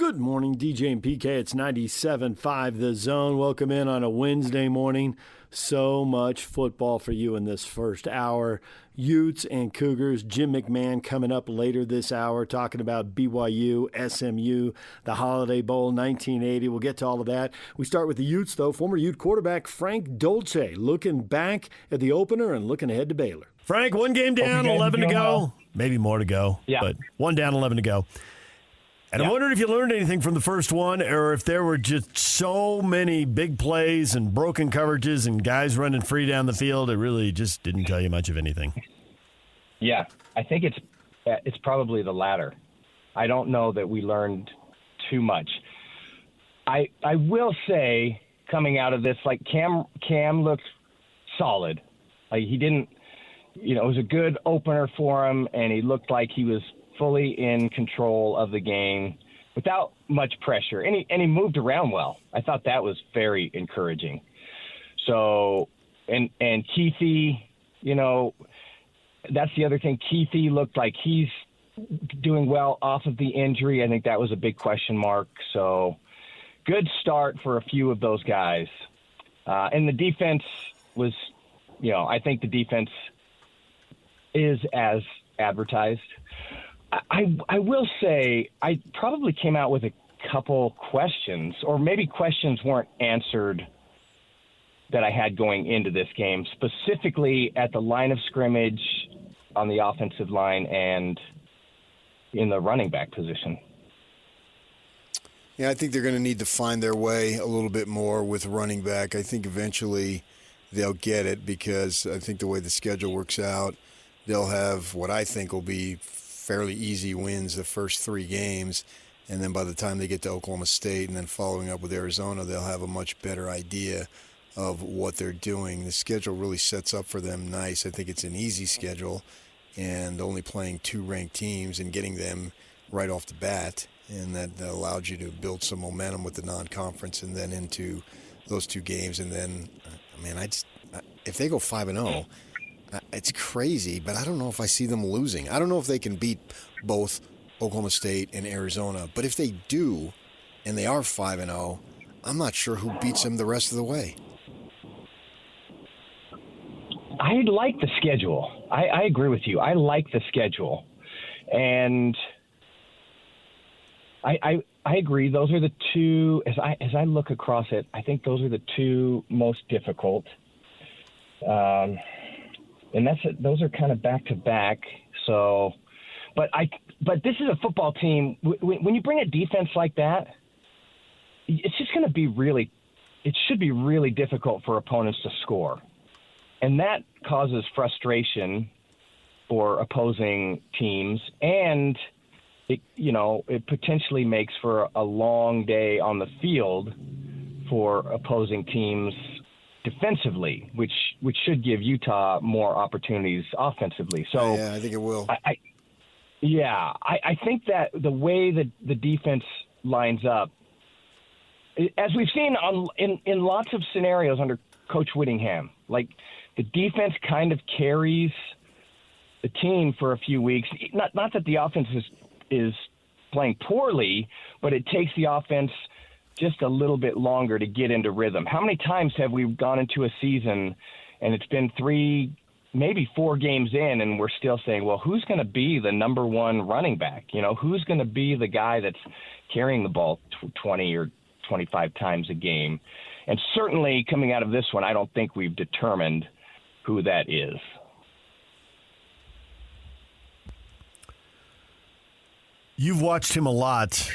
Good morning, DJ and PK. It's 97.5 The Zone. Welcome in on a Wednesday morning. So much football for you in this first hour. Utes and Cougars. Jim McMahon coming up later this hour talking about BYU, SMU, the Holiday Bowl 1980. We'll get to all of that. We start with the Utes, though. Former Ute quarterback Frank Dolce looking back at the opener and looking ahead to Baylor. Frank, one game down, 11 to go. Well. Maybe more to go, but one down, 11 to go. And I'm wondering if you learned anything from the first one, or if there were just so many big plays and broken coverages and guys running free down the field, it really just didn't tell you much of anything. Yeah, I think it's probably the latter. I don't know that we learned too much. I will say, coming out of this, like Cam looked solid. Like he didn't, it was a good opener for him, and he looked like he was fully in control of the game without much pressure. And he moved around well. I thought that was very encouraging. So, and Keithy, that's the other thing. Keithy looked like he's doing well off of the injury. I think that was a big question mark. So good start for a few of those guys. And the defense was, I think the defense is as advertised. I will say I probably came out with a couple questions, or maybe questions weren't answered that I had going into this game, specifically at the line of scrimmage on the offensive line and in the running back position. Yeah, I think they're going to need to find their way a little bit more with running back. I think eventually they'll get it, because I think the way the schedule works out, they'll have what I think will be fairly easy wins the first 3 games, and then by the time they get to Oklahoma State and then following up with Arizona, they'll have a much better idea of what they're doing. The schedule really sets up for them nice. I think it's an easy schedule, and only playing 2 ranked teams and getting them right off the bat, and that allowed you to build some momentum with the non-conference and then into those 2 games. And then, if they go 5-0, it's crazy, but I don't know if I see them losing. I don't know if they can beat both Oklahoma State and Arizona, but if they do, and they are 5-0, I'm not sure who beats them the rest of the way. I like the schedule. I agree with you. I like the schedule. And I agree. Those are the 2, as I look across it, I think those are the 2 most difficult. And those are kind of back to back. So, but this is a football team. When you bring a defense like that, it's just going to be it should be really difficult for opponents to score. And that causes frustration for opposing teams. And it potentially makes for a long day on the field for opposing teams defensively, which should give Utah more opportunities offensively. So yeah, I think it will. I think that the way that the defense lines up, as we've seen in lots of scenarios under Coach Whittingham, like the defense kind of carries the team for a few weeks. Not that the offense is playing poorly, but it takes the offense just a little bit longer to get into rhythm. How many times have we gone into a season and it's been 3, maybe 4 games in, and we're still saying, well, who's going to be the number 1 running back? Who's going to be the guy that's carrying the ball 20 or 25 times a game? And certainly coming out of this one, I don't think we've determined who that is. You've watched him a lot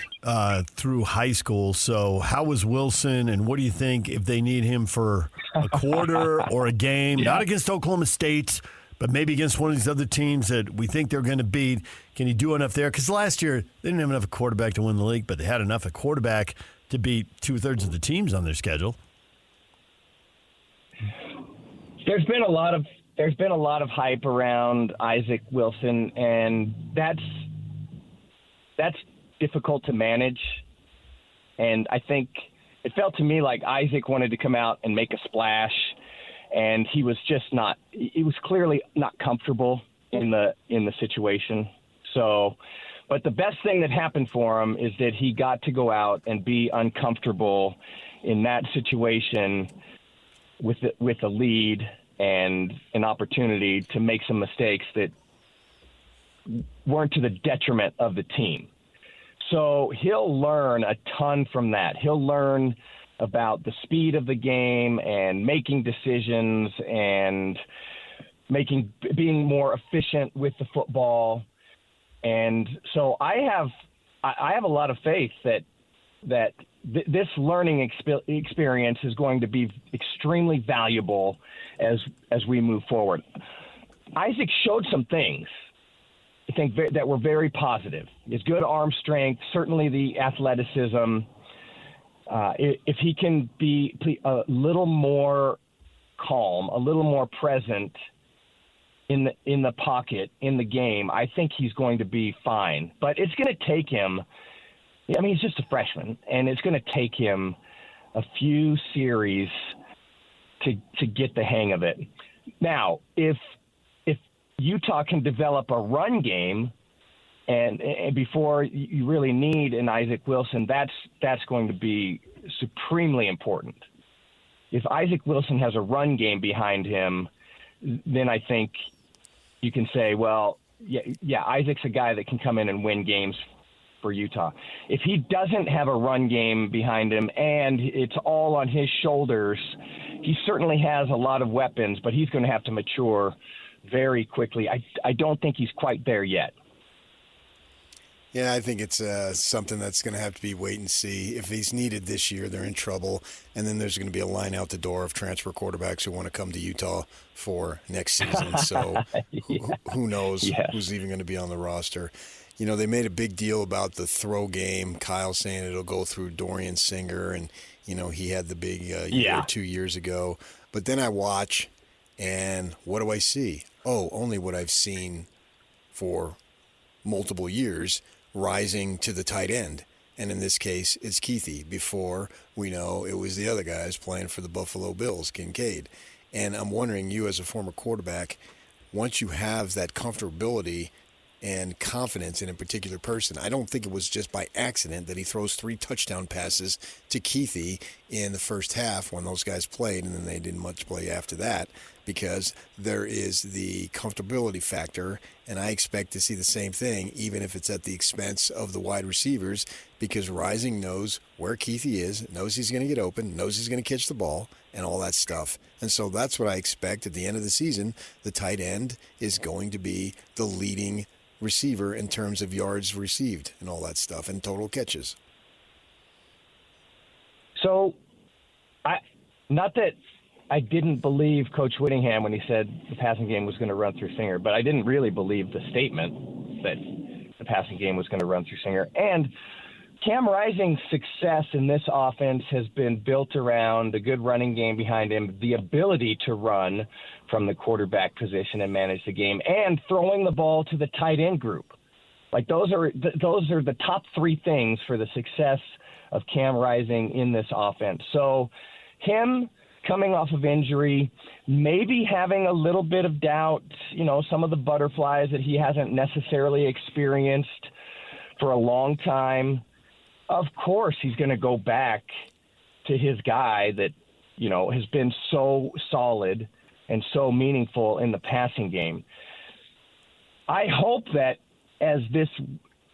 through high school, so how was Wilson, and what do you think if they need him for a quarter or a game, not against Oklahoma State, but maybe against one of these other teams that we think they're going to beat? Can he do enough there? Because last year they didn't have enough quarterback to win the league, but they had enough at quarterback to beat 2/3 of the teams on their schedule. There's been a lot of hype around Isaac Wilson, and that's difficult to manage. And I think it felt to me like Isaac wanted to come out and make a splash, and he was clearly not comfortable in the situation. So, But the best thing that happened for him is that he got to go out and be uncomfortable in that situation with a lead and an opportunity to make some mistakes that weren't to the detriment of the team. So he'll learn a ton from that. He'll learn about the speed of the game and making decisions and being more efficient with the football. And so I have a lot of faith that this learning experience is going to be extremely valuable as we move forward. Isaac showed some things, I think, that were very positive. His good arm strength, certainly the athleticism. If he can be a little more calm, a little more present in the pocket, in the game, I think he's going to be fine. But it's going to take him, I mean, he's just a freshman, and it's going to take him a few series to get the hang of it. Now, if Utah can develop a run game, and before you really need an Isaac Wilson, that's going to be supremely important. If Isaac Wilson has a run game behind him, then I think you can say, well, yeah, Isaac's a guy that can come in and win games for Utah. If he doesn't have a run game behind him and it's all on his shoulders, he certainly has a lot of weapons, but he's going to have to mature very quickly. I don't think he's quite there yet. Yeah, I think it's something that's going to have to be wait and see. If he's needed this year, they're in trouble. And then there's going to be a line out the door of transfer quarterbacks who want to come to Utah for next season. So who knows who's even going to be on the roster. You know, they made a big deal about the throw game. Kyle saying it'll go through Dorian Singer. And, you know, he had the big year 2 years ago. But then I watch, and what do I see? Oh, only what I've seen for multiple years, rising to the tight end. And in this case, it's Keithy. Before, we know it was the other guys playing for the Buffalo Bills, Kincaid. And I'm wondering, you as a former quarterback, once you have that comfortability and confidence in a particular person, I don't think it was just by accident that he throws 3 touchdown passes to Keithy in the first half when those guys played, and then they didn't much play after that, because there is the comfortability factor, and I expect to see the same thing, even if it's at the expense of the wide receivers, because Rising knows where Keithy is, knows he's going to get open, knows he's going to catch the ball, and all that stuff. And so that's what I expect at the end of the season. The tight end is going to be the leading receiver in terms of yards received and all that stuff, and total catches. So, not that I didn't believe Coach Whittingham when he said the passing game was going to run through Singer, but I didn't really believe the statement that the passing game was going to run through Singer. And Cam Rising's success in this offense has been built around a good running game behind him, the ability to run from the quarterback position and manage the game, and throwing the ball to the tight end group. Like those are the top 3 things for the success of Cam Rising in this offense. So him coming off of injury, maybe having a little bit of doubt, you know, some of the butterflies that he hasn't necessarily experienced for a long time. Of course, he's going to go back to his guy that, you know, has been so solid and so meaningful in the passing game. I hope that as this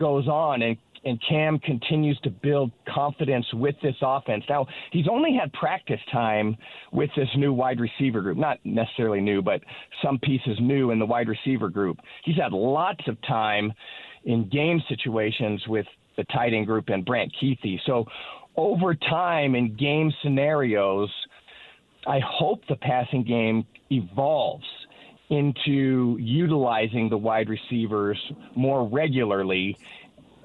goes on and Cam continues to build confidence with this offense. Now, he's only had practice time with this new wide receiver group. Not necessarily new, but some pieces new in the wide receiver group. He's had lots of time in game situations with the tight end group and Brant Keithy. So over time in game scenarios, I hope the passing game evolves into utilizing the wide receivers more regularly,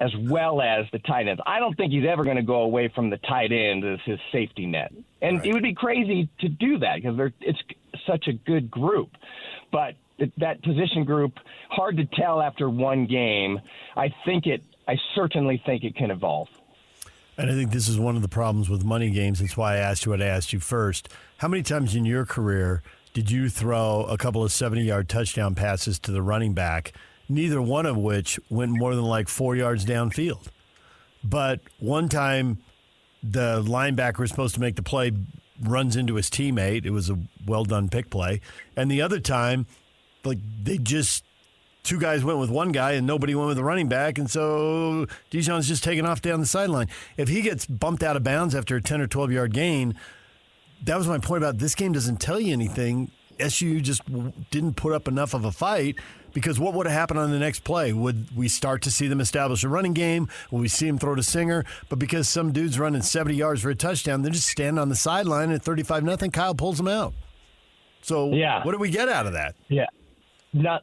as well as the tight ends. I don't think he's ever going to go away from the tight end as his safety net. And It would be crazy to do that because it's such a good group. But that position group, hard to tell after one game. I certainly think it can evolve. And I think this is one of the problems with money games. That's why I asked you what I asked you first. How many times in your career did you throw a couple of 70-yard touchdown passes to the running back neither one of which went more than like 4 yards downfield. But one time the linebacker was supposed to make the play, runs into his teammate. It was a well-done pick play. And the other time, like two guys went with one guy and nobody went with the running back, and so Dijon's just taking off down the sideline. If he gets bumped out of bounds after a 10 or 12-yard gain, that was my point about this game doesn't tell you anything. SU just didn't put up enough of a fight, because what would have happened on the next play? Would we start to see them establish a running game? Will we see them throw to Singer? But because some dude's running 70 yards for a touchdown, they're just standing on the sideline at 35-0. Kyle pulls them out. So what do we get out of that? Yeah,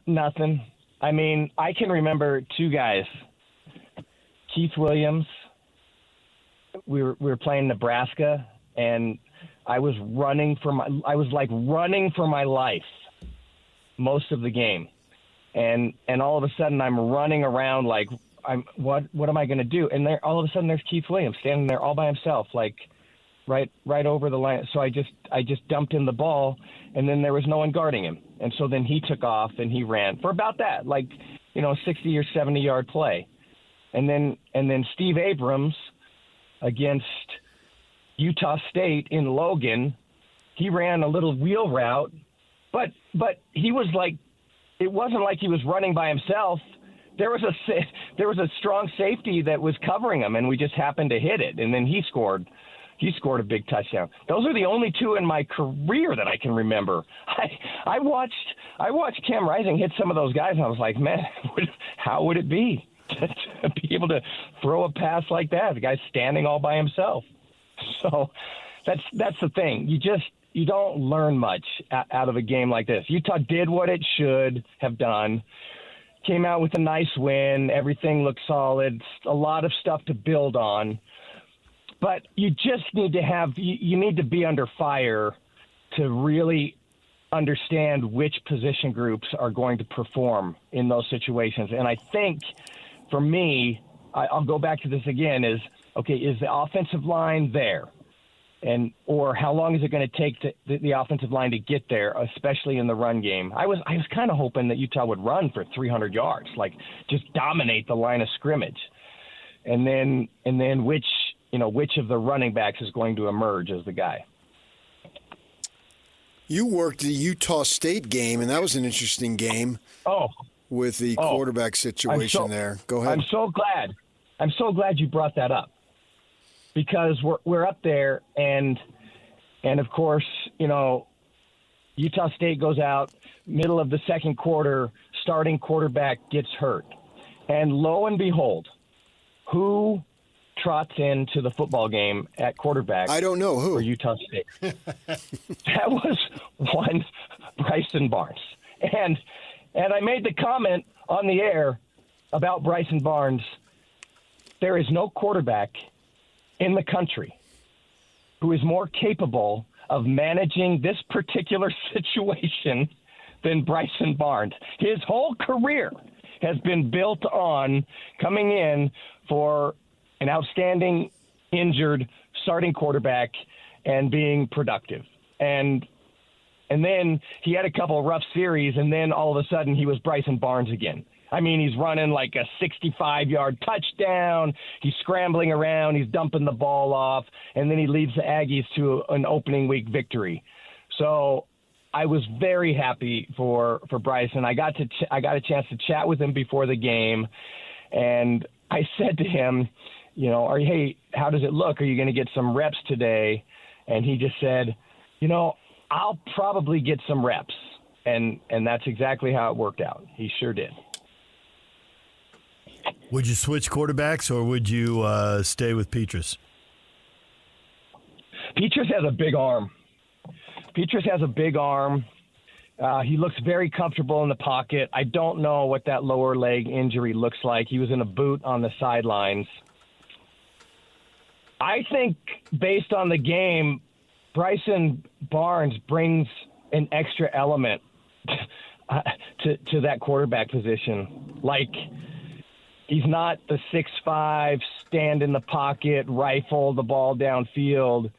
nothing. I mean, I can remember two guys. Keith Williams, we were playing Nebraska, and I was running for my life most of the game. And all of a sudden I'm running around like what am I going to do? And all of a sudden there's Keith Williams standing there all by himself, like right over the line. So I just dumped him the ball, and then there was no one guarding him. And so then he took off and he ran for about that, 60 or 70 yard play. And then Steve Abrams against Utah State in Logan, he ran a little wheel route, but he was like, it wasn't like he was running by himself. There was a strong safety that was covering him, and we just happened to hit it. And then he scored a big touchdown. Those are the only two in my career that I can remember. I watched Cam Rising hit some of those guys, and I was like, man, how would it be to be able to throw a pass like that? The guy's standing all by himself. So that's the thing. You don't learn much out of a game like this. Utah did what it should have done, came out with a nice win. Everything looked solid, a lot of stuff to build on. But you just need to be under fire to really understand which position groups are going to perform in those situations. And I think for me, I'll go back to this again, is the offensive line there? Or how long is it going to take the offensive line to get there, especially in the run game? I was kind of hoping that Utah would run for 300 yards, like just dominate the line of scrimmage, and then which of the running backs is going to emerge as the guy. You worked the Utah State game, and that was an interesting game. With the quarterback situation there. Go ahead. I'm so glad you brought that up. Because we're up there, and of course, Utah State goes out, middle of the second quarter, starting quarterback gets hurt. And lo and behold, who trots into the football game at quarterback? I don't know who. For Utah State. That was one Bryson Barnes. And I made the comment on the air about Bryson Barnes. There is no quarterback in the country who is more capable of managing this particular situation than Bryson Barnes. His whole career has been built on coming in for an outstanding injured starting quarterback and being productive. And then he had a couple of rough series, and then all of a sudden he was Bryson Barnes again. I mean, he's running like a 65-yard touchdown. He's scrambling around. He's dumping the ball off, and then he leads the Aggies to an opening week victory. So I was very happy for Bryson. I got a chance to chat with him before the game, and I said to him, hey, how does it look? Are you going to get some reps today? And he just said, I'll probably get some reps. And that's exactly how it worked out. He sure did. Would you switch quarterbacks, or would you stay with Petrus? Petrus has a big arm. He looks very comfortable in the pocket. I don't know what that lower leg injury looks like. He was in a boot on the sidelines. I think based on the game, Bryson Barnes brings an extra element to that quarterback position. Like, he's not the 6'5", stand in the pocket, rifle the ball downfield,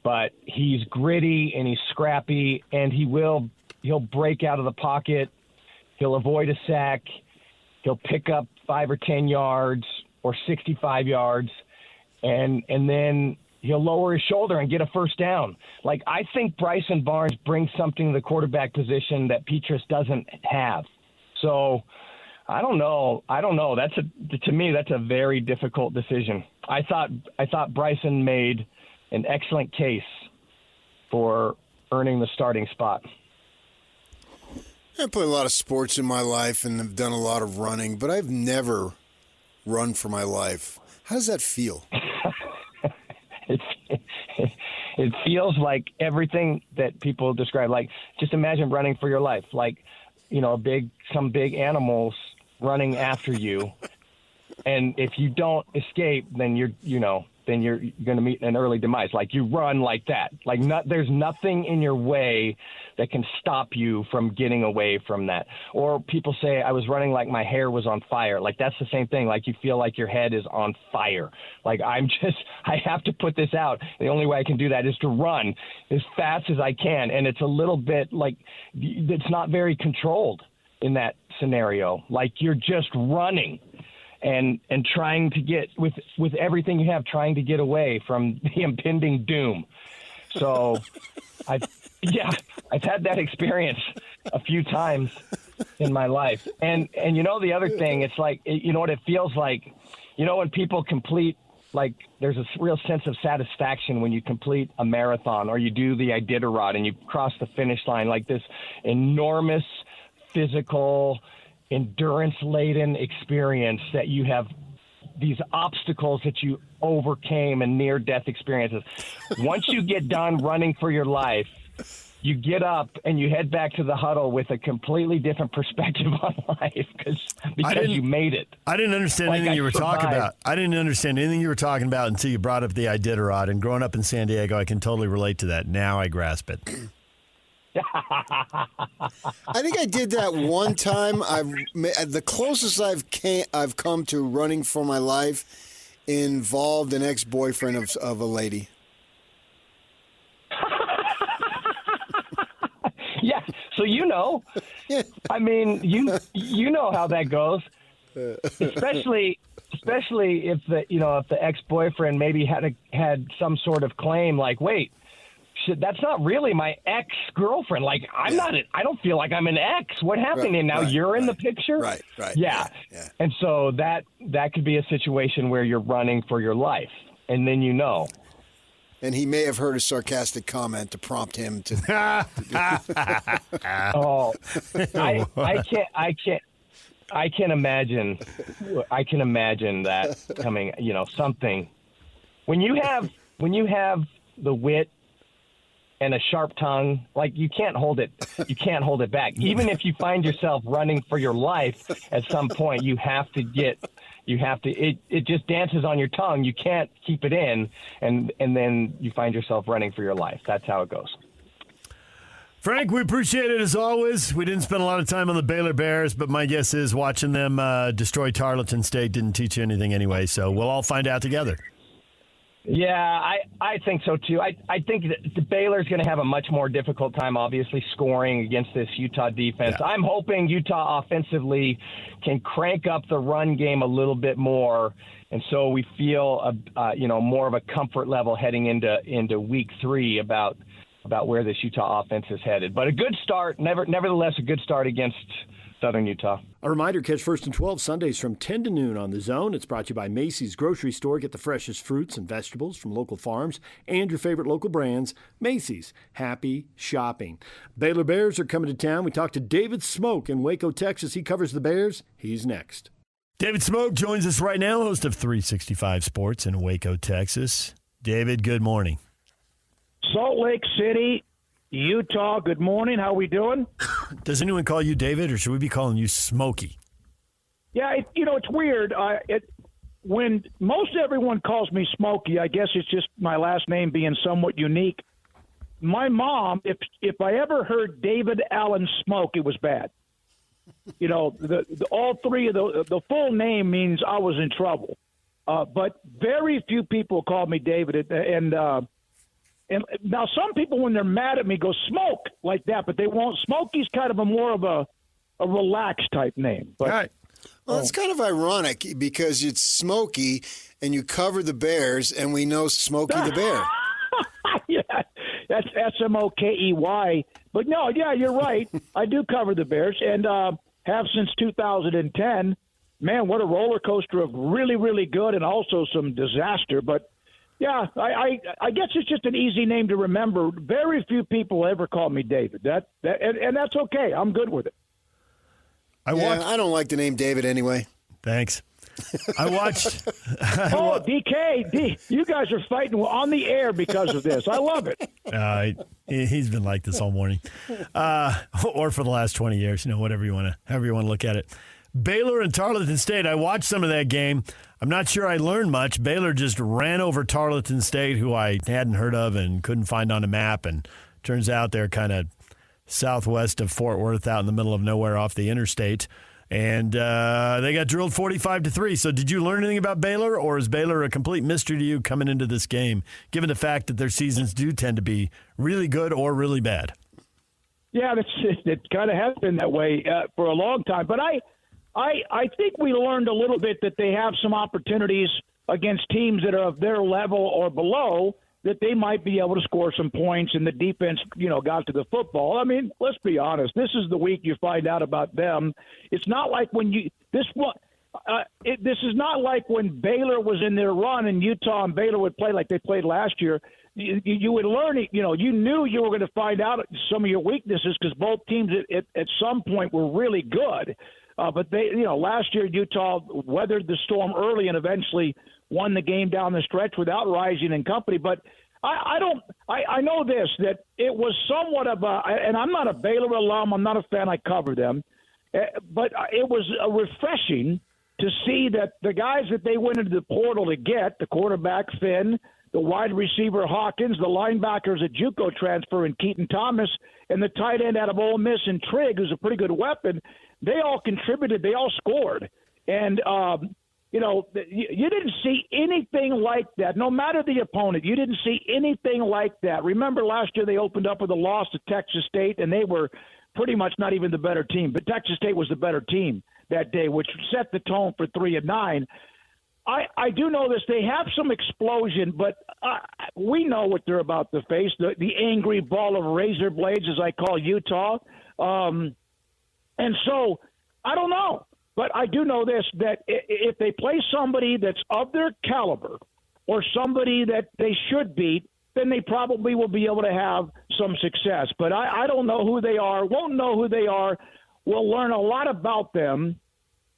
but he's gritty and he's scrappy, and he'll break out of the pocket. He'll avoid a sack. he'll pick up 5 or 10 yards or 65 yards, and then he'll lower his shoulder and get a first down. Like, I think Bryson Barnes brings something to the quarterback position that Petrus doesn't have. So I don't know. To me, that's a very difficult decision. I thought Bryson made an excellent case for earning the starting spot. I played a lot of sports in my life and have done a lot of running, but I've never run for my life. How does that feel? It feels like everything that people describe. Like, just imagine running for your life. Like, some big animals running after you, and if you don't escape, then you're going to meet an early demise. Like, you run like that. Like, there's nothing in your way that can stop you from getting away from that. Or people say, I was running like my hair was on fire. Like, that's the same thing. Like, you feel like your head is on fire. Like, I have to put this out. The only way I can do that is to run as fast as I can. And it's a little bit like, it's not very controlled in that scenario. Like, you're just running and trying to get, with everything you have, trying to get away from the impending doom. So I've had that experience a few times in my life. And the other thing, it's like, what it feels like, when people complete, like, there's a real sense of satisfaction when you complete a marathon or you do the Iditarod and you cross the finish line, like this enormous physical, endurance-laden experience that you have, these obstacles that you overcame and near-death experiences. Once you get done running for your life, you get up and you head back to the huddle with a completely different perspective on life because you made it. I didn't understand anything you were talking about. I didn't understand anything you were talking about until you brought up the Iditarod. And growing up in San Diego, I can totally relate to that. Now I grasp it. I think I did that one time. The closest I've come to running for my life involved an ex-boyfriend of a lady. Yeah, so I mean, you know how that goes, especially if the ex-boyfriend maybe had some sort of claim like, wait, that's not really my ex-girlfriend. Like, I don't feel like I'm an ex. What happened? Right, and now you're in the picture? Right. Yeah. And so that could be a situation where you're running for your life. And then And he may have heard a sarcastic comment to prompt him to. Oh, I can imagine that coming, something. When you have the wit and a sharp tongue, like, you can't hold it back. Even if you find yourself running for your life at some point, it just dances on your tongue. You can't keep it in, and then you find yourself running for your life. That's how it goes. Frank, we appreciate it as always. We didn't spend a lot of time on the Baylor Bears, but my guess is watching them destroy Tarleton State didn't teach you anything anyway, so we'll all find out together. Yeah, I think so too. I think that the Baylor's going to have a much more difficult time, obviously, scoring against this Utah defense. Yeah. I'm hoping Utah offensively can crank up the run game a little bit more, and so we feel more of a comfort level heading into week 3 about where this Utah offense is headed. But a good start, nevertheless, a good start against Southern Utah. A reminder, catch First and 12 Sundays from 10 to noon on The Zone. It's brought to you by Macy's Grocery Store. Get the freshest fruits and vegetables from local farms and your favorite local brands. Macy's. Happy shopping. Baylor Bears are coming to town. We talked to David Smoak in Waco, Texas. He covers the Bears. He's next. David Smoak joins us right now, host of 365 Sports in Waco, Texas. David, good morning. Salt Lake City, Utah, good morning. How we doing? Does anyone call you David, or should we be calling you Smokey? Yeah, it's weird. When most everyone calls me Smokey, I guess it's just my last name being somewhat unique. My mom, if I ever heard David Allen Smoak, it was bad. All three of the full name means I was in trouble. But very few people call me David, and now some people, when they're mad at me, go Smoke like that, but they won't. Smokey's kind of more of a relaxed type name. But all right. Well, it's kind of ironic because it's Smokey and you cover the Bears, and we know Smokey the Bear. Yeah, that's Smokey. But no, yeah, you're right. I do cover the Bears and have since 2010. Man, what a roller coaster of really, really good and also some disaster. But yeah, I guess it's just an easy name to remember. Very few people ever call me David. And that's okay. I'm good with it. I don't like the name David anyway. Thanks. I watched. DK, you guys are fighting on the air because of this. I love it. He's been like this all morning, or for the last 20 years. However you want to look at it. Baylor and Tarleton State. I watched some of that game. I'm not sure I learned much. Baylor just ran over Tarleton State, who I hadn't heard of and couldn't find on a map. And turns out they're kind of southwest of Fort Worth, out in the middle of nowhere off the interstate. And they got drilled 45-3. So did you learn anything about Baylor, or is Baylor a complete mystery to you coming into this game, given the fact that their seasons do tend to be really good or really bad? Yeah, it kind of has been that way for a long time. But I think we learned a little bit that they have some opportunities against teams that are of their level or below, that they might be able to score some points, and the defense, got to the football. I mean, let's be honest. This is the week you find out about them. It's not like this is not like when Baylor was in their run and Utah and Baylor would play like they played last year. You would learn it. You knew you were going to find out some of your weaknesses because both teams at some point were really good. But they, last year Utah weathered the storm early and eventually won the game down the stretch without Rising and company. But I know this, that it was somewhat of and I'm not a Baylor alum, I'm not a fan, I cover them, but it was refreshing to see that the guys that they went into the portal to get, the quarterback Finn, the wide receiver Hawkins, the linebackers a JUCO transfer in Keaton Thomas, and the tight end out of Ole Miss and Trigg, who's a pretty good weapon, they all contributed, they all scored. And you didn't see anything like that. No matter the opponent, you didn't see anything like that. Remember last year they opened up with a loss to Texas State, and they were pretty much not even the better team. But Texas State was the better team that day, which set the tone for 3-9. I do know this. They have some explosion, but we know what they're about to face, the angry ball of razor blades, as I call Utah. And so I don't know. But I do know this, that if they play somebody that's of their caliber or somebody that they should beat, then they probably will be able to have some success. But I don't know who they are, won't know who they are. We'll learn a lot about them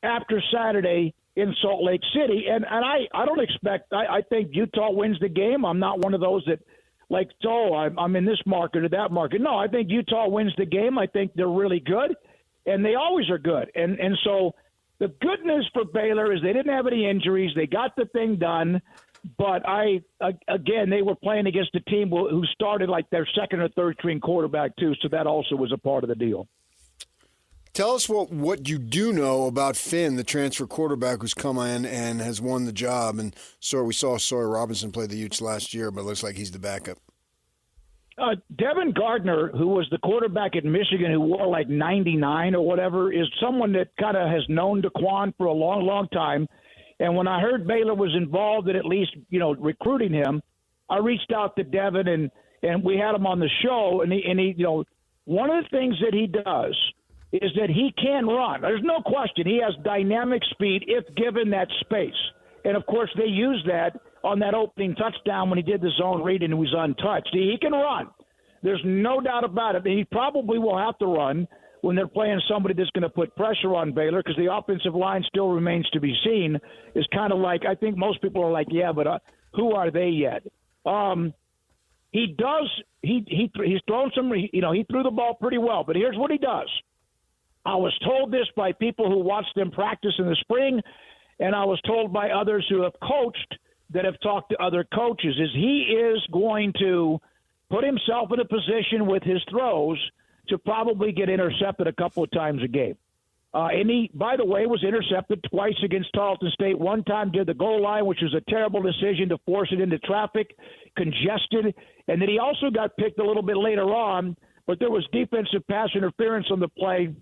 after Saturday in Salt Lake City. And I don't expect – I think Utah wins the game. I'm not one of those that I'm in this market or that market. No, I think Utah wins the game. I think they're really good, and they always are good. And so – the good news for Baylor is they didn't have any injuries. They got the thing done. But again, they were playing against a team who started like their second or third string quarterback too. So that also was a part of the deal. Tell us what you do know about Finn, the transfer quarterback who's come in and has won the job. And so we saw Sawyer Robinson play the Utes last year, but it looks like he's the backup. Devin Gardner, who was the quarterback at Michigan who wore like 99 or whatever, is someone that kind of has known DeQuan for a long, long time. And when I heard Baylor was involved in at least, recruiting him, I reached out to Devin and we had him on the show. And he one of the things that he does is that he can run. There's no question. He has dynamic speed if given that space. And, of course, they used that on that opening touchdown when he did the zone read and he was untouched. He can run. There's no doubt about it. He probably will have to run when they're playing somebody that's going to put pressure on Baylor because the offensive line still remains to be seen. It's kind of like, I think most people are like, yeah, but who are they yet? He's thrown some, he threw the ball pretty well, but here's what he does. I was told this by people who watched them practice in the spring, and I was told by others who have coached that have talked to other coaches, is he is going to put himself in a position with his throws to probably get intercepted a couple of times a game. And he, by the way, was intercepted twice against Tarleton State. One time did the goal line, which was a terrible decision to force it into traffic, congested. And then he also got picked a little bit later on, but there was defensive pass interference on the play,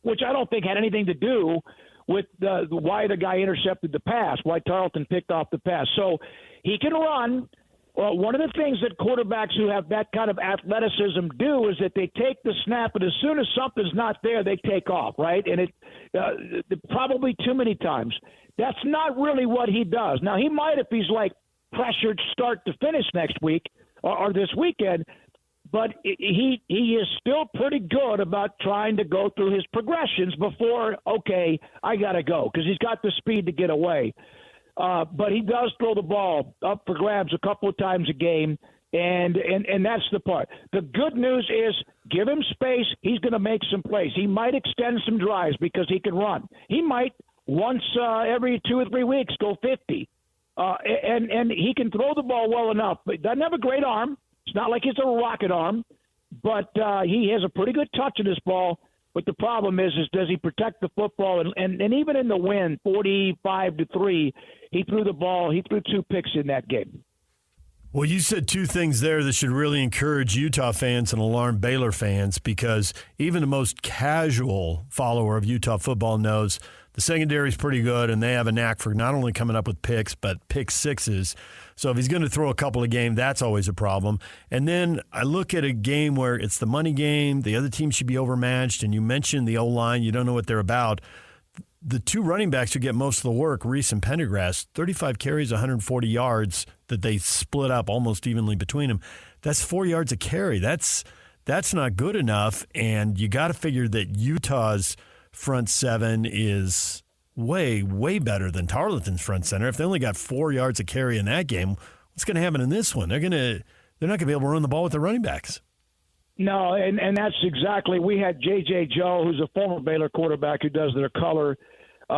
which I don't think had anything to do with why the guy intercepted the pass, why Tarleton picked off the pass. So he can run. Well, one of the things that quarterbacks who have that kind of athleticism do is that they take the snap, and as soon as something's not there, they take off, right? And probably too many times. That's not really what he does. Now, he might if he's like pressured start to finish next week or this weekend, but he is still pretty good about trying to go through his progressions before, okay, I got to go, because he's got the speed to get away. But he does throw the ball up for grabs a couple of times a game, and that's the part. The good news is give him space. He's going to make some plays. He might extend some drives because he can run. He might once every 2 or 3 weeks go 50. And he can throw the ball well enough, but doesn't have a great arm. It's not like it's a rocket arm, but he has a pretty good touch in his ball. But the problem is does he protect the football? And even in the win, 45-3, he threw the ball. He threw 2 picks in that game. Well, you said 2 things there that should really encourage Utah fans and alarm Baylor fans, because even the most casual follower of Utah football knows the secondary is pretty good, and they have a knack for not only coming up with picks, but pick sixes. So if he's going to throw a couple a game, that's always a problem. And then I look at a game where it's the money game, the other team should be overmatched, and you mentioned the O-line, you don't know what they're about. The 2 running backs who get most of the work, Reese and Pendergrass, 35 carries, 140 yards that they split up almost evenly between them. That's 4 yards a carry. That's not good enough, and you got to figure that Utah's front seven is way, way better than Tarleton's front center. If they only got 4 yards a carry in that game, what's going to happen in this one? They're not going to be able to run the ball with the running backs. No, and that's exactly. We had J.J. Joe, who's a former Baylor quarterback who does their color.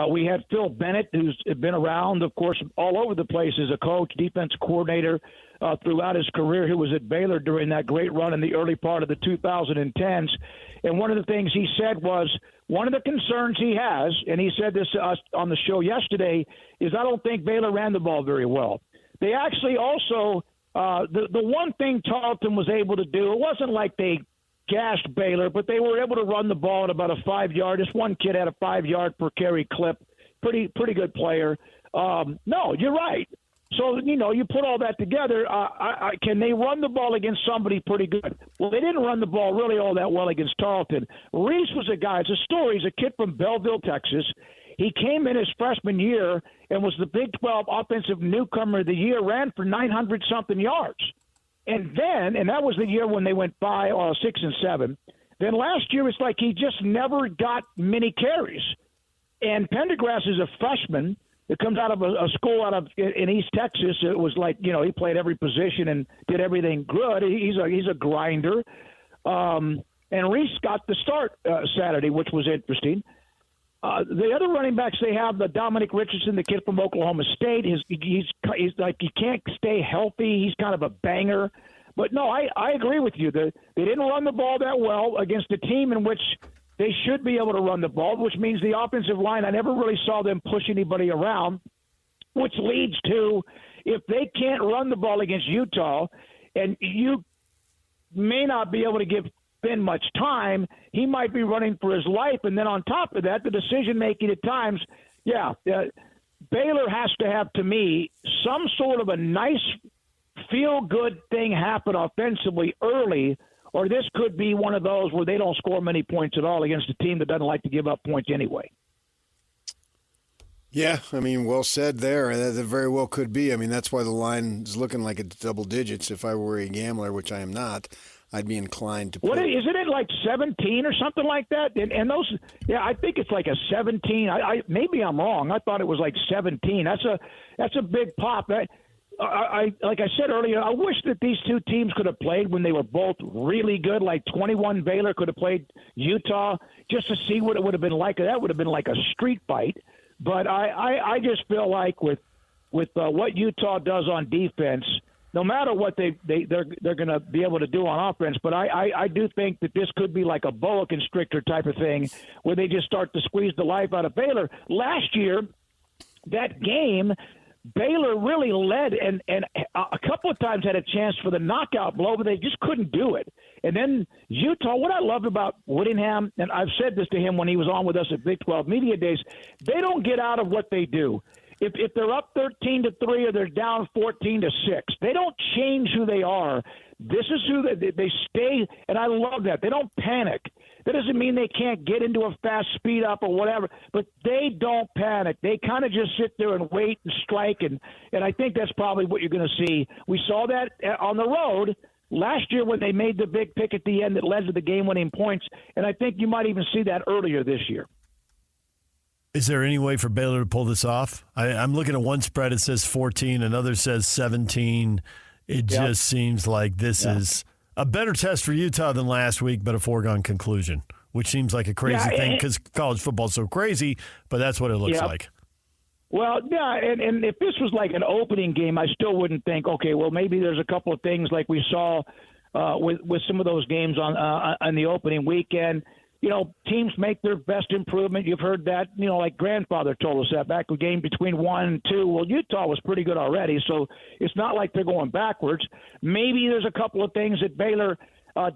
We had Phil Bennett, who's been around, of course, all over the place as a coach, defense coordinator throughout his career, who was at Baylor during that great run in the early part of the 2010s. And one of the things he said was one of the concerns he has, and he said this to us on the show yesterday, is I don't think Baylor ran the ball very well. They actually also the one thing Tarleton was able to do, it wasn't like they gashed Baylor, but they were able to run the ball at about a 5-yard. This one kid had a 5-yard per carry clip. Pretty good player. No, you're right. So, you put all that together, can they run the ball against somebody pretty good? Well, they didn't run the ball really all that well against Tarleton. Reese was a guy, it's a story, he's a kid from Belleville, Texas. He came in his freshman year and was the Big 12 Offensive Newcomer of the Year, ran for 900-something yards. And that was the year when they went 6 and 7. Then last year, it's like he just never got many carries. And Pendergrass is a freshman that comes out of a school in East Texas. It was like, he played every position and did everything good. He's a grinder. And Reese got the start Saturday, which was interesting. The other running backs they have, the Dominic Richardson, the kid from Oklahoma State, he's like he can't stay healthy. He's kind of a banger. But no, I agree with you. They didn't run the ball that well against a team in which they should be able to run the ball, which means the offensive line, I never really saw them push anybody around, which leads to if they can't run the ball against Utah, and you may not be able to give Finn much time, he might be running for his life. And then on top of that, the decision-making at times, Baylor has to have, to me, some sort of a nice feel-good thing happen offensively early, or this could be one of those where they don't score many points at all against a team that doesn't like to give up points anyway. Yeah, well said there. That very well could be. That's why the line is looking like it's double digits. If I were a gambler, which I am not, I'd be inclined to. What isn't it like 17 or something like that? And those, I think it's like a 17. Maybe I'm wrong. I thought it was like 17. That's a big pop. I like I said earlier, I wish that these two teams could have played when they were both really good. Like 21 Baylor could have played Utah just to see what it would have been like. That would have been like a street fight. But I just feel like with what Utah does on defense, no matter what they're going to be able to do on offense, but I do think that this could be like a boa constrictor type of thing where they just start to squeeze the life out of Baylor. Last year, that game, Baylor really led and a couple of times had a chance for the knockout blow, but they just couldn't do it. And then Utah, what I loved about Whittingham, and I've said this to him when he was on with us at Big 12 Media Days, they don't get out of what they do. If they're up 13-3 or they're down 14-6, they don't change who they are. This is who they stay, and I love that. They don't panic. That doesn't mean they can't get into a fast speed up or whatever, but they don't panic. They kind of just sit there and wait and strike, and I think that's probably what you're going to see. We saw that on the road last year when they made the big pick at the end that led to the game-winning points, and I think you might even see that earlier this year. Is there any way for Baylor to pull this off? I'm looking at one spread, it says 14, another says 17. It just seems like this is a better test for Utah than last week, but a foregone conclusion, which seems like a crazy thing because college football is so crazy, but that's what it looks like. Well, yeah, and if this was like an opening game, I still wouldn't think, okay, well, maybe there's a couple of things like we saw with some of those games on the opening weekend. You know, teams make their best improvement. You've heard that, you know, like grandfather told us that back in the game between 1 and 2. Well, Utah was pretty good already, so it's not like they're going backwards. Maybe there's a couple of things that Baylor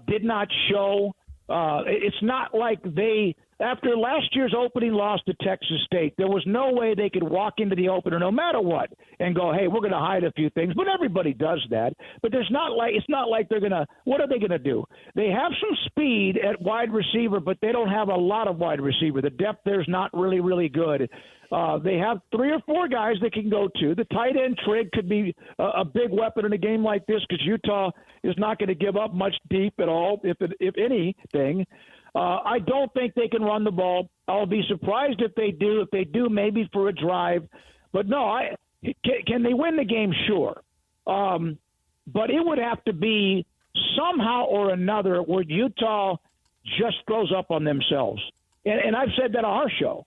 did not show. It's not like they – after last year's opening loss to Texas State, there was no way they could walk into the opener no matter what and go, hey, we're going to hide a few things. But everybody does that. But it's not like they're going to – what are they going to do? They have some speed at wide receiver, but they don't have a lot of wide receiver. The depth there is not really, really good. They have 3 or 4 guys they can go to. The tight end Trigg could be a big weapon in a game like this because Utah is not going to give up much deep at all, if anything. I don't think they can run the ball. I'll be surprised if they do. If they do, maybe for a drive. But no, can they win the game? Sure. But it would have to be somehow or another where Utah just throws up on themselves. And I've said that on our show.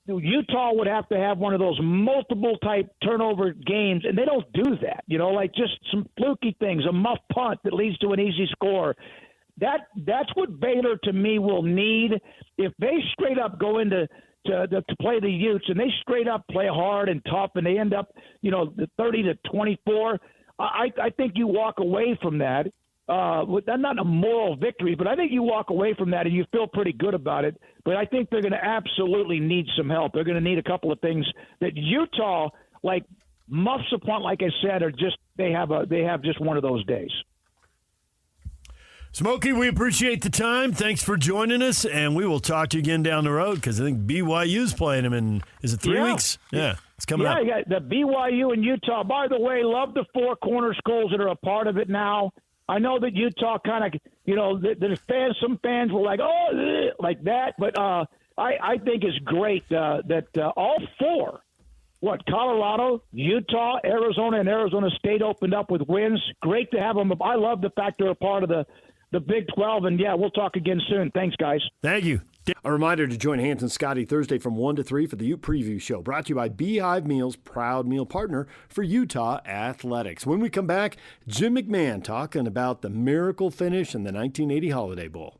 Utah would have to have one of those multiple type turnover games, and they don't do that. You know, like just some fluky things, a muff punt that leads to an easy score. That's what Baylor, to me, will need. If they straight up go into to play the Utes and they straight up play hard and tough and they end up, you know, 30-24, I think you walk away from that. Not a moral victory, but I think you walk away from that and you feel pretty good about it. But I think they're going to absolutely need some help. They're going to need a couple of things that Utah, like muffs a punt, like I said, are just they have just one of those days. Smokey, we appreciate the time. Thanks for joining us, and we will talk to you again down the road because I think BYU's playing them in, is it 3 weeks? Yeah, it's coming up. Yeah, you got the BYU and Utah. By the way, love the 4 corner schools that are a part of it now. I know that Utah kind of, you know, there's fans. Some fans were like, oh, like that. But I think it's great that all 4, Colorado, Utah, Arizona, and Arizona State opened up with wins. Great to have them. I love the fact they're a part of the Big 12. And, yeah, we'll talk again soon. Thanks, guys. Thank you. A reminder to join Hans and Scotty Thursday from 1 to 3 for the Ute Preview Show, brought to you by Beehive Meals, proud meal partner for Utah Athletics. When we come back, Jim McMahon talking about the miracle finish in the 1980 Holiday Bowl.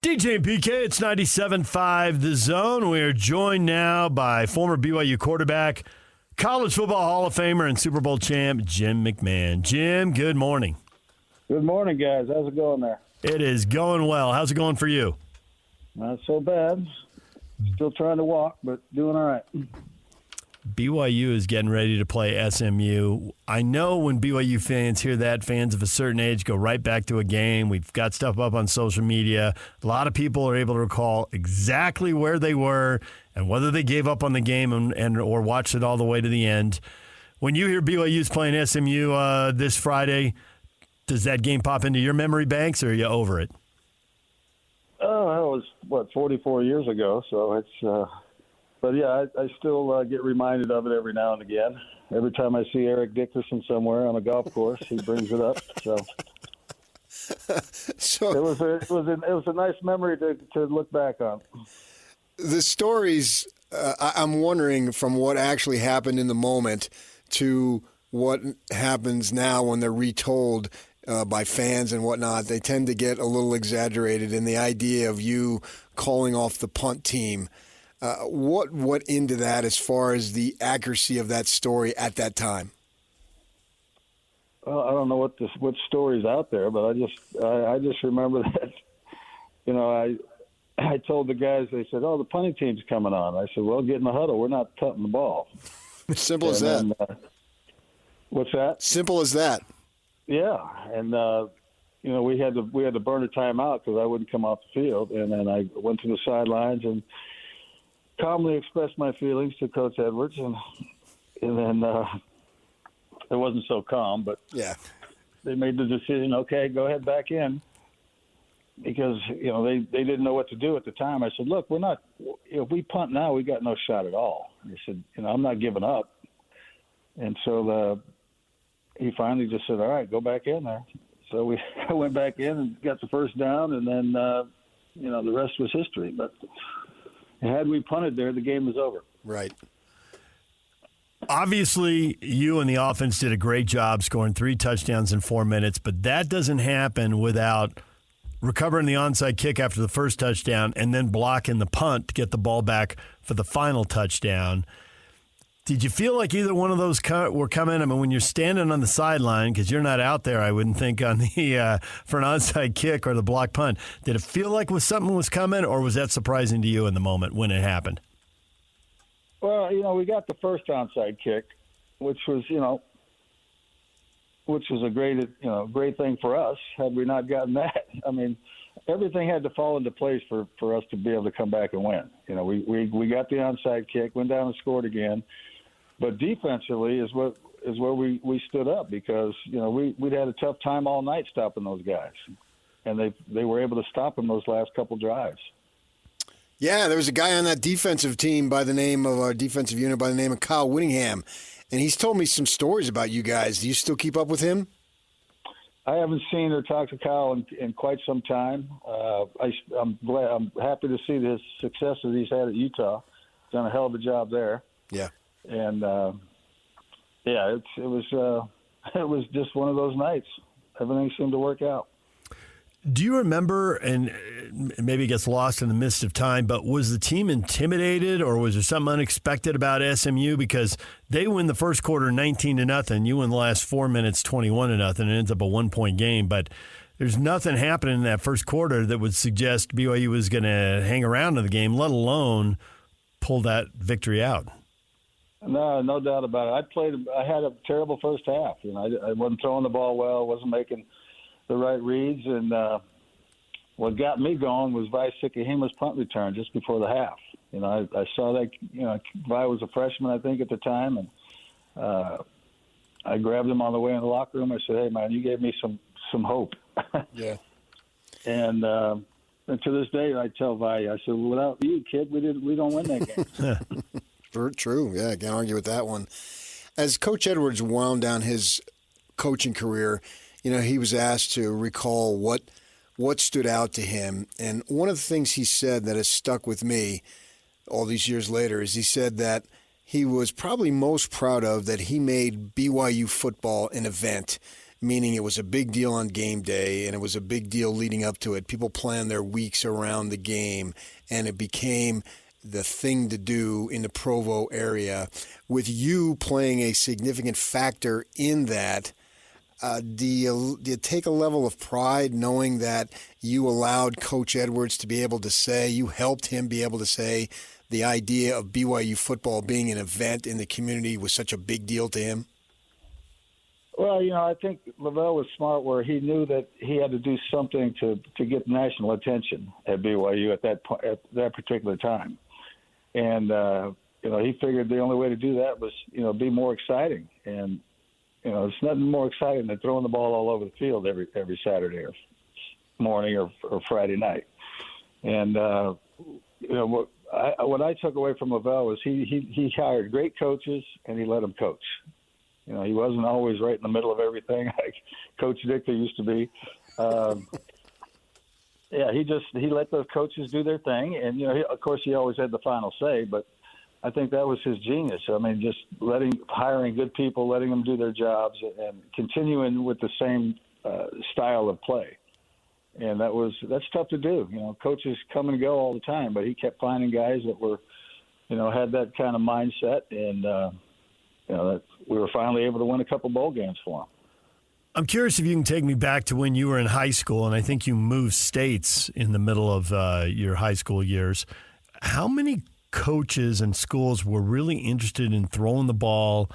DJ and PK, it's 97.5 The Zone. We are joined now by former BYU quarterback, College Football Hall of Famer, and Super Bowl champ, Jim McMahon. Jim, good morning. Good morning, guys. How's it going there? It is going well. How's it going for you? Not so bad. Still trying to walk, but doing all right. BYU is getting ready to play SMU. I know when BYU fans hear that, fans of a certain age go right back to a game. We've got stuff up on social media. A lot of people are able to recall exactly where they were and whether they gave up on the game and or watched it all the way to the end. When you hear BYU's playing SMU this Friday, does that game pop into your memory banks, or are you over it? Oh, that was, 44 years ago, so it's but yeah, I still get reminded of it every now and again. Every time I see Eric Dickerson somewhere on a golf course, he brings it up. So, it was a nice memory to look back on. The stories, I'm wondering, from what actually happened in the moment to what happens now when they're retold by fans and whatnot, they tend to get a little exaggerated. And the idea of you calling off the punt team, what went into that as far as the accuracy of that story at that time? well, I don't know what story's out there, but I just remember that, I told the guys, they said, "Oh, the punting team's coming on." I said, "Well, get in the huddle. We're not punting the ball." Simple as that. Then, what's that? Simple as that. Yeah, and we had to burn a timeout because I wouldn't come off the field, and then I went to the sidelines and calmly expressed my feelings to Coach Edwards, and then it wasn't so calm, but yeah, they made the decision. Okay, go ahead back in. Because, they didn't know what to do at the time. I said, look, we're not – if we punt now, we got no shot at all. He said, I'm not giving up. And so he finally just said, all right, go back in there. So I went back in and got the first down, and then, the rest was history. But had we punted there, the game was over. Right. Obviously, you and the offense did a great job scoring 3 touchdowns in 4 minutes, but that doesn't happen without – recovering the onside kick after the first touchdown and then blocking the punt to get the ball back for the final touchdown. Did you feel like either one of those were coming? I mean, when you're standing on the sideline, because you're not out there, I wouldn't think, on the for an onside kick or the block punt, did it feel like something was coming, or was that surprising to you in the moment when it happened? Well, we got the first onside kick, which was a great thing for us. Had we not gotten that, I mean, everything had to fall into place for us to be able to come back and win. We got the onside kick, went down and scored again, but defensively is where we stood up because we'd had a tough time all night stopping those guys, and they were able to stop them those last couple drives. Yeah, there was a guy on that defensive team by the name of our defensive unit by the name of Kyle Whittingham. And he's told me some stories about you guys. Do you still keep up with him? I haven't seen or talked to Kyle in quite some time. I'm happy to see the successes he's had at Utah. Done a hell of a job there. Yeah. And it was just one of those nights. Everything seemed to work out. Do you remember, and maybe it gets lost in the mist of time, but was the team intimidated, or was there something unexpected about SMU? Because they win the first quarter 19-0. You win the last 4 minutes 21-0. It ends up a 1-point game. But there's nothing happening in that first quarter that would suggest BYU was going to hang around in the game, let alone pull that victory out. No doubt about it. I had a terrible first half. I wasn't throwing the ball well, wasn't making the right reads, and what got me going was Vi Sikahima's punt return just before the half. I saw that. Vi was a freshman, I think, at the time, and I grabbed him on the way in the locker room. I said, "Hey, man, you gave me some hope." Yeah. And to this day, I tell Vi, I said, "Without you, kid, we don't win that game." True. Yeah, I can't argue with that one. As Coach Edwards wound down his coaching career, he was asked to recall what stood out to him. And one of the things he said that has stuck with me all these years later is he said that he was probably most proud of that he made BYU football an event, meaning it was a big deal on game day and it was a big deal leading up to it. People planned their weeks around the game, and it became the thing to do in the Provo area. With you playing a significant factor in that, do you take a level of pride knowing that you allowed Coach Edwards to be able to say, you helped him be able to say the idea of BYU football being an event in the community was such a big deal to him? Well, I think Lavelle was smart where he knew that he had to do something to get national attention at BYU at that particular time. And, he figured the only way to do that was, be more exciting. And, it's nothing more exciting than throwing the ball all over the field every Saturday or morning or Friday night. And what I took away from Lavelle was he hired great coaches and he let them coach. He wasn't always right in the middle of everything like Coach Dicker used to be. He let those coaches do their thing, and of course he always had the final say, but I think that was his genius. I mean, just hiring good people, letting them do their jobs, and continuing with the same style of play. And that's tough to do. Coaches come and go all the time, but he kept finding guys that were, had that kind of mindset, and that we were finally able to win a couple bowl games for him. I'm curious if you can take me back to when you were in high school, and I think you moved states in the middle of your high school years. How many coaches and schools were really interested in throwing the ball,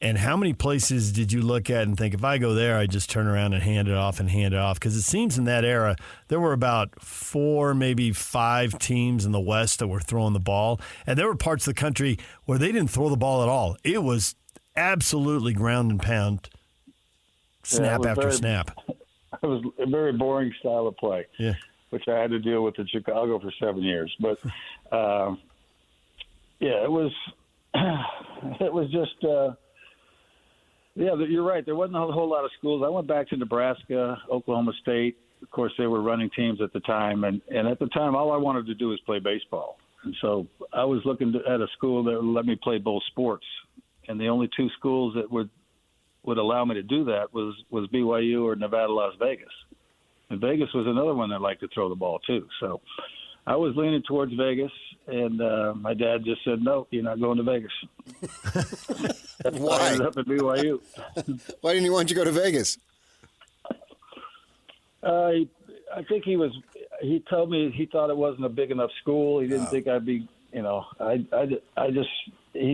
and how many places did you look at and think, if I go there, I just turn around and hand it off? Because it seems in that era, there were about 4, maybe 5 teams in the West that were throwing the ball, and there were parts of the country where they didn't throw the ball at all. It was absolutely ground and pound, snap after snap. It was a very boring style of play, which I had to deal with in Chicago for 7 years. But, it was just you're right. There wasn't a whole lot of schools. I went back to Nebraska, Oklahoma State. Of course, they were running teams at the time. And at the time, all I wanted to do was play baseball. And so I was looking at a school that would let me play both sports. And the only 2 schools that would allow me to do that was BYU or Nevada, Las Vegas. And Vegas was another one that liked to throw the ball too. So I was leaning towards Vegas, and my dad just said, "No, you're not going to Vegas." That's why I ended up at BYU. Why didn't he want you to go to Vegas? I think he told me he thought it wasn't a big enough school. He didn't think I'd be, he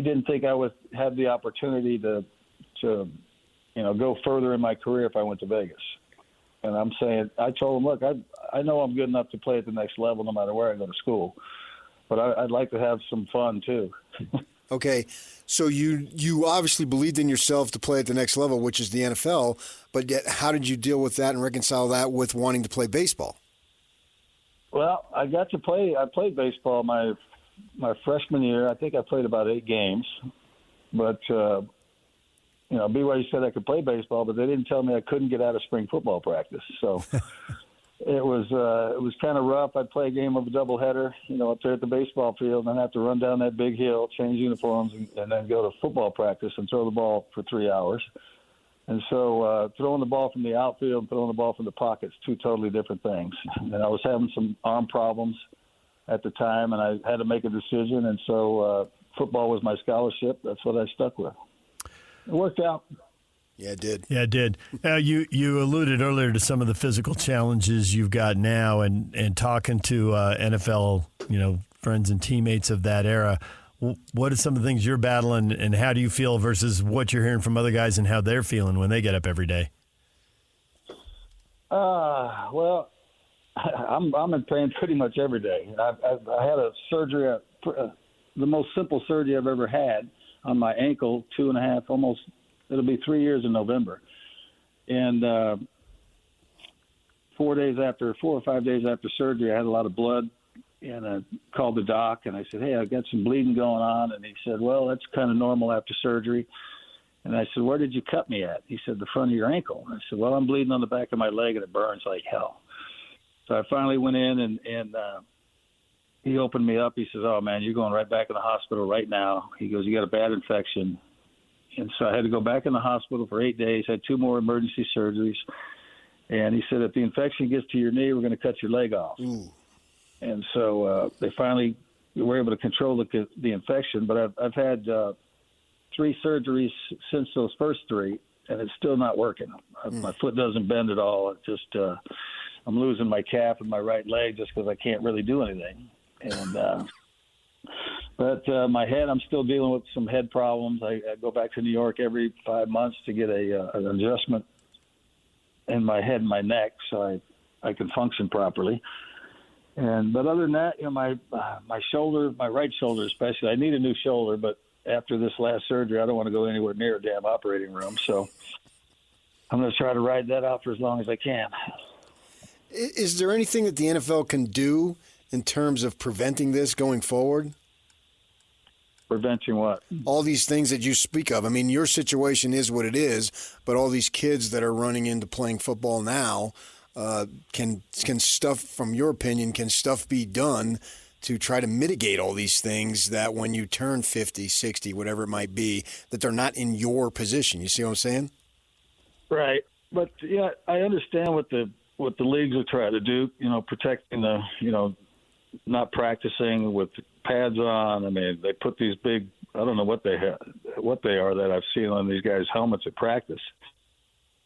didn't think I would have the opportunity to go further in my career if I went to Vegas. And I told him, look, I know I'm good enough to play at the next level no matter where I go to school, but I'd like to have some fun too. Okay, so you obviously believed in yourself to play at the next level, which is the NFL, but yet how did you deal with that and reconcile that with wanting to play baseball? Well, I played baseball my freshman year. I think I played about 8 games, but BYU said I could play baseball, but they didn't tell me I couldn't get out of spring football practice. So it was kind of rough. I'd play a game of a doubleheader, up there at the baseball field, and then have to run down that big hill, change uniforms, and then go to football practice and throw the ball for 3 hours. And so throwing the ball from the outfield and throwing the ball from the pocket's 2 totally different things. And I was having some arm problems at the time, and I had to make a decision. And so football was my scholarship. That's what I stuck with. It worked out. Yeah, it did. Yeah, it did. You alluded earlier to some of the physical challenges you've got now, and talking to NFL, friends and teammates of that era. What are some of the things you're battling, and how do you feel versus what you're hearing from other guys and how they're feeling when they get up every day? Well, I'm in pain pretty much every day. I had a surgery, the most simple surgery I've ever had on my ankle, 2.5, almost, it'll be 3 years in November. And 4 or 5 days after surgery, I had a lot of blood, and I called the doc, and I said, "Hey, I've got some bleeding going on." And he said, "Well, that's kind of normal after surgery." And I said, "Where did you cut me at?" He said, "The front of your ankle." I said, "Well, I'm bleeding on the back of my leg, and it burns like hell." So I finally went in, and he opened me up. He says, "Oh, man, you're going right back in the hospital right now." He goes, "You got a bad infection." And so I had to go back in the hospital for 8 days, had 2 more emergency surgeries. And he said, "If the infection gets to your knee, we're going to cut your leg off." Ooh. And so they finally were able to control the infection. But I've had 3 surgeries since those first 3, and it's still not working. My foot doesn't bend at all. It just I'm losing my calf and my right leg just because I can't really do anything. And but my head, I'm still dealing with some head problems. I go back to New York every 5 months to get an adjustment in my head and my neck so I can function properly. But other than that, my shoulder, my right shoulder especially, I need a new shoulder. But after this last surgery, I don't want to go anywhere near a damn operating room. So I'm going to try to ride that out for as long as I can. Is there anything that the NFL can do in terms of preventing this going forward? Preventing what? All these things that you speak of. I mean, your situation is what it is, but all these kids that are running into playing football now, can stuff, from your opinion, can stuff be done to try to mitigate all these things that when you turn 50, 60, whatever it might be, that they're not in your position? You see what I'm saying? Right. But, yeah, I understand what the leagues are trying to do, protecting the, not practicing with pads on. I mean, they put these big, I don't know what they are that I've seen on these guys' helmets at practice.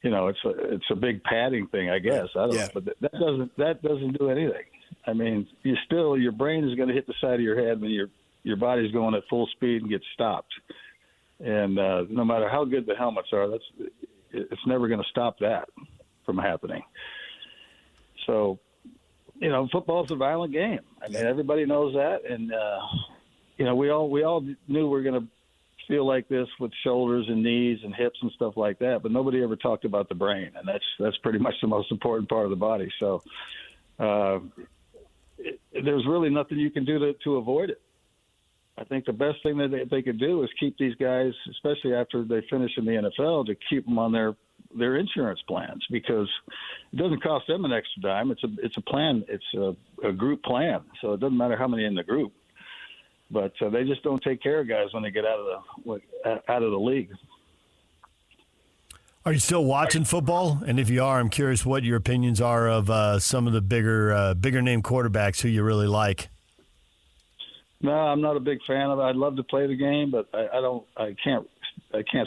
it's a big padding thing, I guess. I don't know, but that doesn't do anything. I mean, your brain is going to hit the side of your head when your body's going at full speed and gets stopped. And no matter how good the helmets are, it's never going to stop that from happening. So, football's a violent game. I mean, everybody knows that, and we all knew we were going to feel like this with shoulders and knees and hips and stuff like that, but nobody ever talked about the brain, and that's pretty much the most important part of the body. So there's really nothing you can do to avoid it. I think the best thing that they could do is keep these guys, especially after they finish in the NFL, to keep them on their insurance plans, because it doesn't cost them an extra dime. It's a plan. It's a group plan, so it doesn't matter how many in the group. But they just don't take care of guys when they get out of the league. Are you still watching football? And if you are, I'm curious what your opinions are of some of the bigger name quarterbacks who you really like. No, I'm not a big fan of it. I'd love to play the game, but I can't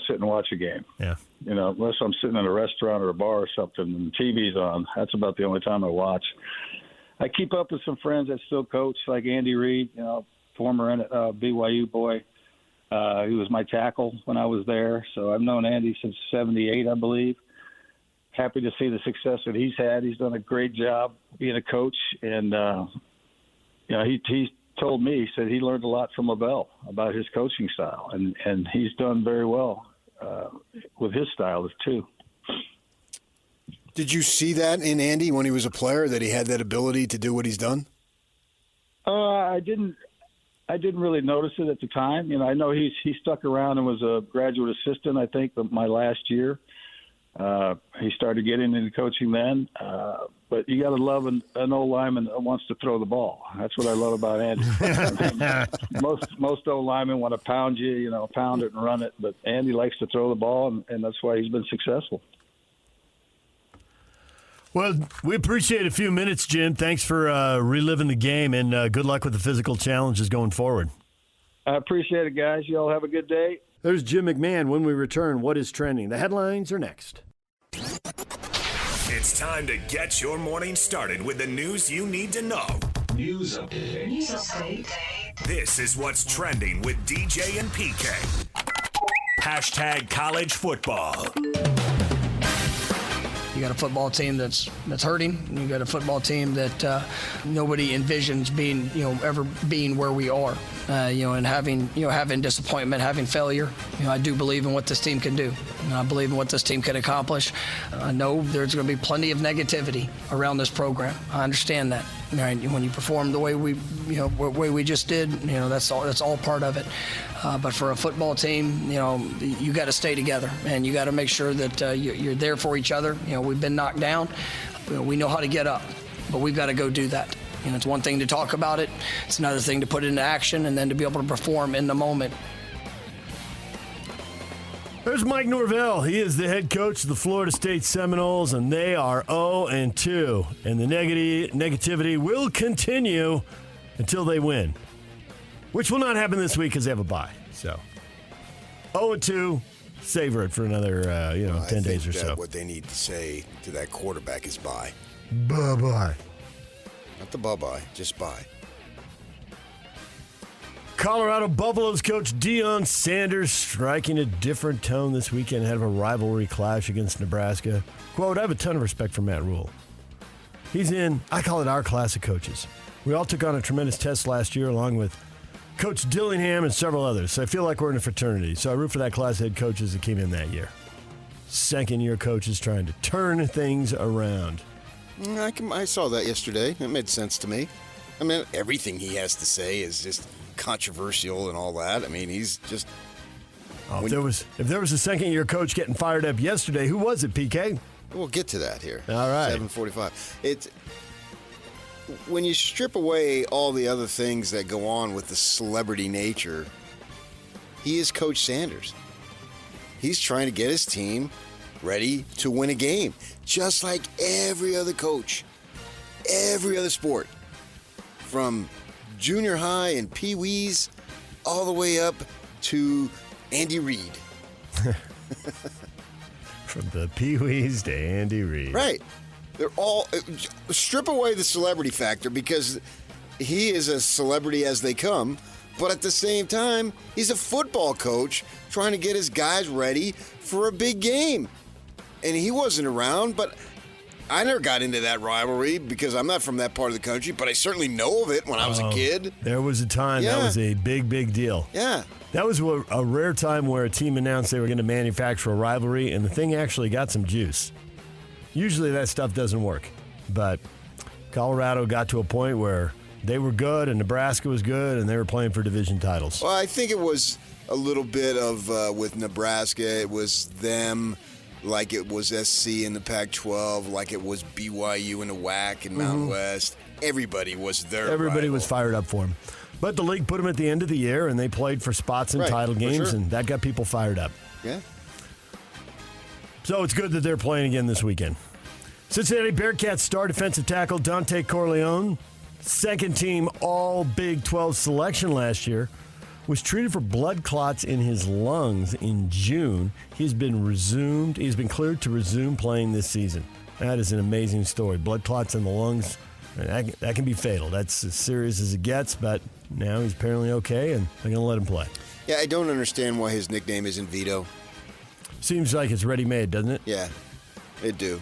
sit and watch a game. Yeah. Unless I'm sitting in a restaurant or a bar or something and the TV's on. That's about the only time I watch. I keep up with some friends that still coach, like Andy Reid, former BYU boy. He was my tackle when I was there. So I've known Andy since '78, I believe. Happy to see the success that he's had. He's done a great job being a coach. And, he told me, he said he learned a lot from LaBelle about his coaching style. And he's done very well with his style too. Did you see that in Andy when he was a player, that he had that ability to do what he's done? I didn't really notice it at the time. I know he stuck around and was a graduate assistant, I think, my last year. He started getting into coaching then. But you got to love an old lineman that wants to throw the ball. That's what I love about Andy. Most old linemen want to pound you, pound it and run it. But Andy likes to throw the ball, and that's why he's been successful. Well, we appreciate a few minutes, Jim. Thanks for reliving the game, and good luck with the physical challenges going forward. I appreciate it, guys. You all have a good day. There's Jim McMahon. When we return, what is trending? The headlines are next. It's time to get your morning started with the news you need to know. News update. This is what's trending with DJ and PK. Hashtag college football. You got a football team that's hurting, and you got a football team that nobody envisions being, ever being where we are, and having disappointment, having failure. I do believe in what this team can do, and I believe in what this team can accomplish. I know there's going to be plenty of negativity around this program. I understand that. When you perform the way we just did, that's all part of it. But for a football team, you got to stay together, and you got to make sure that you're there for each other. We've been knocked down. We know how to get up, but we've got to go do that. It's one thing to talk about it. It's another thing to put it into action and then to be able to perform in the moment. There's Mike Norvell. He is the head coach of the Florida State Seminoles, and they are 0-2. And the negativity will continue until they win, which will not happen this week because they have a bye. So 0-2, savor it for another 10 days or so. What they need to say to that quarterback is bye. Bye-bye. Not the bye-bye, just bye. Colorado Buffaloes coach Deion Sanders striking a different tone this weekend ahead of a rivalry clash against Nebraska. Quote, I have a ton of respect for Matt Rule. He's in, I call it our class of coaches. We all took on a tremendous test last year along with Coach Dillingham and several others. So I feel like we're in a fraternity. So I root for that class of head coaches that came in that year. Second-year coaches trying to turn things around. I saw that yesterday. It made sense to me. I mean, everything he has to say is just controversial and all that. I mean, he's just... if there was a second-year coach getting fired up yesterday, who was it, PK? We'll get to that here. All right. 7:45. It's... When you strip away all the other things that go on with the celebrity nature, he is Coach Sanders. He's trying to get his team ready to win a game, just like every other coach, every other sport, from junior high and pee-wees all the way up to Andy Reid. From the Pee-wees to Andy Reid. Right. They're all strip away the celebrity factor because he is a celebrity as they come, but at the same time, he's a football coach trying to get his guys ready for a big game. And he wasn't around, but I never got into that rivalry because I'm not from that part of the country, but I certainly know of it when I was a kid. There was a time that was a big, big deal. Yeah. That was a rare time where a team announced they were going to manufacture a rivalry, and the thing actually got some juice. Usually that stuff doesn't work, but Colorado got to a point where they were good and Nebraska was good, and they were playing for division titles. Well, I think it was a little bit of, with Nebraska, it was them like it was SC in the Pac-12, like it was BYU in the WAC in Mountain West. Everybody was there. Everybody was fired up for him. But the league put them at the end of the year, and they played for spots in title games, and that got people fired up. Yeah. So it's good that they're playing again this weekend. Cincinnati Bearcats star defensive tackle Dante Corleone, second team all Big 12 selection last year, was treated for blood clots in his lungs in June. He's been cleared to resume playing this season. That is an amazing story. Blood clots in the lungs, that can be fatal. That's as serious as it gets, but now he's apparently okay, and they're going to let him play. Yeah, I don't understand why his nickname isn't Vito. Seems like it's ready-made, doesn't it? Yeah, it do.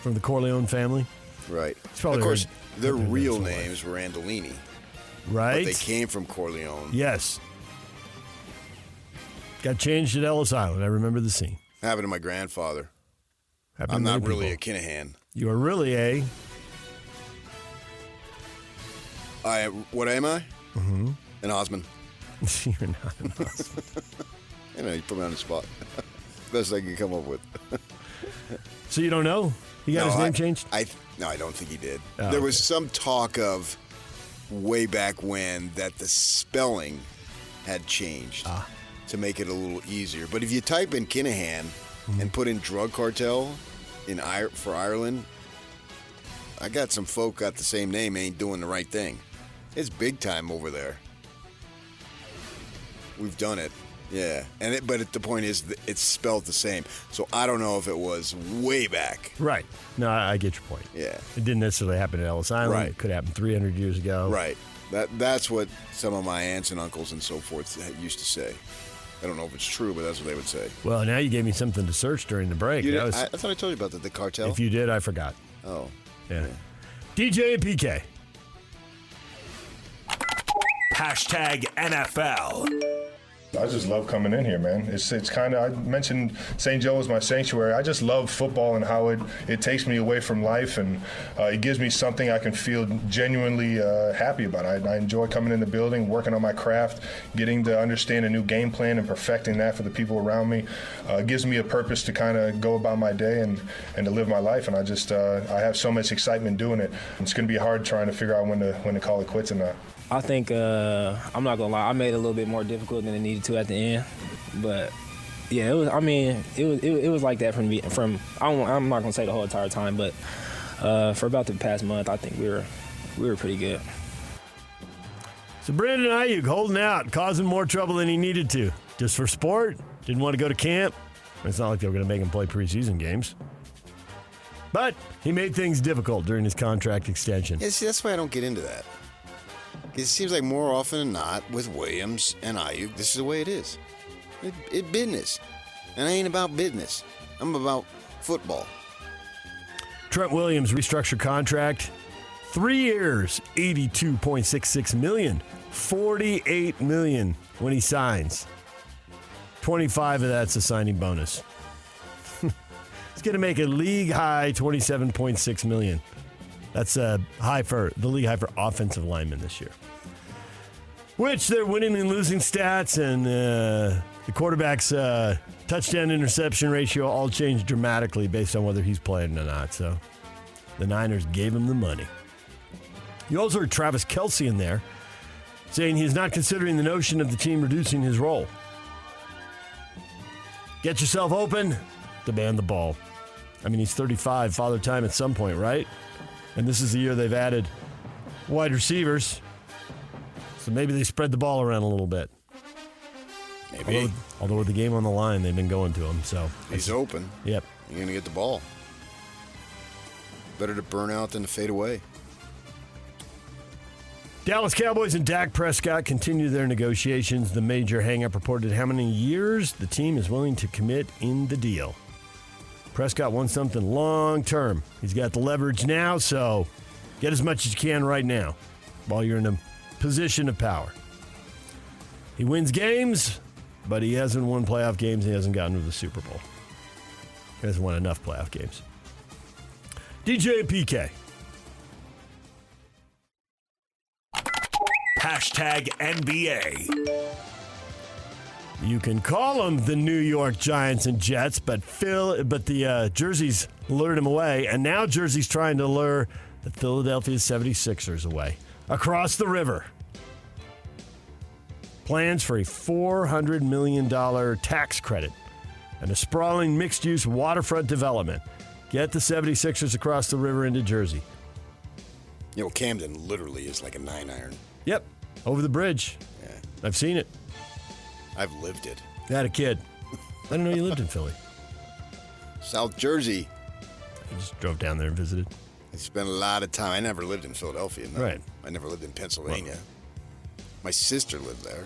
From the Corleone family? Right. Of course, their real names were Andolini. Right. But they came from Corleone. Yes. Got changed at Ellis Island. I remember the scene. Happened to my grandfather. Happened I'm to not many really people. a Kinahan. You are really a... What am I? Mm-hmm. An Osmond. You're not an Osmond. You know, you put me on the spot. Best I can come up with. So you don't know? He got his name changed? No, I don't think he did. Oh, there was some talk of way back when that the spelling had changed to make it a little easier. But if you type in Kinahan and put in drug cartel for Ireland, I got some folk got the same name, ain't doing the right thing. It's big time over there. We've done it. Yeah, but the point is, it's spelled the same. So I don't know if it was way back. Right. No, I get your point. Yeah. It didn't necessarily happen at Ellis Island. Right. It could happen 300 years ago. Right. That's what some of my aunts and uncles and so forth used to say. I don't know if it's true, but that's what they would say. Well, now you gave me something to search during the break. I thought I told you about the cartel. If you did, I forgot. Oh. Yeah. DJ and PK. Hashtag NFL. I just love coming in here, man. It's kind of, I mentioned St. Joe is my sanctuary. I just love football and how it takes me away from life, and it gives me something I can feel genuinely happy about. I enjoy coming in the building, working on my craft, getting to understand a new game plan and perfecting that for the people around me. It gives me a purpose to kind of go about my day and to live my life, and I just I have so much excitement doing it. It's going to be hard trying to figure out when to call it quits or not. I think, I'm not going to lie, I made it a little bit more difficult than it needed to at the end. But, yeah, it was like that from I'm not going to say the whole entire time, but for about the past month, I think we were pretty good. So Brandon Ayuk holding out, causing more trouble than he needed to. Just for sport, didn't want to go to camp. It's not like they were going to make him play preseason games. But he made things difficult during his contract extension. Yeah, see, that's why I don't get into that. It seems like more often than not with Williams and Ayuk, this is the way it is. It's business. And I ain't about business. I'm about football. Trent Williams restructured contract. 3 years, $82.66 million. $48 million when he signs. 25 of that's a signing bonus. He's going to make a league high $27.6 million. That's the league high for offensive linemen this year. Which their winning and losing stats and the quarterback's touchdown interception ratio all changed dramatically based on whether he's playing or not. So the Niners gave him the money. You also heard Travis Kelce in there saying he's not considering the notion of the team reducing his role. Get yourself open, demand the ball. I mean, he's 35, father time at some point, right? And this is the year they've added wide receivers. So maybe they spread the ball around a little bit. Maybe. Although with the game on the line, they've been going to him. So he's open. Yep. You're going to get the ball. Better to burn out than to fade away. Dallas Cowboys and Dak Prescott continue their negotiations. The major hang-up reported how many years the team is willing to commit in the deal. Prescott wants something long-term. He's got the leverage now, so get as much as you can right now while you're in a position of power. He wins games, but he hasn't won playoff games. He hasn't gotten to the Super Bowl. He hasn't won enough playoff games. DJ and PK. Hashtag NBA. You can call them the New York Giants and Jets, but the jerseys lured him away, and now Jersey's trying to lure the Philadelphia 76ers away. Across the river. Plans for a $400 million tax credit and a sprawling mixed-use waterfront development. Get the 76ers across the river into Jersey. You know, Camden literally is like a 9-iron. Yep, over the bridge. Yeah. I've seen it. I've lived it. I had a kid. I didn't know you lived in Philly. South Jersey. I just drove down there and visited. I spent a lot of time. I never lived in Philadelphia. No. Right. I never lived in Pennsylvania. My sister lived there.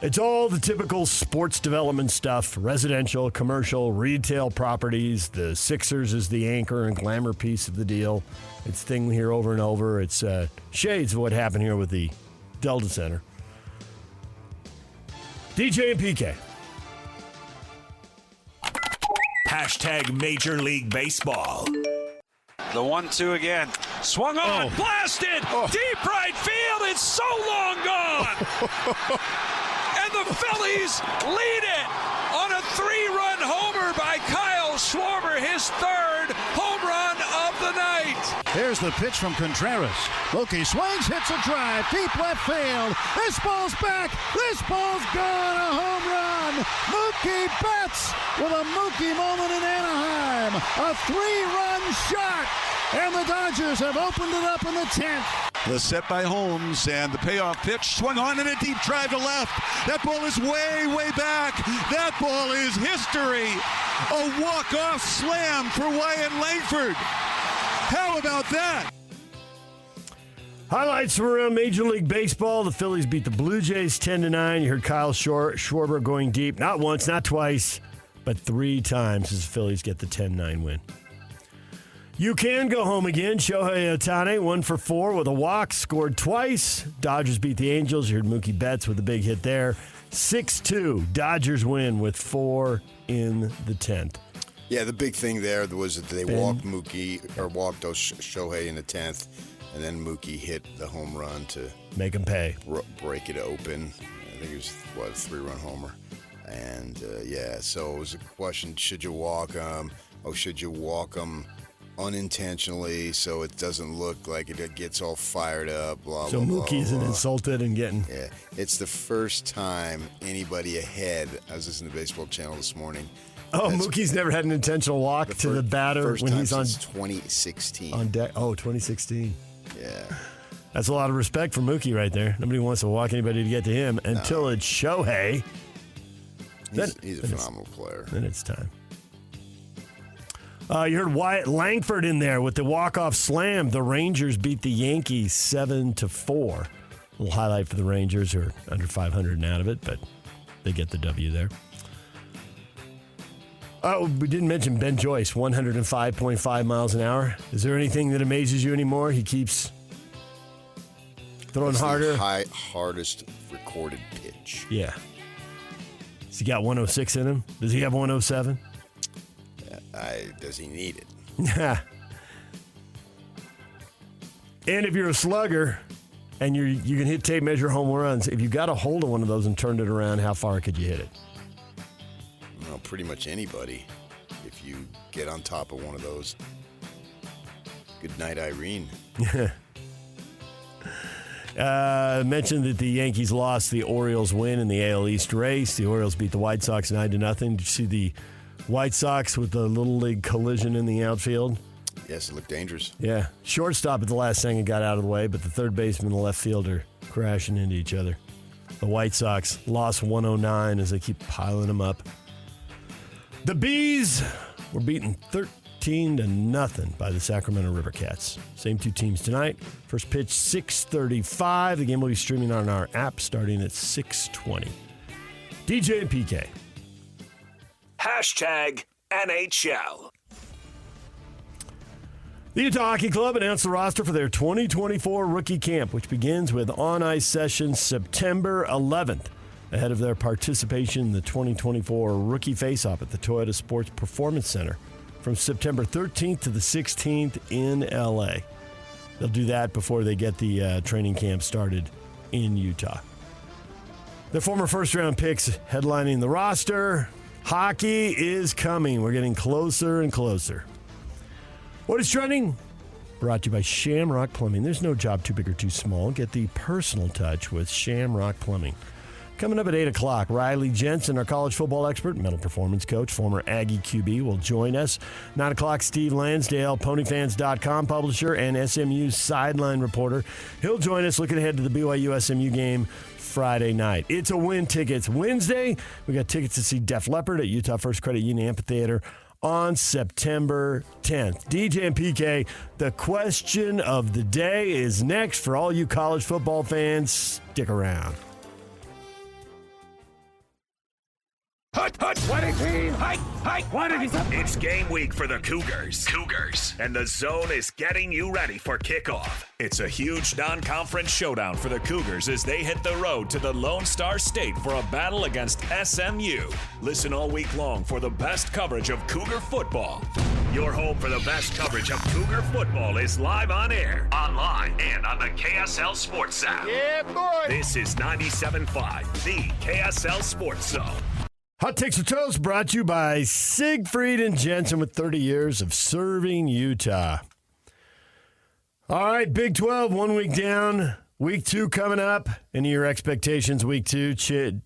It's all the typical sports development stuff, residential, commercial, retail properties. The Sixers is the anchor and glamour piece of the deal. It's thing we hear over and over. It's shades of what happened here with the Delta Center. DJ and PK. Hashtag Major League Baseball. The 1-2 again. Swung on, blasted, deep right field. It's so long gone. And the Phillies lead it on a 3-run homer by Kyle Schwarber, his third home run of the night. Here's the pitch from Contreras. Mookie swings, hits a drive, deep left field. This ball's back. This ball's gone. A home run. Mookie Betts with a Mookie moment in Anaheim. A 3-run shot. And the Dodgers have opened it up in the 10th. The set by Holmes and the payoff pitch swung on in a deep drive to left. That ball is way, way back. That ball is history. A walk-off slam for Wyatt Langford. How about that? Highlights from around Major League Baseball. The Phillies beat the Blue Jays 10-9. You heard Kyle Schwarber going deep. Not once, not twice, but 3 times as the Phillies get the 10-9 win. You can go home again. Shohei Ohtani, 1 for 4 with a walk, scored twice. Dodgers beat the Angels. You heard Mookie Betts with a big hit there. 6-2. Dodgers win with 4 in the 10th. Yeah, the big thing there was that they walked Shohei in the 10th, and then Mookie hit the home run to make him pay, break it open. I think it was a 3-run homer, and so it was a question: should you walk him? Should you walk him unintentionally so it doesn't look like it gets all fired up? Blah so blah. So Mookie isn't insulted and getting. Yeah, it's the first time anybody ahead. I was listening to Baseball Channel this morning. Mookie's never had an intentional walk to the batter when he's on 2016. On deck. 2016. Yeah. That's a lot of respect for Mookie right there. Nobody wants to walk anybody to get to him until it's Shohei. He's a phenomenal player. Then it's time. You heard Wyatt Langford in there with the walk-off slam. The Rangers beat the Yankees 7-4. A little highlight for the Rangers, who are under 500 and out of it, but they get the W there. We didn't mention Ben Joyce, 105.5 miles an hour. Is there anything that amazes you anymore? He keeps throwing harder. The hardest recorded pitch. Yeah. Has he got 106 in him? Does he have 107? Does he need it? And if you're a slugger and you can hit tape measure home runs, if you got a hold of one of those and turned it around, how far could you hit it? Well, pretty much anybody. If you get on top of one of those. Good night, Irene. Mentioned that the Yankees lost, the Orioles win in the AL East race. The Orioles beat the White Sox 9-0. Did you see the White Sox with the Little League collision in the outfield? Yes, it looked dangerous. Yeah. Shortstop at the last second got out of the way, but the third baseman and the left fielder crashing into each other. The White Sox lost 109 as they keep piling them up. The Bees were beaten 13-0 by the Sacramento River Cats. Same two teams tonight. First pitch, 6:35. The game will be streaming on our app starting at 6:20. DJ and PK. #NHL. The Utah Hockey Club announced the roster for their 2024 rookie camp, which begins with on-ice sessions September 11th, ahead of their participation in the 2024 Rookie Face-Off at the Toyota Sports Performance Center from September 13th to the 16th in L.A. They'll do that before they get the training camp started in Utah. Their former first-round picks headlining the roster. Hockey is coming. We're getting closer and closer. What is trending? Brought to you by Shamrock Plumbing. There's no job too big or too small. Get the personal touch with Shamrock Plumbing. Coming up at 8 o'clock, Riley Jensen, our college football expert, mental performance coach, former Aggie QB, will join us. 9 o'clock, Steve Lansdale, ponyfans.com publisher and SMU's sideline reporter. He'll join us looking ahead to the BYU-SMU game Friday night. It's a Win Tickets Wednesday. We got tickets to see Def Leppard at Utah First Credit Union Amphitheater on September 10th. DJ and PK, the question of the day is next for all you college football fans. Stick around. Hut, 20 hike, 20. It's game week for the Cougars. And the Zone is getting you ready for kickoff. It's a huge non-conference showdown for the Cougars as they hit the road to the Lone Star State for a battle against SMU. Listen all week long for the best coverage of Cougar football. Your home for the best coverage of Cougar football is live on air, online, and on the KSL Sports app. Yeah, boy. This is 97.5, the KSL Sports Zone. Hot Takes or Toast brought to you by Siegfried and Jensen with 30 years of serving Utah. All right, Big 12, 1 week down, week 2 coming up. Any of your expectations week 2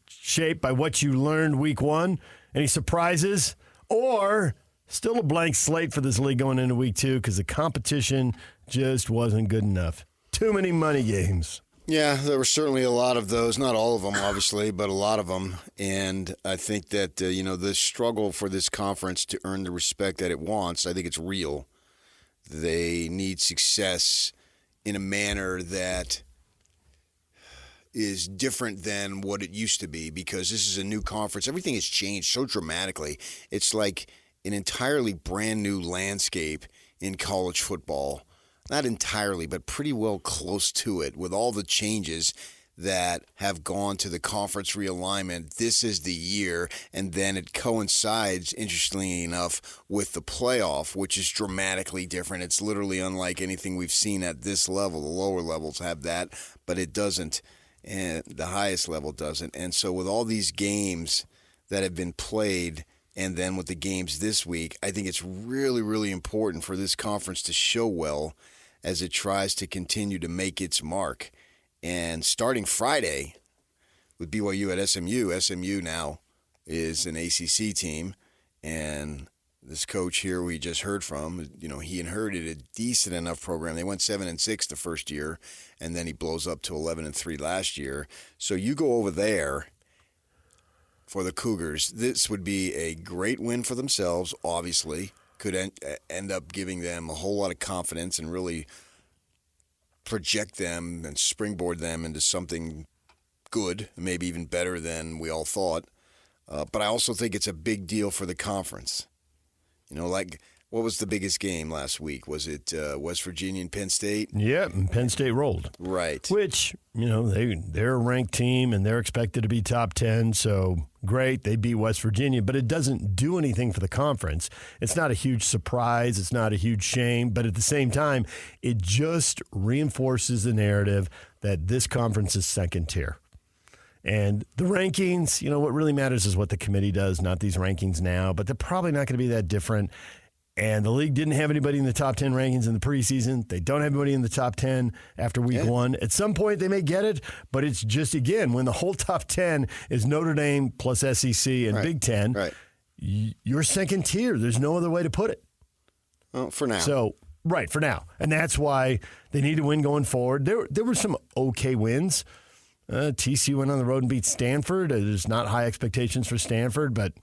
shaped by what you learned week 1? Any surprises? Or still a blank slate for this league going into week 2 because the competition just wasn't good enough. Too many money games. Yeah, there were certainly a lot of those. Not all of them, obviously, but a lot of them. And I think that, the struggle for this conference to earn the respect that it wants, I think it's real. They need success in a manner that is different than what it used to be because this is a new conference. Everything has changed so dramatically. It's like an entirely brand new landscape in college football. Not entirely, but pretty well close to it with all the changes that have gone to the conference realignment. This is the year, and then it coincides, interestingly enough, with the playoff, which is dramatically different. It's literally unlike anything we've seen at this level. The lower levels have that, but it doesn't, and the highest level doesn't. And so with all these games that have been played, and then with the games this week, I think it's really, really important for this conference to show well as it tries to continue to make its mark. And starting Friday with BYU at SMU now is an ACC team. And this coach here we just heard from, he inherited a decent enough program. They went 7-6 the first year, and then he blows up to 11-3 last year. So you go over there for the Cougars. This would be a great win for themselves, obviously. Could end up giving them a whole lot of confidence and really project them and springboard them into something good, maybe even better than we all thought. But I also think it's a big deal for the conference. What was the biggest game last week? Was it West Virginia and Penn State? Yep, and Penn State rolled. Right. Which, they're a ranked team, and they're expected to be top 10, so great, they beat West Virginia, but it doesn't do anything for the conference. It's not a huge surprise. It's not a huge shame, but at the same time, it just reinforces the narrative that this conference is second tier. And the rankings, what really matters is what the committee does, not these rankings now, but they're probably not going to be that different. And the league didn't have anybody in the top 10 rankings in the preseason. They don't have anybody in the top 10 after week 1. At some point, they may get it, but it's just, again, when the whole top 10 is Notre Dame plus SEC and Big Ten, you're second tier. There's no other way to put it. Well, for now. So, Right, for now. And that's why they need to win going forward. There were some okay wins. TCU went on the road and beat Stanford. There's not high expectations for Stanford, but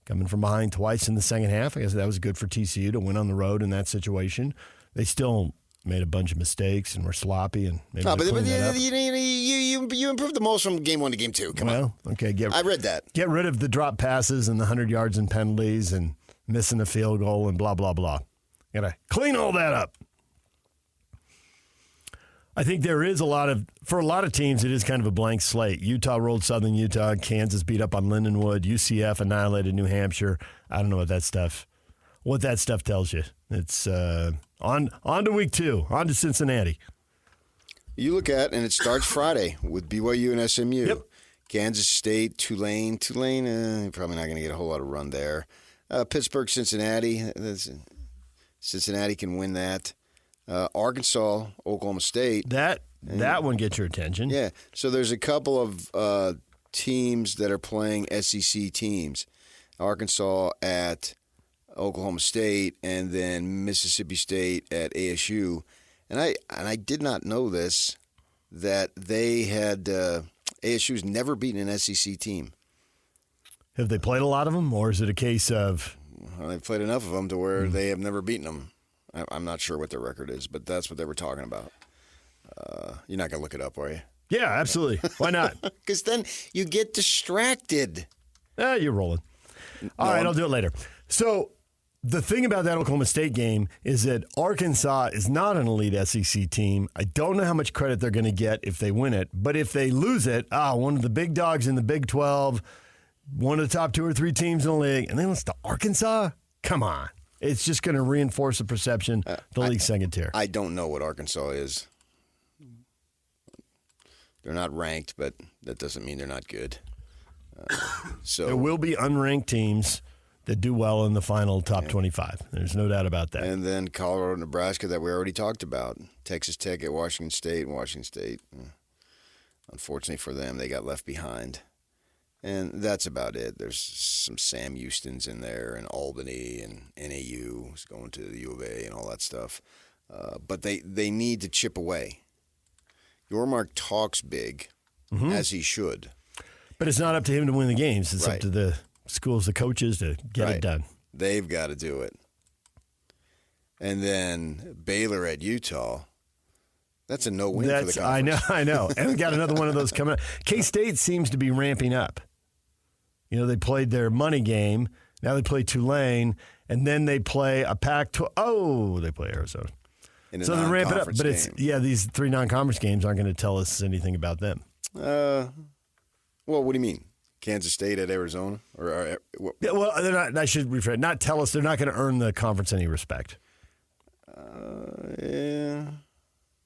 coming from behind twice in the second half, I guess that was good for TCU to win on the road in that situation. They still made a bunch of mistakes and were sloppy. And maybe you improved the most from game 1 to game 2. Come on. Okay. I read that. Get rid of the drop passes and the 100 yards and penalties and missing a field goal and blah, blah, blah. Got to clean all that up. I think there is for a lot of teams, it is kind of a blank slate. Utah rolled Southern Utah. Kansas beat up on Lindenwood. UCF annihilated New Hampshire. I don't know what that stuff tells you. It's on to week 2, on to Cincinnati. You look at, and it starts Friday with BYU and SMU. Yep. Kansas State, Tulane. Tulane, probably not going to get a whole lot of run there. Pittsburgh, Cincinnati. Cincinnati can win that. Arkansas, Oklahoma State. That one gets your attention. Yeah. So there's a couple of teams that are playing SEC teams. Arkansas at Oklahoma State, and then Mississippi State at ASU. And I did not know this, that they had ASU's never beaten an SEC team. Have they played a lot of them, or is it a case of? Well, they've played enough of them to where they have never beaten them. I'm not sure what their record is, but that's what they were talking about. You're not going to look it up, are you? Yeah, absolutely. Why not? Because then you get distracted. You're rolling. All right, I'll do it later. So the thing about that Oklahoma State game is that Arkansas is not an elite SEC team. I don't know how much credit they're going to get if they win it, but if they lose it, one of the big dogs in the Big 12, one of the top 2 or 3 teams in the league, and then it's to Arkansas? Come on. It's just going to reinforce the perception the league's second tier. I don't know what Arkansas is. They're not ranked, but that doesn't mean they're not good. So there will be unranked teams that do well in the final top 25. There's no doubt about that. And then Colorado, Nebraska that we already talked about. Texas Tech at Washington State. Unfortunately for them, they got left behind. And that's about it. There's some Sam Houstons in there, and Albany, and NAU is going to the U of A and all that stuff. But they need to chip away. Yormark talks big, as he should. But it's not up to him to win the games. It's up to the schools, the coaches, to get it done. They've got to do it. And then Baylor at Utah. That's a no-win for the conference. I know. And we got another one of those coming up. K-State seems to be ramping up. They played their money game. Now they play Tulane, and then they play a Pac-12. They play Arizona. So they're ramping up. But these 3 non-conference games aren't going to tell us anything about them. Well, what do you mean? Kansas State at Arizona? They're not. I should rephrase. Not tell us. They're not going to earn the conference any respect. Yeah.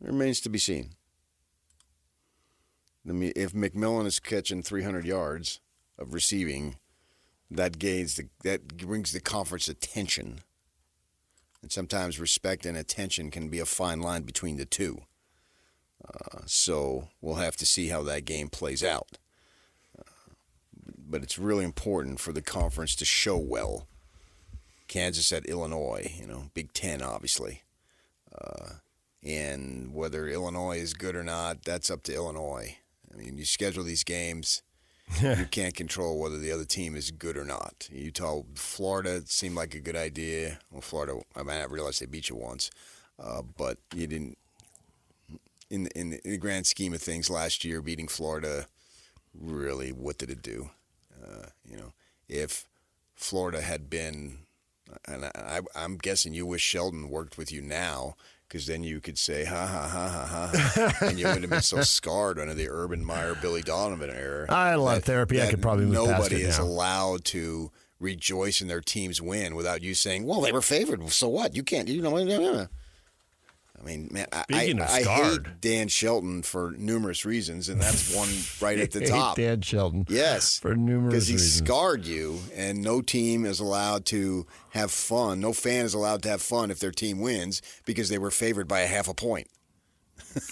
Remains to be seen. If McMillan is catching 300 yards of receiving, that brings the conference attention. And sometimes respect and attention can be a fine line between the two. So we'll have to see how that game plays out. But it's really important for the conference to show well. Kansas at Illinois, Big Ten, obviously. And whether Illinois is good or not, that's up to Illinois. I mean, you schedule these games, you can't control whether the other team is good or not. Utah, Florida seemed like a good idea. Well, Florida, I realized they beat you once, but you didn't. In the grand scheme of things, last year beating Florida, really, what did it do? If Florida had been, and I'm guessing you wish Sheldon worked with you now, because then you could say, ha, ha, ha, ha, ha, and you wouldn't have been so scarred under the Urban Meyer, Billy Donovan era. I had a lot of therapy. I could probably move past it now. Nobody is allowed to rejoice in their team's win without you saying, well, they were favored, so what? You can't, I mean, man, I hate Dan Shelton for numerous reasons, and that's one right at the top. Dan Shelton. Yes. For numerous reasons. Because he scarred you, and no team is allowed to have fun. No fan is allowed to have fun if their team wins because they were favored by a half a point.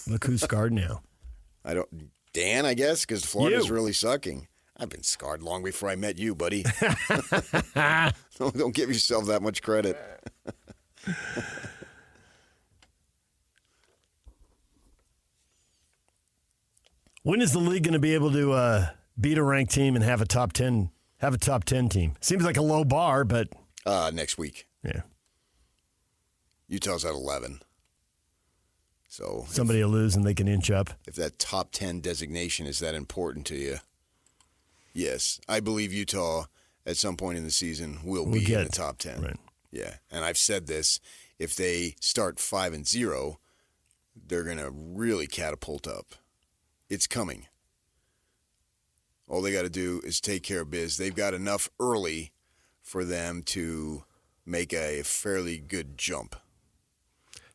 Look who's scarred now. Dan, I guess, because Florida's really sucking. I've been scarred long before I met you, buddy. Don't give yourself that much credit. When is the league going to be able to beat a ranked team and have a top 10 team? Seems like a low bar, but next week. Yeah. Utah's at 11. So somebody will lose and they can inch up. If that top 10 designation is that important to you, yes, I believe Utah at some point in the season will be in the top 10. Right. Yeah, and I've said this: if they start 5-0, they're going to really catapult up. It's coming. All they got to do is take care of biz. They've got enough early for them to make a fairly good jump.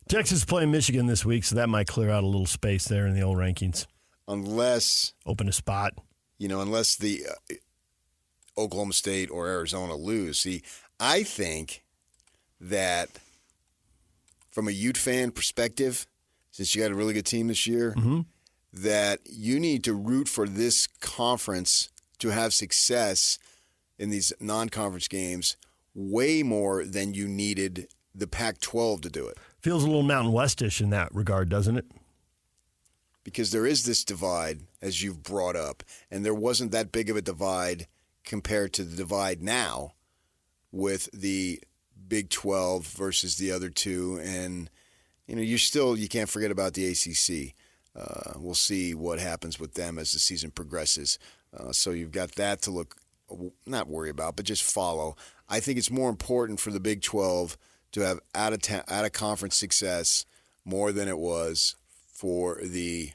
Texas playing Michigan this week, so that might clear out a little space there in the old rankings. Unless open a spot. Unless the Oklahoma State or Arizona lose. See, I think that from a Ute fan perspective, since you got a really good team this year, that you need to root for this conference to have success in these non-conference games way more than you needed the Pac-12 to do it. Feels a little Mountain West-ish in that regard, doesn't it? Because there is this divide, as you've brought up, and there wasn't that big of a divide compared to the divide now with the Big 12 versus the other two. And, you can't forget about the ACC. We'll see what happens with them as the season progresses. So you've got that to not worry about, but just follow. I think it's more important for the Big 12 to have out-of-conference success more than it was for the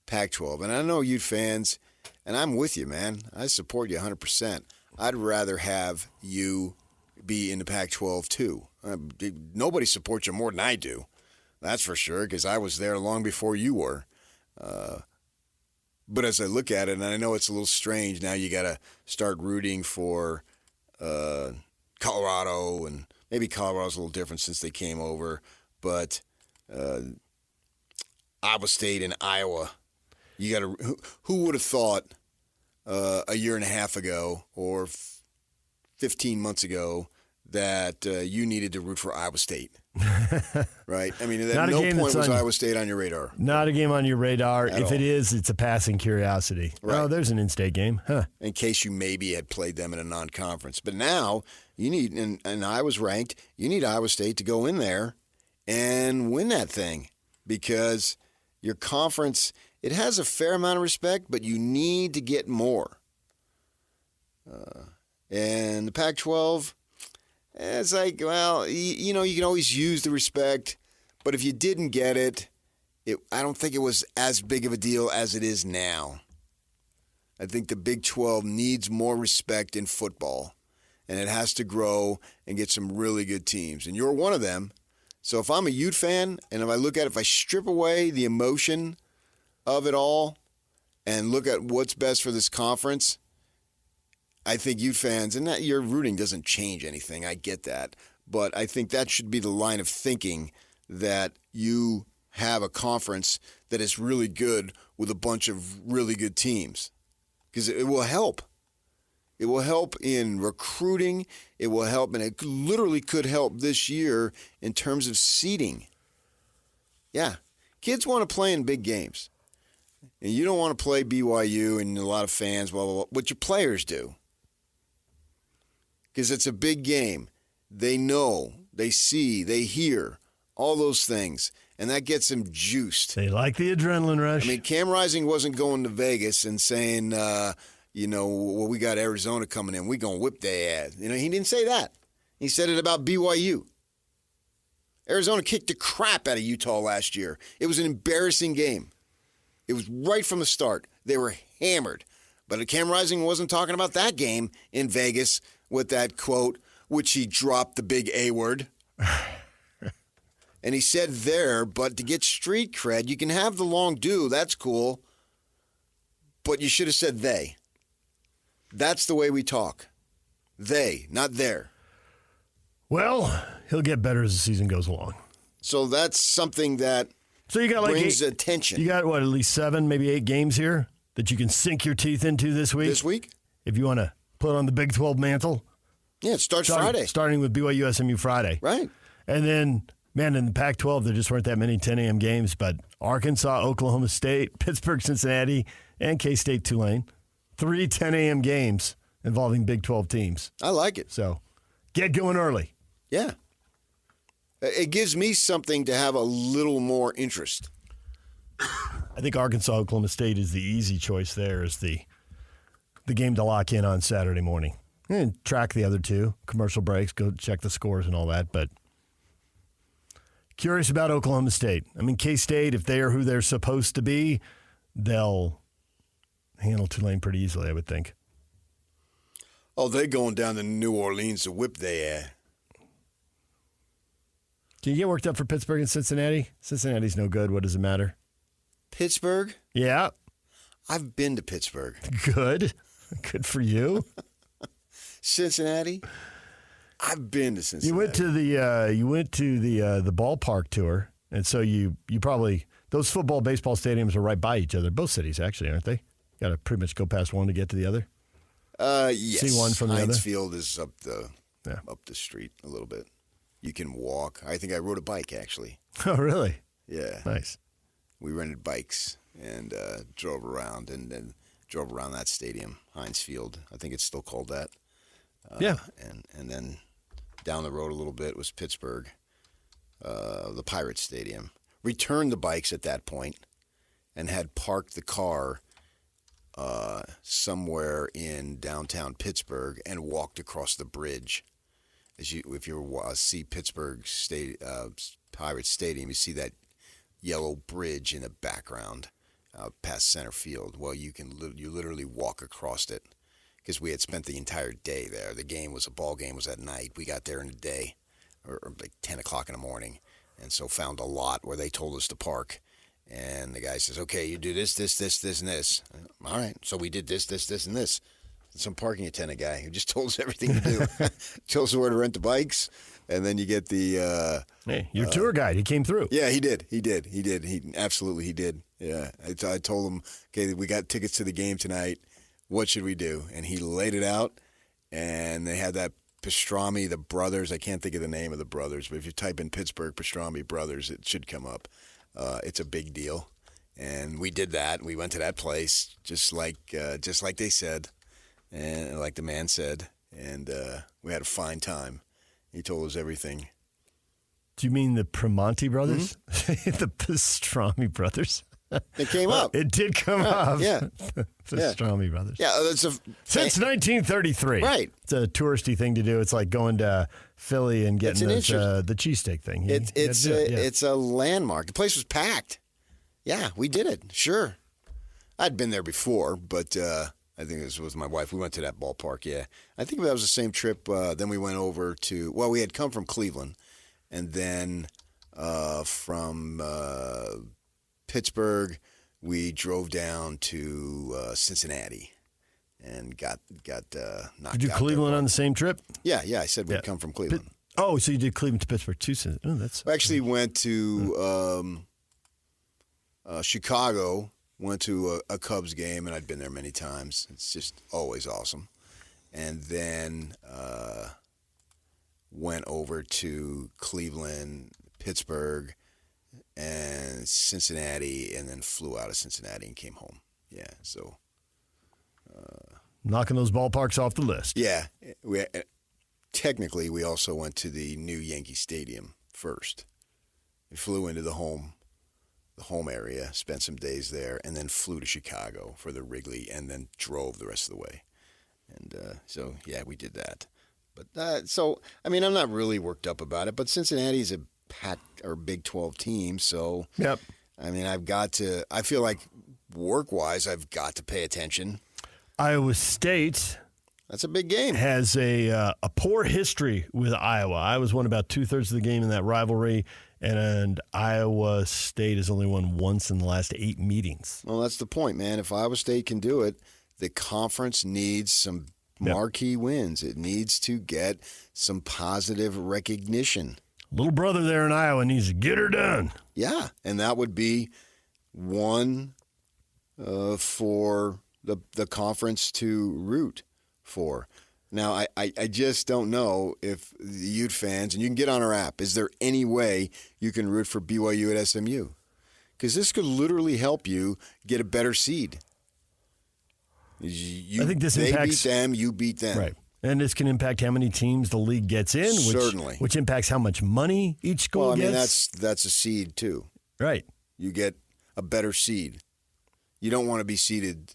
Pac-12. And I know you fans, and I'm with you, man. I support you 100%. I'd rather have you be in the Pac-12 too. Nobody supports you more than I do. That's for sure, because I was there long before you were. But as I look at it, and I know it's a little strange, now you got to start rooting for Colorado, and maybe Colorado's a little different since they came over, but Iowa State and Iowa, you got to. Who would have thought a year and a half ago or 15 months ago that you needed to root for Iowa State? Right? I mean, at no point was Iowa State on your radar. Not a game on your radar. If all. It is, it's a passing curiosity. Right. Oh, there's an in-state game. Huh. In case you maybe had played them in a non-conference. But now you need, and Iowa's ranked, you need Iowa State to go in there and win that thing, because your conference, it has a fair amount of respect, but you need to get more. And the Pac-12, it's like, well, you can always use the respect, but if you didn't get it, I don't think it was as big of a deal as it is now. I think the Big 12 needs more respect in football, and it has to grow and get some really good teams. And you're one of them. So if I'm a Ute fan, and if I look at it, if I strip away the emotion of it all and look at what's best for this conference, I think Ute fans, and that your rooting doesn't change anything, I get that, but I think that should be the line of thinking, that you have a conference that is really good with a bunch of really good teams, because it will help. It will help in recruiting. It will help, and it literally could help this year in terms of seeding. Yeah, kids want to play in big games, and you don't want to play BYU and a lot of fans, blah, blah, blah, what your players do. Because it's a big game. They know, they see, they hear, all those things, and that gets them juiced. They like the adrenaline rush. I mean, Cam Rising wasn't going to Vegas and saying, well, we got Arizona coming in. We're going to whip their ass. He didn't say that. He said it about BYU. Arizona kicked the crap out of Utah last year. It was an embarrassing game. It was right from the start. They were hammered. But Cam Rising wasn't talking about that game in Vegas with that quote, which he dropped the big A word. And he said there, but to get street cred, you can have the long do. That's cool. But you should have said they. That's the way we talk. They, not there. Well, he'll get better as the season goes along. So that's something that you got brings attention. You got, at least 7, maybe 8 games here that you can sink your teeth into this week? This week? If you want to put on the Big 12 mantle. Yeah, it starts Friday. Starting with BYU SMU Friday. Right. And then, man, in the Pac-12, there just weren't that many 10 a.m. games, but Arkansas, Oklahoma State, Pittsburgh, Cincinnati, and K-State Tulane. 3 10 a.m. games involving Big 12 teams. I like it. So get going early. Yeah. It gives me something to have a little more interest. I think Arkansas Oklahoma State is the easy choice there as the game to lock in on Saturday morning. And track the other two, commercial breaks, go check the scores and all that. But curious about Oklahoma State. I mean, K-State, if they are who they're supposed to be, they'll handle Tulane pretty easily, I would think. Oh, they're going down to New Orleans to whip their ass. Can you get worked up for Pittsburgh and Cincinnati? Cincinnati's no good. What does it matter? Pittsburgh? Yeah. I've been to Pittsburgh. Good. Good for you. Cincinnati? I've been to Cincinnati. You went to the ballpark tour, and so you probably those football baseball stadiums are right by each other. Both cities actually, aren't they? Got to pretty much go past one to get to the other. Yes. See one from the Heinz other. Field is up the street a little bit. You can walk. I think I rode a bike actually. Oh, really? Yeah. Nice. We rented bikes and drove around that stadium, Heinz Field. I think it's still called that. Yeah. And then down the road a little bit was Pittsburgh, the Pirates Stadium. Returned the bikes at that point and had parked the car somewhere in downtown Pittsburgh and walked across the bridge. If you see Pittsburgh Pirates Stadium, you see that yellow bridge in the background past center field. Well, you literally walk across it because we had spent the entire day there. The ball game was at night. We got there in the day, or like 10 o'clock in the morning, and so found a lot where they told us to park. And the guy says, okay, you do this, this, this, this, and this. All right, so we did this, this, this, and this. Some parking attendant guy who just told us everything to do. Told us where to rent the bikes, and then you get the your tour guide. He came through. Yeah, he did. He absolutely did. Yeah, I told him, okay, we got tickets to the game tonight. What should we do? And he laid it out, and they had that pastrami, the brothers. I can't think of the name of the brothers, but if you type in Pittsburgh pastrami brothers, it should come up. It's a big deal, and we did that. We went to that place just like they said. And like the man said, and we had a fine time. He told us everything. Do you mean the Primanti brothers? The Pastrami brothers? It came up. It did come up. Yeah. Pastrami brothers. Yeah, since 1933. Right. It's a touristy thing to do. It's like going to Philly and getting the cheesesteak thing. It's a landmark. The place was packed. Yeah, we did it. Sure. I'd been there before, but I think this was my wife. We went to that ballpark, yeah. I think that was the same trip. Then we went over to, we had come from Cleveland. And then from Pittsburgh, we drove down to Cincinnati and got knocked out. Did you do Cleveland on the same trip? Yeah. I said we'd come from Cleveland. So you did Cleveland to Pittsburgh too. I actually went to Chicago. Went to a Cubs game, and I'd been there many times. It's just always awesome. And then went over to Cleveland, Pittsburgh, and Cincinnati, and then flew out of Cincinnati and came home. Yeah, so. Knocking those ballparks off the list. Yeah. Technically, we also went to the new Yankee Stadium first. We flew into the home area, spent some days there, and then flew to Chicago for the Wrigley, and then drove the rest of the way. And so, yeah, we did that. But I'm not really worked up about it, but Cincinnati's a Big 12 team, so, yep. I mean, I feel like work-wise, I've got to pay attention. Iowa State. That's a big game. Has a poor history with Iowa. Iowa's won about 2/3 of the game in that rivalry, and Iowa State has only won once in the last 8 meetings. Well, that's the point, man. If Iowa State can do it, the conference needs some marquee wins. It needs to get some positive recognition. Little brother there in Iowa needs to get her done. Yeah, and that would be one for the conference to root for. Now, I just don't know if the Ute fans, and you can get on our app, is there any way you can root for BYU at SMU? Because this could literally help you get a better seed. I think this they impacts beat them, you beat them. Right. And this can impact how many teams the league gets in, Certainly. which impacts how much money each school Well, I mean, gets. that's a seed, too. Right. You get a better seed. You don't want to be seeded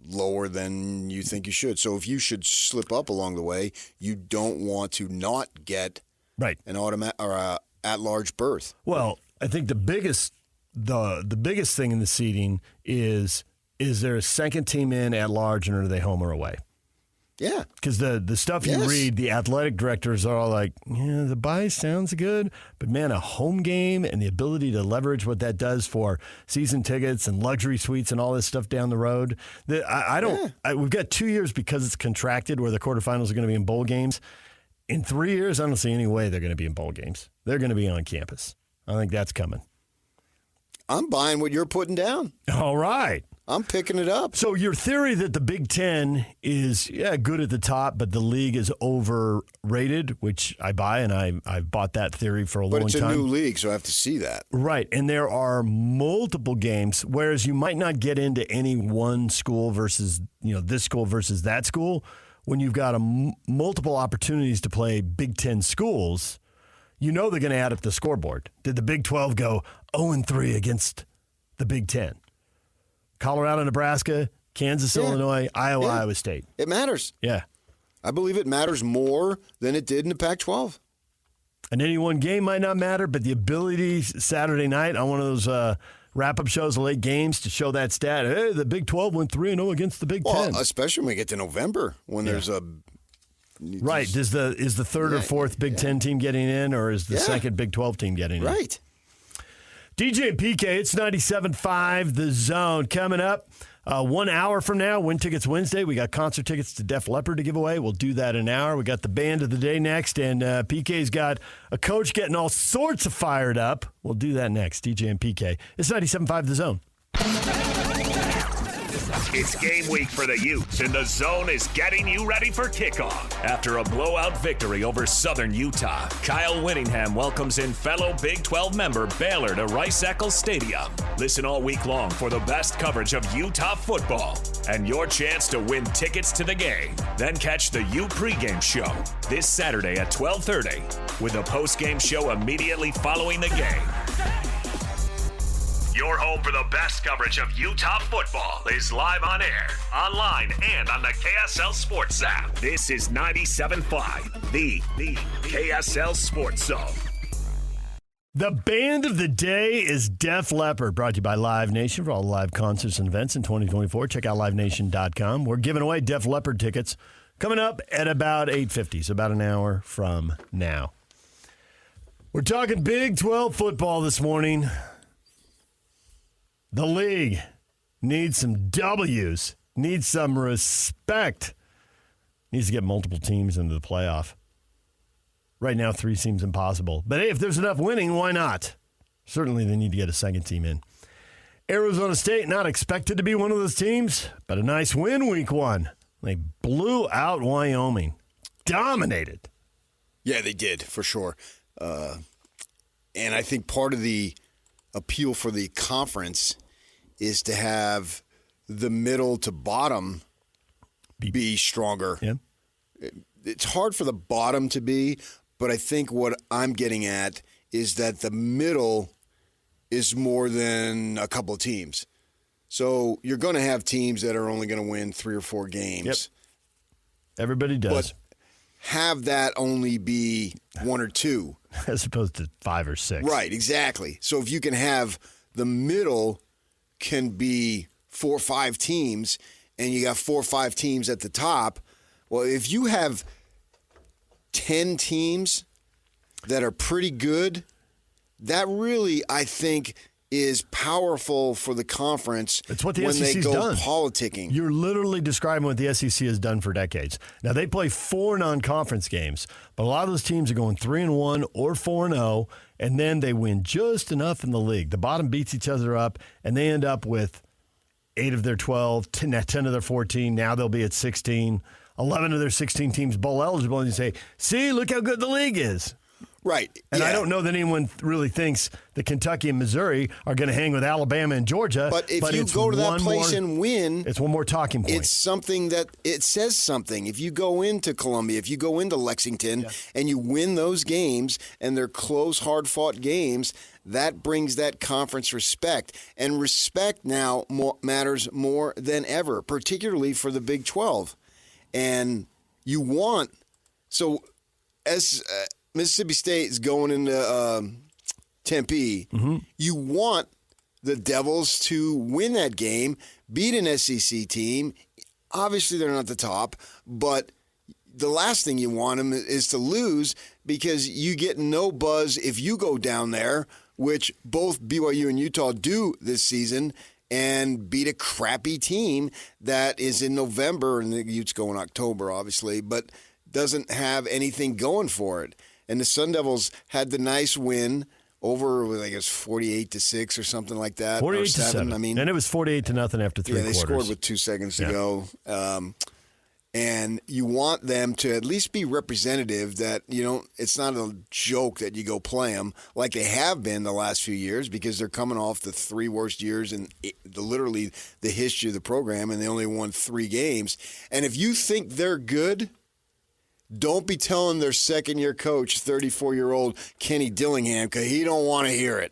lower than you think you should. So if you should slip up along the way, you don't want to not get an automatic or a at-large berth. Well, I think the biggest thing in the seeding is there a second team in at large, and are they home or away? Yeah. Because the stuff you read, the athletic directors are all like, yeah, the bye sounds good, but man, a home game and the ability to leverage what that does for season tickets and luxury suites and all this stuff down the road. We've got 2 years because it's contracted where the quarterfinals are going to be in bowl games. In 3 years, I don't see any way they're going to be in bowl games. They're going to be on campus. I think that's coming. I'm buying what you're putting down. All right. I'm picking it up. So your theory that the Big Ten is, good at the top, but the league is overrated, which I buy, and I've bought that theory for a long time. But it's a new league, so I have to see that. Right, and there are multiple games, whereas you might not get into any one school versus, this school versus that school. When you've got multiple opportunities to play Big Ten schools, they're going to add up the scoreboard. Did the Big 12 go 0-3 against the Big Ten? Colorado, Nebraska, Kansas, Illinois, Iowa, Iowa State. It matters. Yeah. I believe it matters more than it did in the Pac-12. And any one game might not matter, but the ability Saturday night on one of those wrap-up shows, the late games, to show that stat, hey, the Big 12 went 3-0 against the Big 10. Especially when we get to November when there's a... Right. Is the third or fourth Big 10 team getting in, or is the second Big 12 team getting in? Right. DJ and PK, it's 97.5 The Zone. Coming up 1 hour from now, Win Tickets Wednesday. We got concert tickets to Def Leppard to give away. We'll do that in an hour. We got the band of the day next, and PK's got a coach getting all sorts of fired up. We'll do that next. DJ and PK. It's 97.5 The Zone. It's game week for the Utes, and the Zone is getting you ready for kickoff. After a blowout victory over Southern Utah, Kyle Whittingham welcomes in fellow Big 12 member Baylor to Rice-Eccles Stadium. Listen all week long for the best coverage of Utah football and your chance to win tickets to the game. Then catch the Ute pregame show this Saturday at 12:30 with a postgame show immediately following the game. Your home for the best coverage of Utah football is live on air, online, and on the KSL Sports app. This is 97.5, the KSL Sports Zone. The band of the day is Def Leppard, brought to you by Live Nation for all the live concerts and events in 2024. Check out livenation.com. We're giving away Def Leppard tickets coming up at about 8:50, so about an hour from now. We're talking Big 12 football this morning. The league needs some W's, needs some respect, needs to get multiple teams into the playoff. Right now, 3 seems impossible. But hey, if there's enough winning, why not? Certainly they need to get a second team in. Arizona State, not expected to be one of those teams, but a nice win week 1. They blew out Wyoming. Dominated. Yeah, they did, for sure. And I think part of the appeal for the conference is to have the middle to bottom be stronger. Yeah. It's hard for the bottom to be, but I think what I'm getting at is that the middle is more than a couple of teams. So you're going to have teams that are only going to win 3 or 4 games. Yep. Everybody does. But have that only be 1 or 2. As opposed to 5 or 6. Right, exactly. So if you can have the middle can be 4 or 5 teams, and you got 4 or 5 teams at the top, well, if you have 10 teams that are pretty good, that really, I think, is powerful for the conference. It's what the when SEC's they go done. politicking. You're literally describing what the SEC has done for decades. Now, they play 4 non-conference games, but a lot of those teams are going 3-1 or 4-0, and then they win just enough in the league. The bottom beats each other up, and they end up with 8 of their 12, 10 of their 14. Now they'll be at 16. 11 of their 16 teams bowl eligible, and you say, see, look how good the league is. Right. And yeah. I don't know that anyone really thinks that Kentucky and Missouri are going to hang with Alabama and Georgia. But if you go to that place and win, it's one more talking point. It's something that it says something. If you go into Columbia, if you go into Lexington, and you win those games, and they're close, hard-fought games, that brings that conference respect. And respect now matters more than ever, particularly for the Big 12. And you want – so as Mississippi State is going into Tempe, you want the Devils to win that game, beat an SEC team. Obviously, they're not the top, but the last thing you want them is to lose because you get no buzz if you go down there, which both BYU and Utah do this season, and beat a crappy team that is in November, and the Utes go in October, obviously, but doesn't have anything going for it. And the Sun Devils had the nice win over, I guess, 48-6 or something like that. 48-7. I mean, and it was 48-0 after three quarters. Yeah, they scored with 2 seconds to go. And you want them to at least be representative that, it's not a joke that you go play them like they have been the last few years because they're coming off the 3 worst years in literally the history of the program, and they only won 3 games. And if you think they're good, don't be telling their second-year coach, 34-year-old Kenny Dillingham, because he don't want to hear it.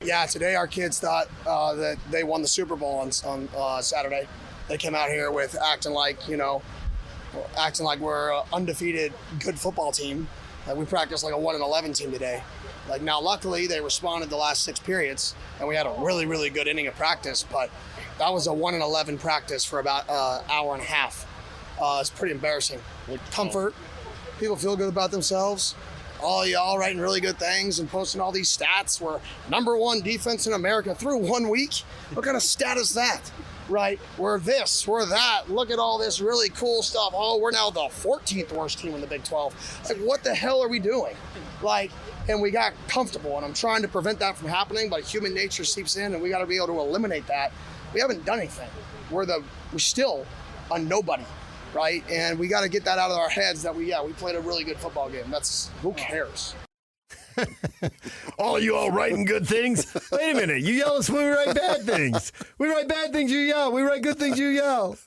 Yeah, today our kids thought that they won the Super Bowl on Saturday. They came out here with acting like we're an undefeated, good football team. We practiced like a 1-11 team today. Now, luckily, they responded the last 6 periods, and we had a really, really good inning of practice, but that was a 1-11 practice for about an hour and a half. It's pretty embarrassing. Comfort. People feel good about themselves. All y'all writing really good things and posting all these stats. We're #1 defense in America through 1 week. What kind of stat is that? Right? We're this, we're that. Look at all this really cool stuff. Oh, we're now the 14th worst team in the Big 12. What the hell are we doing? And we got comfortable, and I'm trying to prevent that from happening, but human nature seeps in, and we got to be able to eliminate that. We haven't done anything. We're still a nobody. Right, and we got to get that out of our heads that we played a really good football game. Who cares? All you all writing good things? Wait a minute, you yell us when we write bad things. We write bad things, you yell. We write good things, you yell.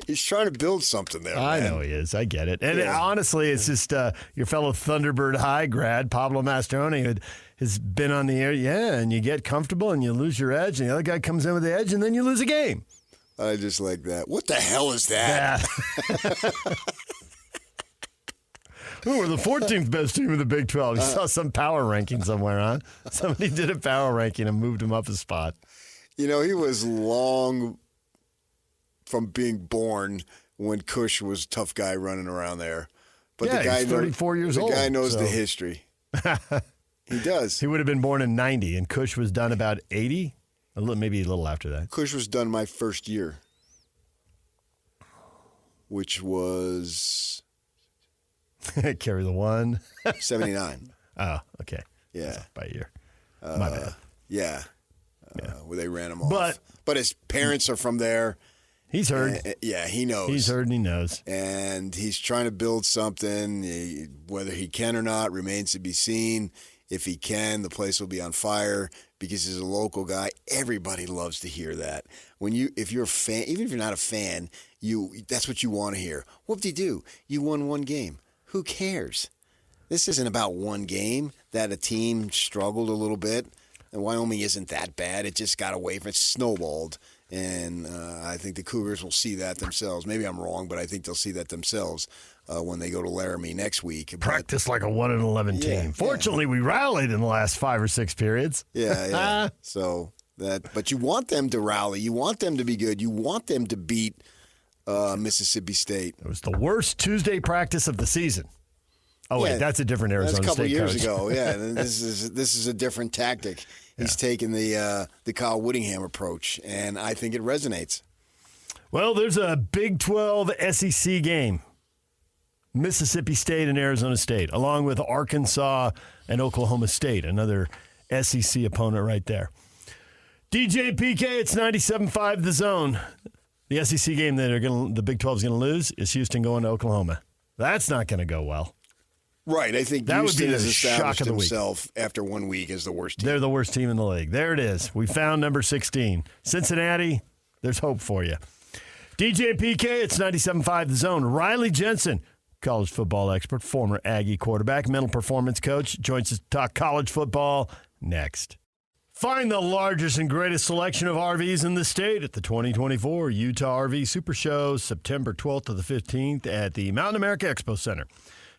He's trying to build something there. I know he is. I get it. And honestly, it's just your fellow Thunderbird High grad, Pablo Mastroni, has been on the air. Yeah, and you get comfortable and you lose your edge, and the other guy comes in with the edge, and then you lose a game. I just like that. What the hell is that? Ooh, we're the 14th best team in the Big 12. You saw some power ranking somewhere, huh? Somebody did a power ranking and moved him up a spot. He was long from being born when Cush was a tough guy running around there. But the guy he's 34 years old. The guy knows the history. He does. He would have been born in 90, and Cush was done about 80. Maybe a little after that. Cush was done my first year, which was carry the one 79. Oh, okay. Yeah, by a year. My bad. Yeah, where they ran him off. But his parents are from there. He's heard. He knows. He's heard and he knows. And he's trying to build something. Whether he can or not remains to be seen. If he can, the place will be on fire because he's a local guy. Everybody loves to hear that. If you're a fan, even if you're not a fan, that's what you want to hear. What did he do? You won 1 game. Who cares? This isn't about 1 game that a team struggled a little bit. And Wyoming isn't that bad. It just got away from it, snowballed. And I think the Cougars will see that themselves. Maybe I'm wrong, but I think they'll see that themselves when they go to Laramie next week. Practice like a 1-11 team. Fortunately, we rallied in the last 5 or 6 periods. Yeah. But you want them to rally. You want them to be good. You want them to beat Mississippi State. It was the worst Tuesday practice of the season. Oh, wait, that's a different Arizona State coach. That's a couple years ago, yeah. This is a different tactic. He's taken the Kyle Whittingham approach, and I think it resonates. Well, there's a Big 12 SEC game. Mississippi State and Arizona State, along with Arkansas and Oklahoma State, another SEC opponent right there. DJ PK, it's 97.5 The Zone. The SEC game that the Big 12 is going to lose is Houston going to Oklahoma. That's not going to go well. Right. I think that Houston would be has the shock established of the himself after 1 week as the worst team. They're the worst team in the league. There it is. We found number 16. Cincinnati, there's hope for you. DJ and PK, it's 97.5 The Zone. Riley Jensen, college football expert, former Aggie quarterback, mental performance coach, joins us to talk college football next. Find the largest and greatest selection of RVs in the state at the 2024 Utah RV Super Show, September 12th to the 15th at the Mountain America Expo Center.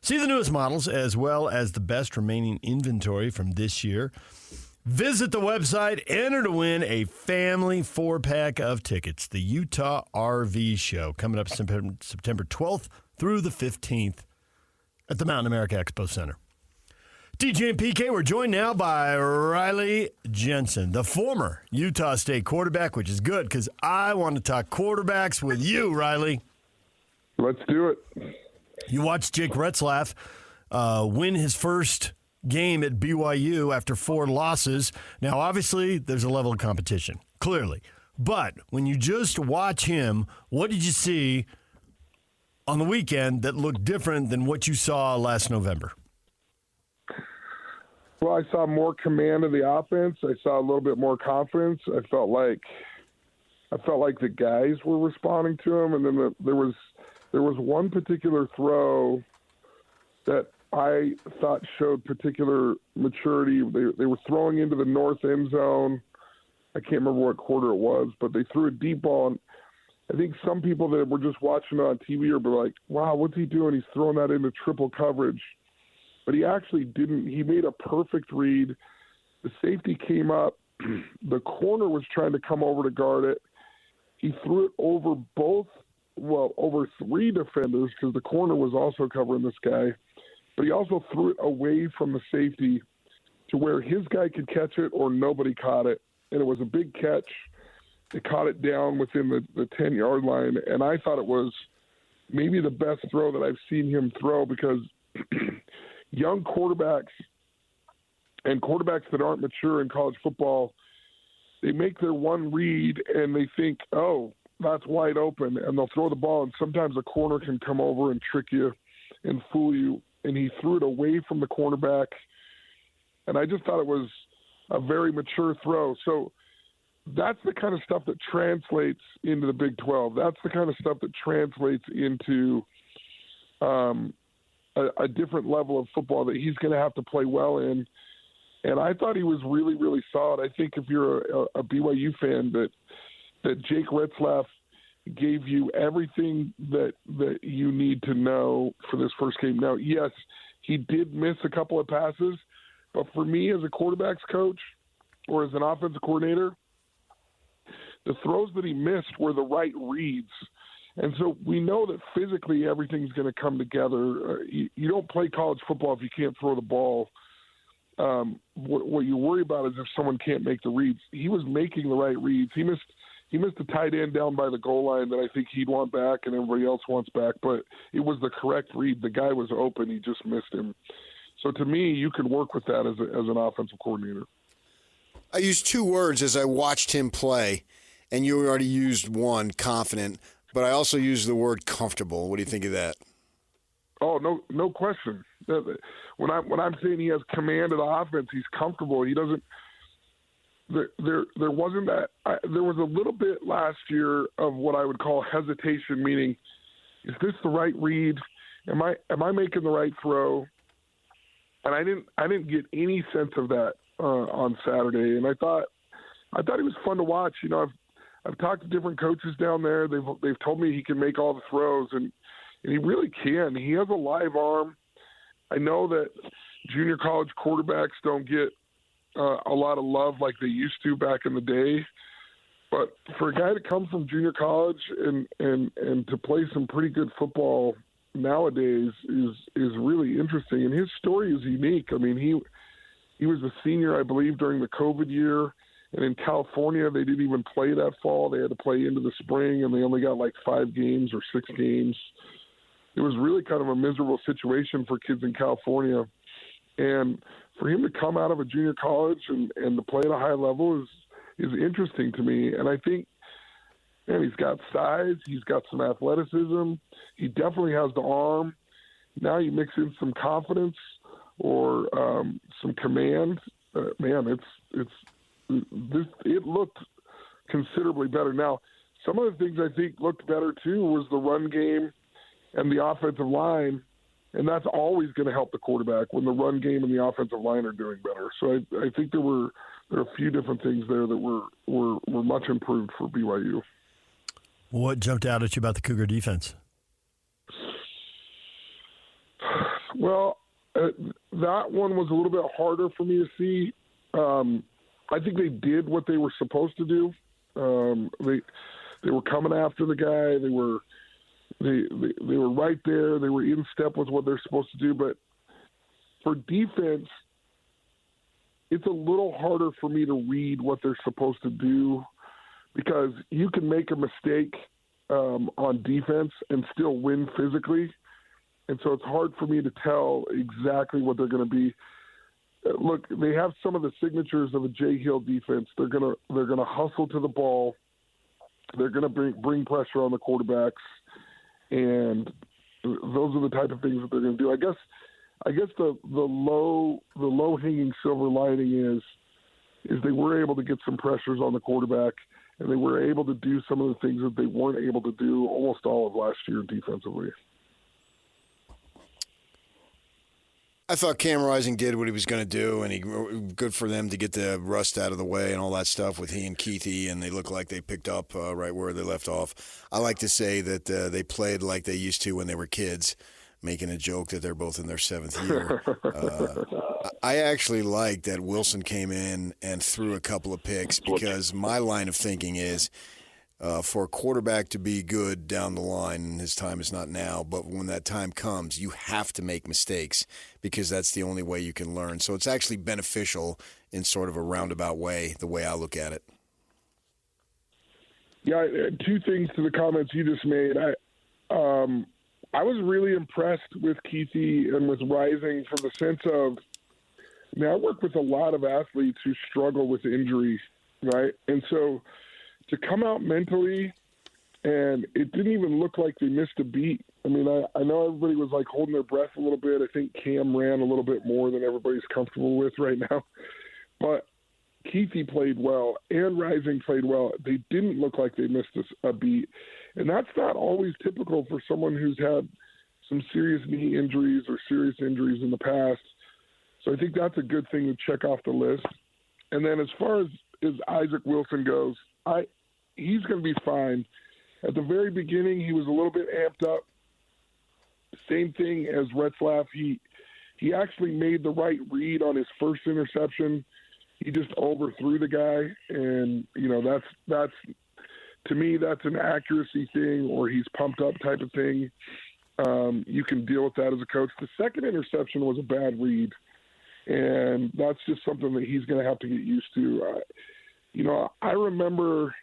See the newest models as well as the best remaining inventory from this year. Visit the website, enter to win a family 4-pack of tickets. The Utah RV Show coming up September 12th through the 15th at the Mountain America Expo Center. DJ and PK, we're joined now by Riley Jensen, the former Utah State quarterback, which is good because I want to talk quarterbacks with you, Riley. Let's do it. You watched Jake Retzlaff win his first game at BYU after 4 losses. Now, obviously, there's a level of competition, clearly. But when you just watch him, what did you see on the weekend that looked different than what you saw last November? Well, I saw more command of the offense. I saw a little bit more confidence. I felt like the guys were responding to him, and then there was one particular throw that I thought showed particular maturity. They were throwing into the north end zone. I can't remember what quarter it was, but they threw a deep ball. And I think some people that were just watching it on TV are like, wow, what's he doing? He's throwing that into triple coverage. But he actually didn't. He made a perfect read. The safety came up. The corner was trying to come over to guard it. He threw it over over 3 defenders because the corner was also covering this guy. But he also threw it away from the safety to where his guy could catch it or nobody caught it. And it was a big catch. They caught it down within the 10-yard line. And I thought it was maybe the best throw that I've seen him throw because young quarterbacks and quarterbacks that aren't mature in college football, they make their one read and they think, oh, that's wide open, and they'll throw the ball, and sometimes a corner can come over and trick you and fool you. And he threw it away from the cornerback, and I just thought it was a very mature throw. So that's the kind of stuff that translates into the Big 12. That's the kind of stuff that translates into a different level of football that he's going to have to play well in. And I thought he was really, really solid. I think if you're a BYU fan, that Jake Retzlaff gave you everything that you need to know for this first game. Now, yes, he did miss a couple of passes, but for me as a quarterbacks coach or as an offensive coordinator, the throws that he missed were the right reads. And so we know that physically everything's going to come together. You don't play college football if you can't throw the ball. What you worry about is if someone can't make the reads. He was making the right reads. He missed a tight end down by the goal line that I think he'd want back and everybody else wants back, but it was the correct read. The guy was open. He just missed him. So to me, you could work with that as an offensive coordinator. I used 2 words as I watched him play, and you already used one, confident, but I also used the word comfortable. What do you think of that? Oh, no question. When I'm saying he has command of the offense, he's comfortable. He doesn't. There wasn't that. There was a little bit last year of what I would call hesitation, meaning, is this the right read? Am I making the right throw? And I didn't get any sense of that on Saturday. And I thought he was fun to watch. You know, I've talked to different coaches down there. They've told me he can make all the throws, and he really can. He has a live arm. I know that junior college quarterbacks don't get a lot of love like they used to back in the day. But for a guy to come from junior college and to play some pretty good football nowadays is really interesting. And his story is unique. I mean, he was a senior, I believe, during the COVID year. And in California, they didn't even play that fall. They had to play into the spring, and they only got like 5 games or 6 games. It was really kind of a miserable situation for kids in California. And for him to come out of a junior college and to play at a high level is interesting to me. And I think, man, he's got size. He's got some athleticism. He definitely has the arm. Now you mix in some confidence or some command. Man, it looked considerably better. Now, some of the things I think looked better too was the run game and the offensive line, and that's always going to help the quarterback when the run game and the offensive line are doing better. So I think there are a few different things there that were much improved for BYU. What jumped out at you about the Cougar defense? Well, that one was a little bit harder for me to see. I think they did what they were supposed to do. They were coming after the guy. They were right there. They were in step with what they're supposed to do. But for defense, it's a little harder for me to read what they're supposed to do because you can make a mistake on defense and still win physically. And so it's hard for me to tell exactly what they're going to be. Look, they have some of the signatures of a Jay Hill defense. They're gonna hustle to the ball. They're gonna bring pressure on the quarterbacks, and those are the type of things that they're gonna do. I guess the low hanging silver lining is they were able to get some pressures on the quarterback, and they were able to do some of the things that they weren't able to do almost all of last year defensively. I thought Cam Rising did what he was going to do, and good for them to get the rust out of the way and all that stuff with he and Keithy, and they look like they picked up right where they left off. I like to say that they played like they used to when they were kids, making a joke that they're both in their 7th year. I actually like that Wilson came in and threw a couple of picks because my line of thinking is for a quarterback to be good down the line, and his time is not now, but when that time comes, you have to make mistakes because that's the only way you can learn. So it's actually beneficial in sort of a roundabout way, the way I look at it. Yeah, 2 things to the comments you just made. I was really impressed with Keithy and with Rising from the sense of, I work with a lot of athletes who struggle with injury, right? And so to come out mentally, and it didn't even look like they missed a beat. I mean, I know everybody was like holding their breath a little bit. I think Cam ran a little bit more than everybody's comfortable with right now. But Keithy played well and Rising played well. They didn't look like they missed a beat. And that's not always typical for someone who's had some serious knee injuries or serious injuries in the past. So I think that's a good thing to check off the list. And then as far as Isaac Wilson goes, he's going to be fine. At the very beginning, he was a little bit amped up. Same thing as Retzlaff. He actually made the right read on his first interception. He just overthrew the guy, and that's to me that's an accuracy thing, or he's pumped up type of thing. You can deal with that as a coach. The second interception was a bad read, and that's just something that he's going to have to get used to. I remember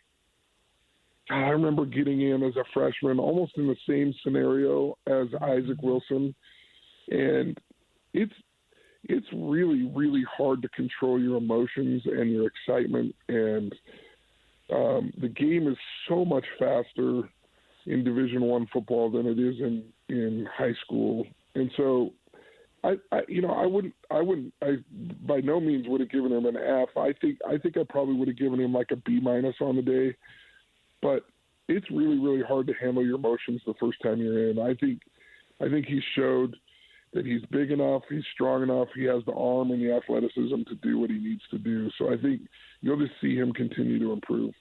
getting in as a freshman almost in the same scenario as Isaac Wilson, and it's really, really hard to control your emotions and your excitement, and the game is so much faster in Division I football than it is in high school, and so I by no means would have given him an F. I think I probably would have given him like a B- on the day. But it's really, really hard to handle your emotions the first time you're in. I think he showed that he's big enough, he's strong enough, he has the arm and the athleticism to do what he needs to do. So I think you'll just see him continue to improve.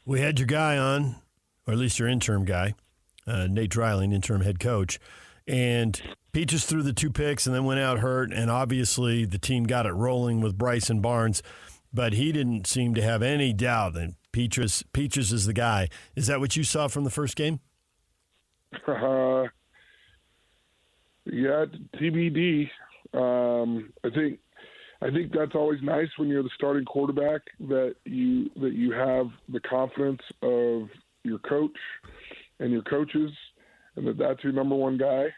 We had your guy on, or at least your interim guy, Nate Dreiling, interim head coach. And Peaches threw the 2 picks and then went out hurt, and obviously the team got it rolling with Bryson Barnes, but he didn't seem to have any doubt that Peaches is the guy. Is that what you saw from the first game? Yeah, TBD. I think that's always nice when you're the starting quarterback, that you have the confidence of your coach and your coaches, and that's your number one guy.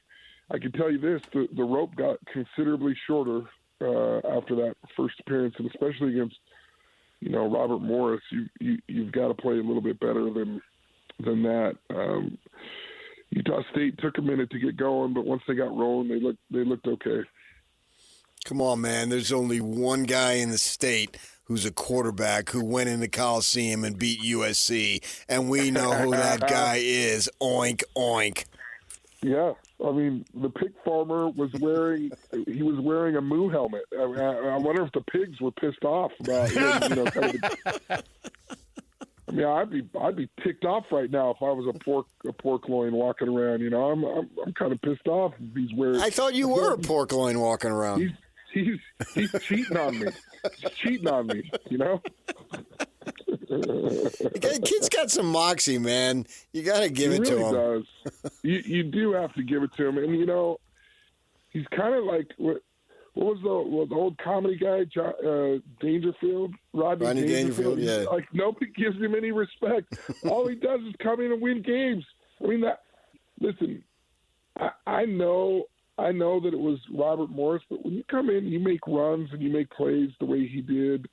I can tell you this, the rope got considerably shorter after that first appearance, and especially against, Robert Morris, you've got to play a little bit better than that. Utah State took a minute to get going, but once they got rolling, they looked okay. Come on, man. There's only one guy in the state who's a quarterback who went into Coliseum and beat USC, and we know who that guy is. Oink, oink. Yeah. I mean, the pig farmer was wearing a moo helmet. I wonder if the pigs were pissed off about him, I mean, I'd be ticked off right now if I was a pork loin walking around. I'm kind of pissed off if he's wearing. I thought you were a pork loin walking around. He's cheating on me. He's cheating on me. Kid's got some moxie, man. You got to give it to him. He really does. You do have to give it to him, and he's kind of like what was the old comedy guy, Dangerfield, Rodney Dangerfield? Yeah. Like nobody gives him any respect. All he does is come in and win games. I mean, listen, I know that it was Robert Morris, but when you come in, you make runs and you make plays the way he did.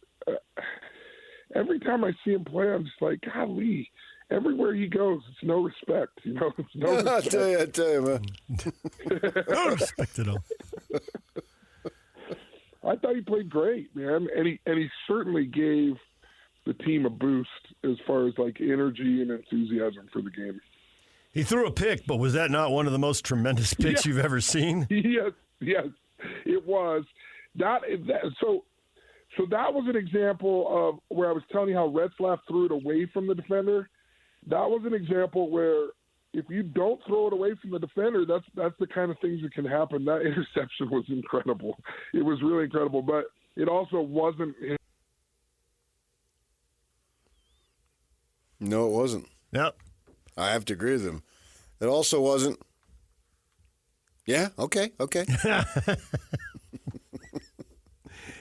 Every time I see him play, I'm just like, golly. Everywhere he goes, it's no respect. It's no respect. I tell you, man. No respect at all. I thought he played great, man, and he certainly gave the team a boost as far as like energy and enthusiasm for the game. He threw a pick, but was that not one of the most tremendous picks you've ever seen? Yes, it was. So that was an example of where I was telling you how Retzlaff threw it away from the defender. That was an example where if you don't throw it away from the defender, that's the kind of things that can happen. That interception was incredible. It was really incredible, but it also wasn't. No, it wasn't. Yep. I have to agree with him. It also wasn't. Yeah, okay.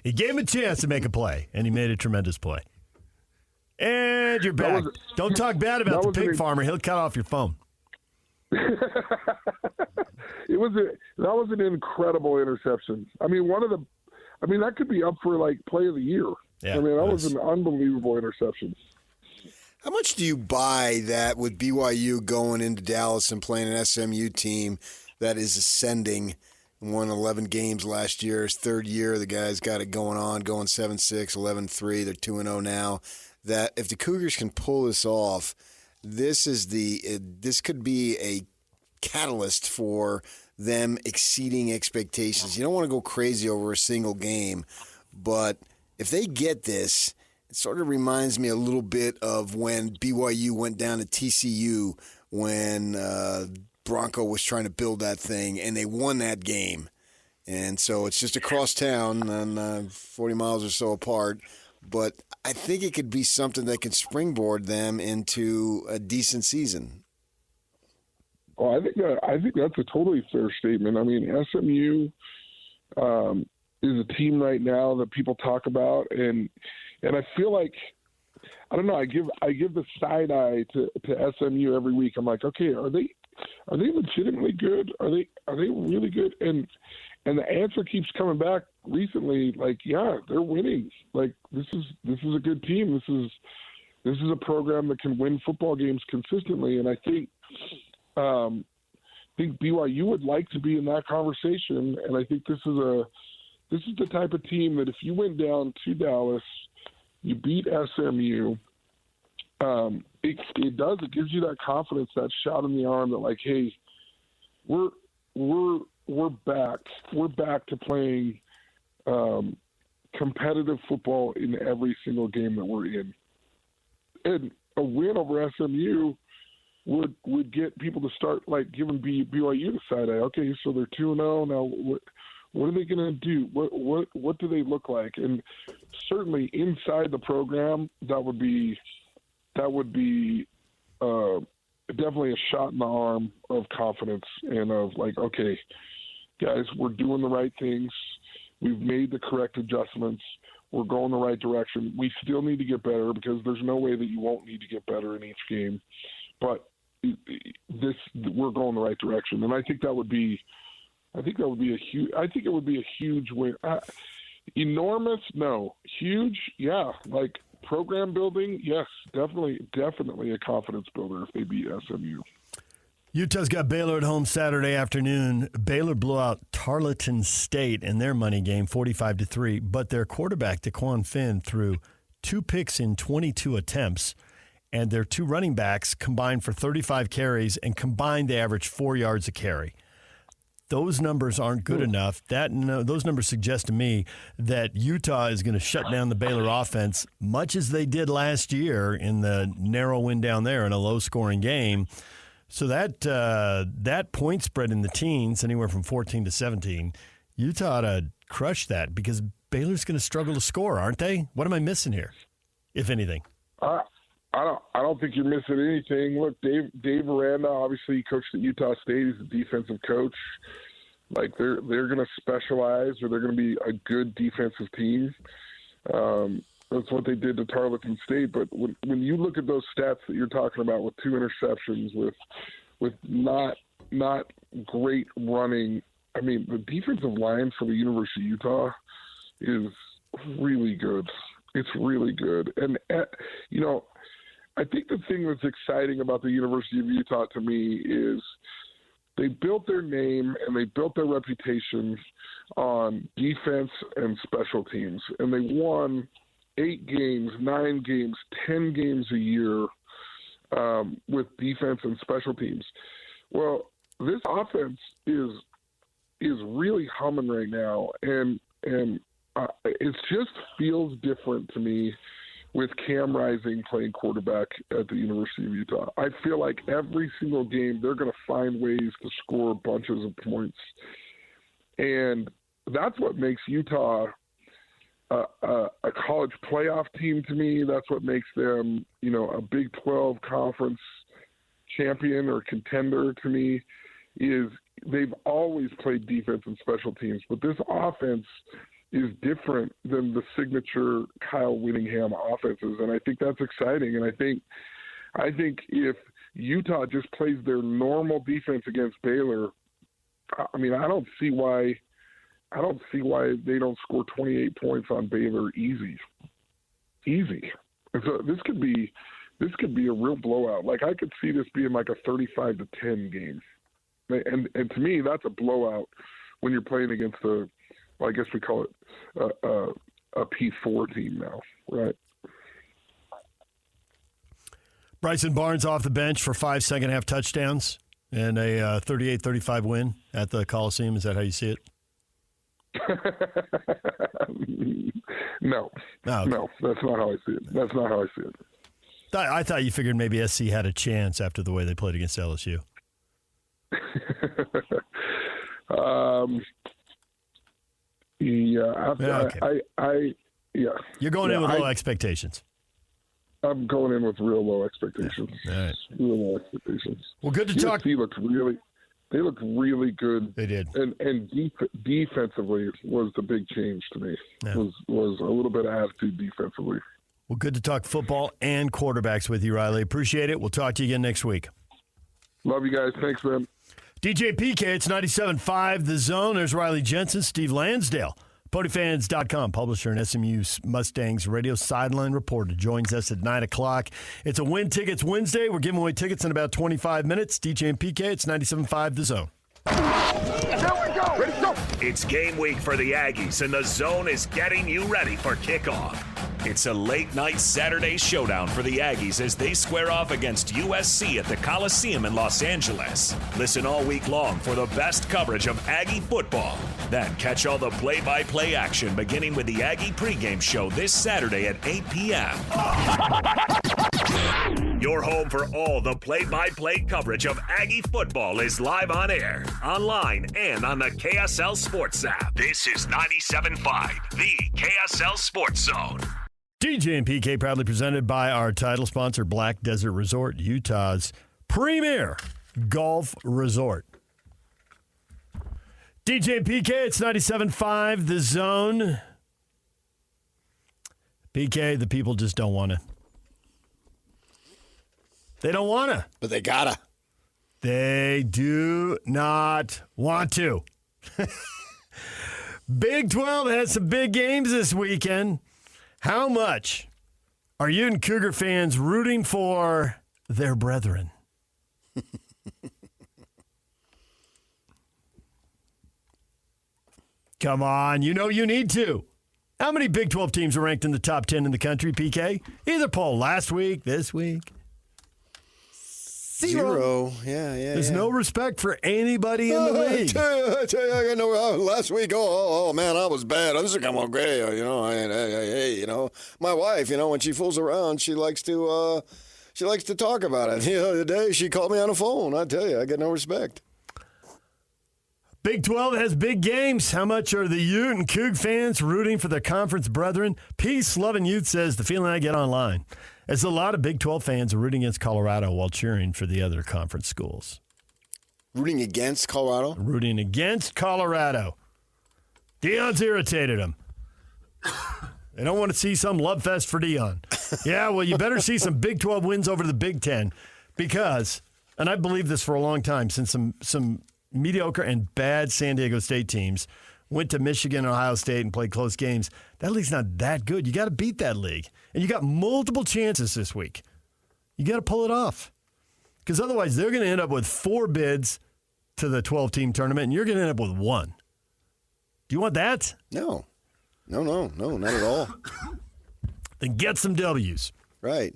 He gave him a chance to make a play, and he made a tremendous play. And you're back. Don't talk bad about the pig farmer. He'll cut off your phone. That was an incredible interception. I mean, that could be up for like play of the year. Yeah, I mean, that was an unbelievable interception. How much do you buy that with BYU going into Dallas and playing an SMU team that is ascending, won 11 games last year, his third year, the guy's got it going on, going 7-6, 11-3, they're 2-0 now, that if the Cougars can pull this off, this could be a catalyst for them exceeding expectations. You don't want to go crazy over a single game, but if they get this, it sort of reminds me a little bit of when BYU went down to TCU when Bronco was trying to build that thing, and they won that game. And so it's just across town and 40 miles or so apart. But I think it could be something that can springboard them into a decent season. Well, I think that's a totally fair statement. I mean, SMU is a team right now that people talk about, and I feel like, I don't know, I give the side eye to SMU every week. I'm like, okay, are they legitimately good? Are they really good? And the answer keeps coming back recently, like, yeah, they're winning. Like, this is a good team. This is a program that can win football games consistently, and I think BYU would like to be in that conversation. And I think this is the type of team that if you went down to Dallas, you beat SMU. It gives you that confidence, that shot in the arm that, like, hey, we're back. We're back to playing competitive football in every single game that we're in. And a win over SMU would get people to start, like, giving BYU the side eye. Okay, so they're 2-0 now. What are they going to do? What do they look like? And certainly inside the program, that would be definitely a shot in the arm of confidence and of, like, okay, guys, we're doing the right things. We've made the correct adjustments. We're going the right direction. We still need to get better because there's no way that you won't need to get better in each game. But we're going the right direction, and I think that would be a huge win. Enormous? No. Huge? Yeah. Like, program building? Yes. Definitely a confidence builder if they beat SMU. Utah's got Baylor at home Saturday afternoon. Baylor blew out Tarleton State in their money game 45-3, but their quarterback, DeQuan Finn, threw 2 picks in 22 attempts, and their 2 running backs combined for 35 carries, and combined they averaged 4 yards a carry. Those numbers aren't good enough. Those numbers suggest to me that Utah is going to shut down the Baylor offense, much as they did last year in the narrow win down there in a low-scoring game. So that point spread in the teens, anywhere from 14 to 17, Utah ought to crush that because Baylor's going to struggle to score, aren't they? What am I missing here, if anything? I don't think you're missing anything. Look, Dave Aranda, obviously he coached at Utah State. He's a defensive coach. Like they're going to specialize, or they're going to be a good defensive team. That's what they did to Tarleton State. But when you look at those stats that you're talking about, with 2 interceptions, with not great running, I mean, the defensive line for the University of Utah is really good. It's really good. And, I think the thing that's exciting about the University of Utah to me is they built their name and they built their reputation on defense and special teams. And they won 8 games, 9 games, 10 games a year with defense and special teams. Well, this offense is really humming right now, and it just feels different to me with Cam Rising playing quarterback at the University of Utah. I feel like every single game they're going to find ways to score bunches of points, and that's what makes Utah a college playoff team to me. That's what makes them, a Big 12 conference champion or contender to me, is they've always played defense and special teams. But this offense is different than the signature Kyle Whittingham offenses, and I think that's exciting. And I think if Utah just plays their normal defense against Baylor, I mean, I don't see why they don't score 28 points on Baylor easy. And so this could be a real blowout. Like, I could see this being like a 35-10 game. And to me, that's a blowout when you're playing against I guess we call it a P4 team now, right? Bryson Barnes off the bench for 5 second-half touchdowns and a 38-35 win at the Coliseum. Is that how you see it? No, that's not how I see it. I thought you figured maybe SC had a chance after the way they played against LSU. You're going in with low expectations. I'm going in with real low expectations. All right. Real low expectations. Well, good to talk. They looked really good. They did. And defensively was the big change to me. Yeah. Was a little bit of attitude defensively. Well, good to talk football and quarterbacks with you, Riley. Appreciate it. We'll talk to you again next week. Love you guys. Thanks, man. DJ PK, it's 97.5 The Zone. There's Riley Jensen, Steve Lansdale. PonyFans.com, publisher and SMU Mustangs radio sideline reporter, joins us at 9 o'clock. It's a Win Tickets Wednesday. We're giving away tickets in about 25 minutes. DJ and PK, it's 97.5 The Zone. Ready, go. It's game week for the Aggies, and the Zone is getting you ready for kickoff. It's a late-night Saturday showdown for the Aggies as they square off against USC at the Coliseum in Los Angeles. Listen all week long for the best coverage of Aggie football. Then catch all the play-by-play action beginning with the Aggie pregame show this Saturday at 8 p.m. Your home for all the play-by-play coverage of Aggie football is live on air, online, and on the KSL Sports app. This is 97.5, the KSL Sports Zone. DJ and PK proudly presented by our title sponsor, Black Desert Resort, Utah's premier golf resort. DJ and PK, it's 97.5 The Zone. PK, the people just don't want to. They don't want to. But they gotta. They do not want to. Big 12 has some big games this weekend. How much are you and Cougar fans rooting for their brethren? Come on, you know you need to. How many Big 12 teams are ranked in the top 10 in the country, PK? Either poll last week, this week. Zero. Yeah. There's no respect for anybody in the league. I tell you, I know last week, oh, man, I was bad. I was like, I'm okay. My wife, when she fools around, she likes to talk about it. The other day, she called me on the phone. I tell you, I get no respect. Big 12 has big games. How much are the Ute and Coug fans rooting for their conference brethren? Peace-loving Ute says, the feeling I get online is a lot of Big 12 fans are rooting against Colorado while cheering for the other conference schools. Rooting against Colorado? Rooting against Colorado. Deion's irritated them. They don't want to see some love fest for Deion. Yeah, well, you better see some Big 12 wins over the Big 10 because, and I believe this for a long time, since some mediocre and bad San Diego State teams went to Michigan and Ohio State and played close games, that league's not that good. You got to beat that league. And you got multiple chances this week. You got to pull it off. Because otherwise, they're going to end up with 4 bids to the 12-team tournament, and you're going to end up with 1. Do you want that? No, not at all. Then get some W's. Right.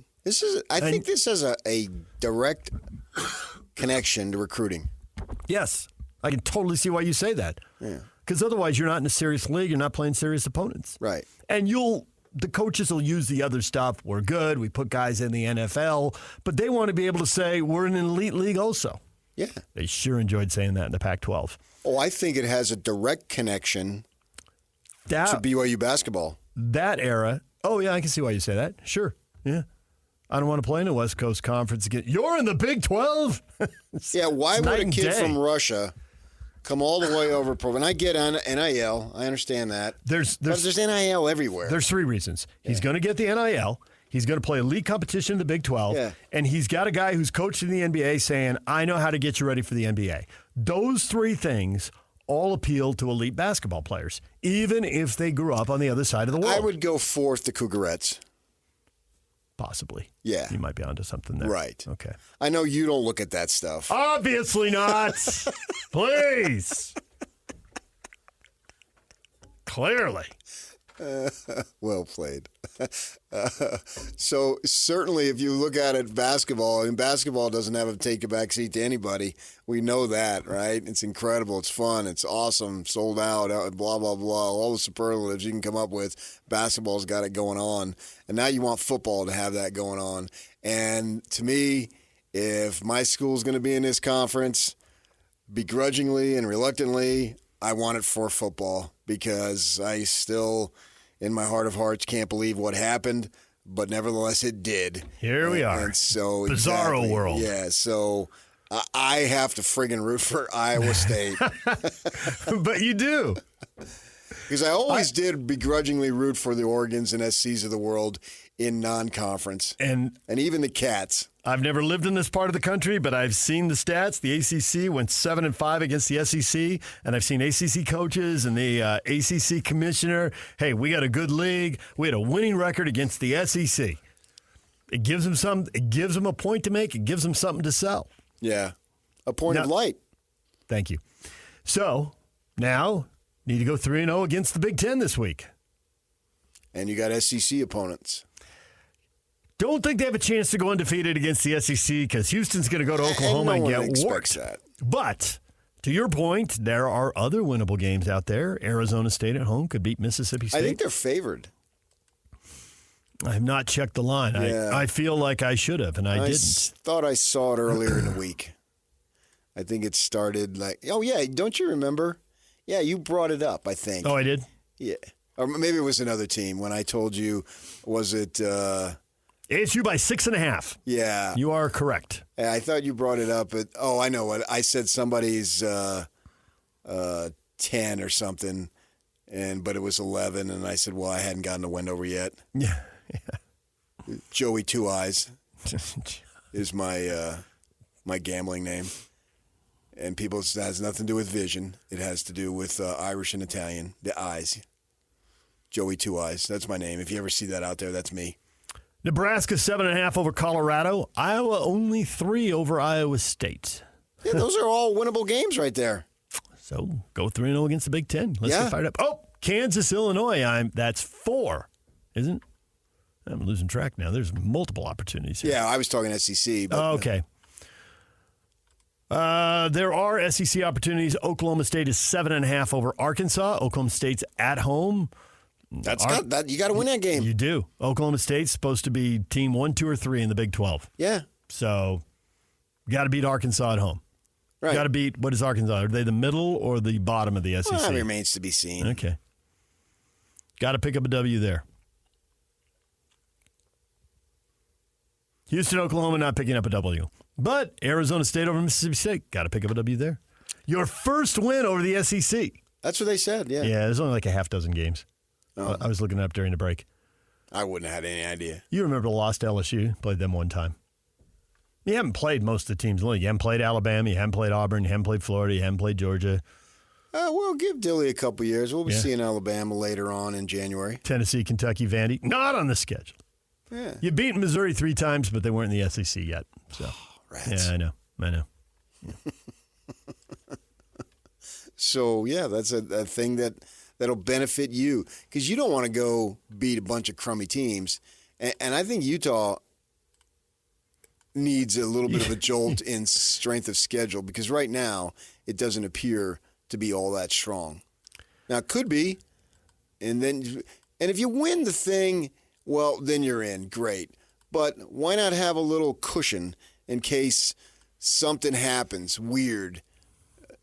I think this has a direct connection to recruiting. Yes. I can totally see why you say that. Yeah. Because otherwise, you're not in a serious league. You're not playing serious opponents. Right. And the coaches will use the other stuff. We're good. We put guys in the NFL. But they want to be able to say we're in an elite league also. Yeah. They sure enjoyed saying that in the Pac-12. Oh, I think it has a direct connection to BYU basketball. That era. Oh, yeah, I can see why you say that. Sure. Yeah. I don't want to play in a West Coast Conference again. You're in the Big 12? Yeah, why would a kid from Russia come all the way over? And I get on NIL. I understand that. There's NIL everywhere. There's 3 reasons. He's going to get the NIL. He's going to play elite competition in the Big 12. Yeah. And he's got a guy who's coached in the NBA saying, I know how to get you ready for the NBA. Those 3 things all appeal to elite basketball players, even if they grew up on the other side of the world. I would go 4th to Cougarettes. Possibly. Yeah. You might be onto something there. Right. Okay. I know you don't look at that stuff. Obviously not. Please. Clearly. Well played. So certainly if you look at it basketball, and basketball doesn't have a take a back seat to anybody. We know that, right? It's incredible. It's fun. It's awesome. Sold out, blah, blah, blah. All the superlatives you can come up with. Basketball's got it going on. And now you want football to have that going on. And to me, if my school's going to be in this conference, begrudgingly and reluctantly, I want it for football because I still, in my heart of hearts, can't believe what happened, but nevertheless it did. Here we are. And so Bizarro world. Yeah, so I have to friggin' root for Iowa State. But you do. Because I always did begrudgingly root for the Oregons and SCs of the world in non-conference. And even the Cats. I've never lived in this part of the country, but I've seen the stats. The ACC went 7-5 against the SEC, and I've seen ACC coaches and the ACC commissioner. Hey, we got a good league. We had a winning record against the SEC. It gives them It gives them a point to make. It gives them something to sell. Yeah, a point of light. Thank you. So now need to go 3-0 against the Big Ten this week. And you got SEC opponents. Don't think they have a chance to go undefeated against the SEC because Houston's going to go to Oklahoma and get worked. That. But to your point, there are other winnable games out there. Arizona State at home could beat Mississippi State. I think they're favored. I have not checked the line. Yeah. I feel like I should have, and I didn't. Thought I saw it earlier in the week. I think it started don't you remember? Yeah, you brought it up, I think. Oh, I did? Yeah. Or maybe it was another team when I told you, was it... ASU by 6.5. Yeah. You are correct. I thought you brought it up, but, I know what. I said somebody's 10 or something, but it was 11, and I said, well, I hadn't gotten to Wendover yet. Yeah. Joey Two Eyes is my gambling name. And people, it has nothing to do with vision. It has to do with Irish and Italian, the eyes. Joey Two Eyes. That's my name. If you ever see that out there, that's me. Nebraska 7.5 over Colorado. Iowa only 3 over Iowa State. Yeah, those are all winnable games right there. So go 3-0 against the Big Ten. Let's get fired up. Oh, Kansas, Illinois. That's 4, isn't it? I'm losing track now. There's multiple opportunities here. Yeah, I was talking SEC. But, okay. There are SEC opportunities. Oklahoma State is 7.5 over Arkansas. Oklahoma State's at home. You got to win that game. You do. Oklahoma State's supposed to be team 1, 2, or 3 in the Big 12. Yeah. So you got to beat Arkansas at home. Right. You got to beat, what is Arkansas? Are they the middle or the bottom of the SEC? Well, that remains to be seen. Okay. Got to pick up a W there. Houston, Oklahoma not picking up a W. But Arizona State over Mississippi State, got to pick up a W there. Your first win over the SEC. That's what they said, yeah. Yeah, there's only like a half dozen games. Oh. I was looking it up during the break. I wouldn't have had any idea. You remember the lost LSU? Played them one time. You haven't played most of the teams in the league. You haven't played Alabama. You haven't played Auburn. You haven't played Florida. You haven't played Georgia. We'll give Dilly a couple years. We'll be seeing Alabama later on in January. Tennessee, Kentucky, Vandy. Not on the schedule. Yeah. You beat Missouri 3 times, but they weren't in the SEC yet. So, rats. Yeah, I know. Yeah. So, yeah, that's a thing that'll benefit you because you don't want to go beat a bunch of crummy teams. And I think Utah needs a little bit of a jolt in strength of schedule because right now it doesn't appear to be all that strong. Now, it could be. And if you win the thing, well, then you're in. Great. But why not have a little cushion in case something happens weird?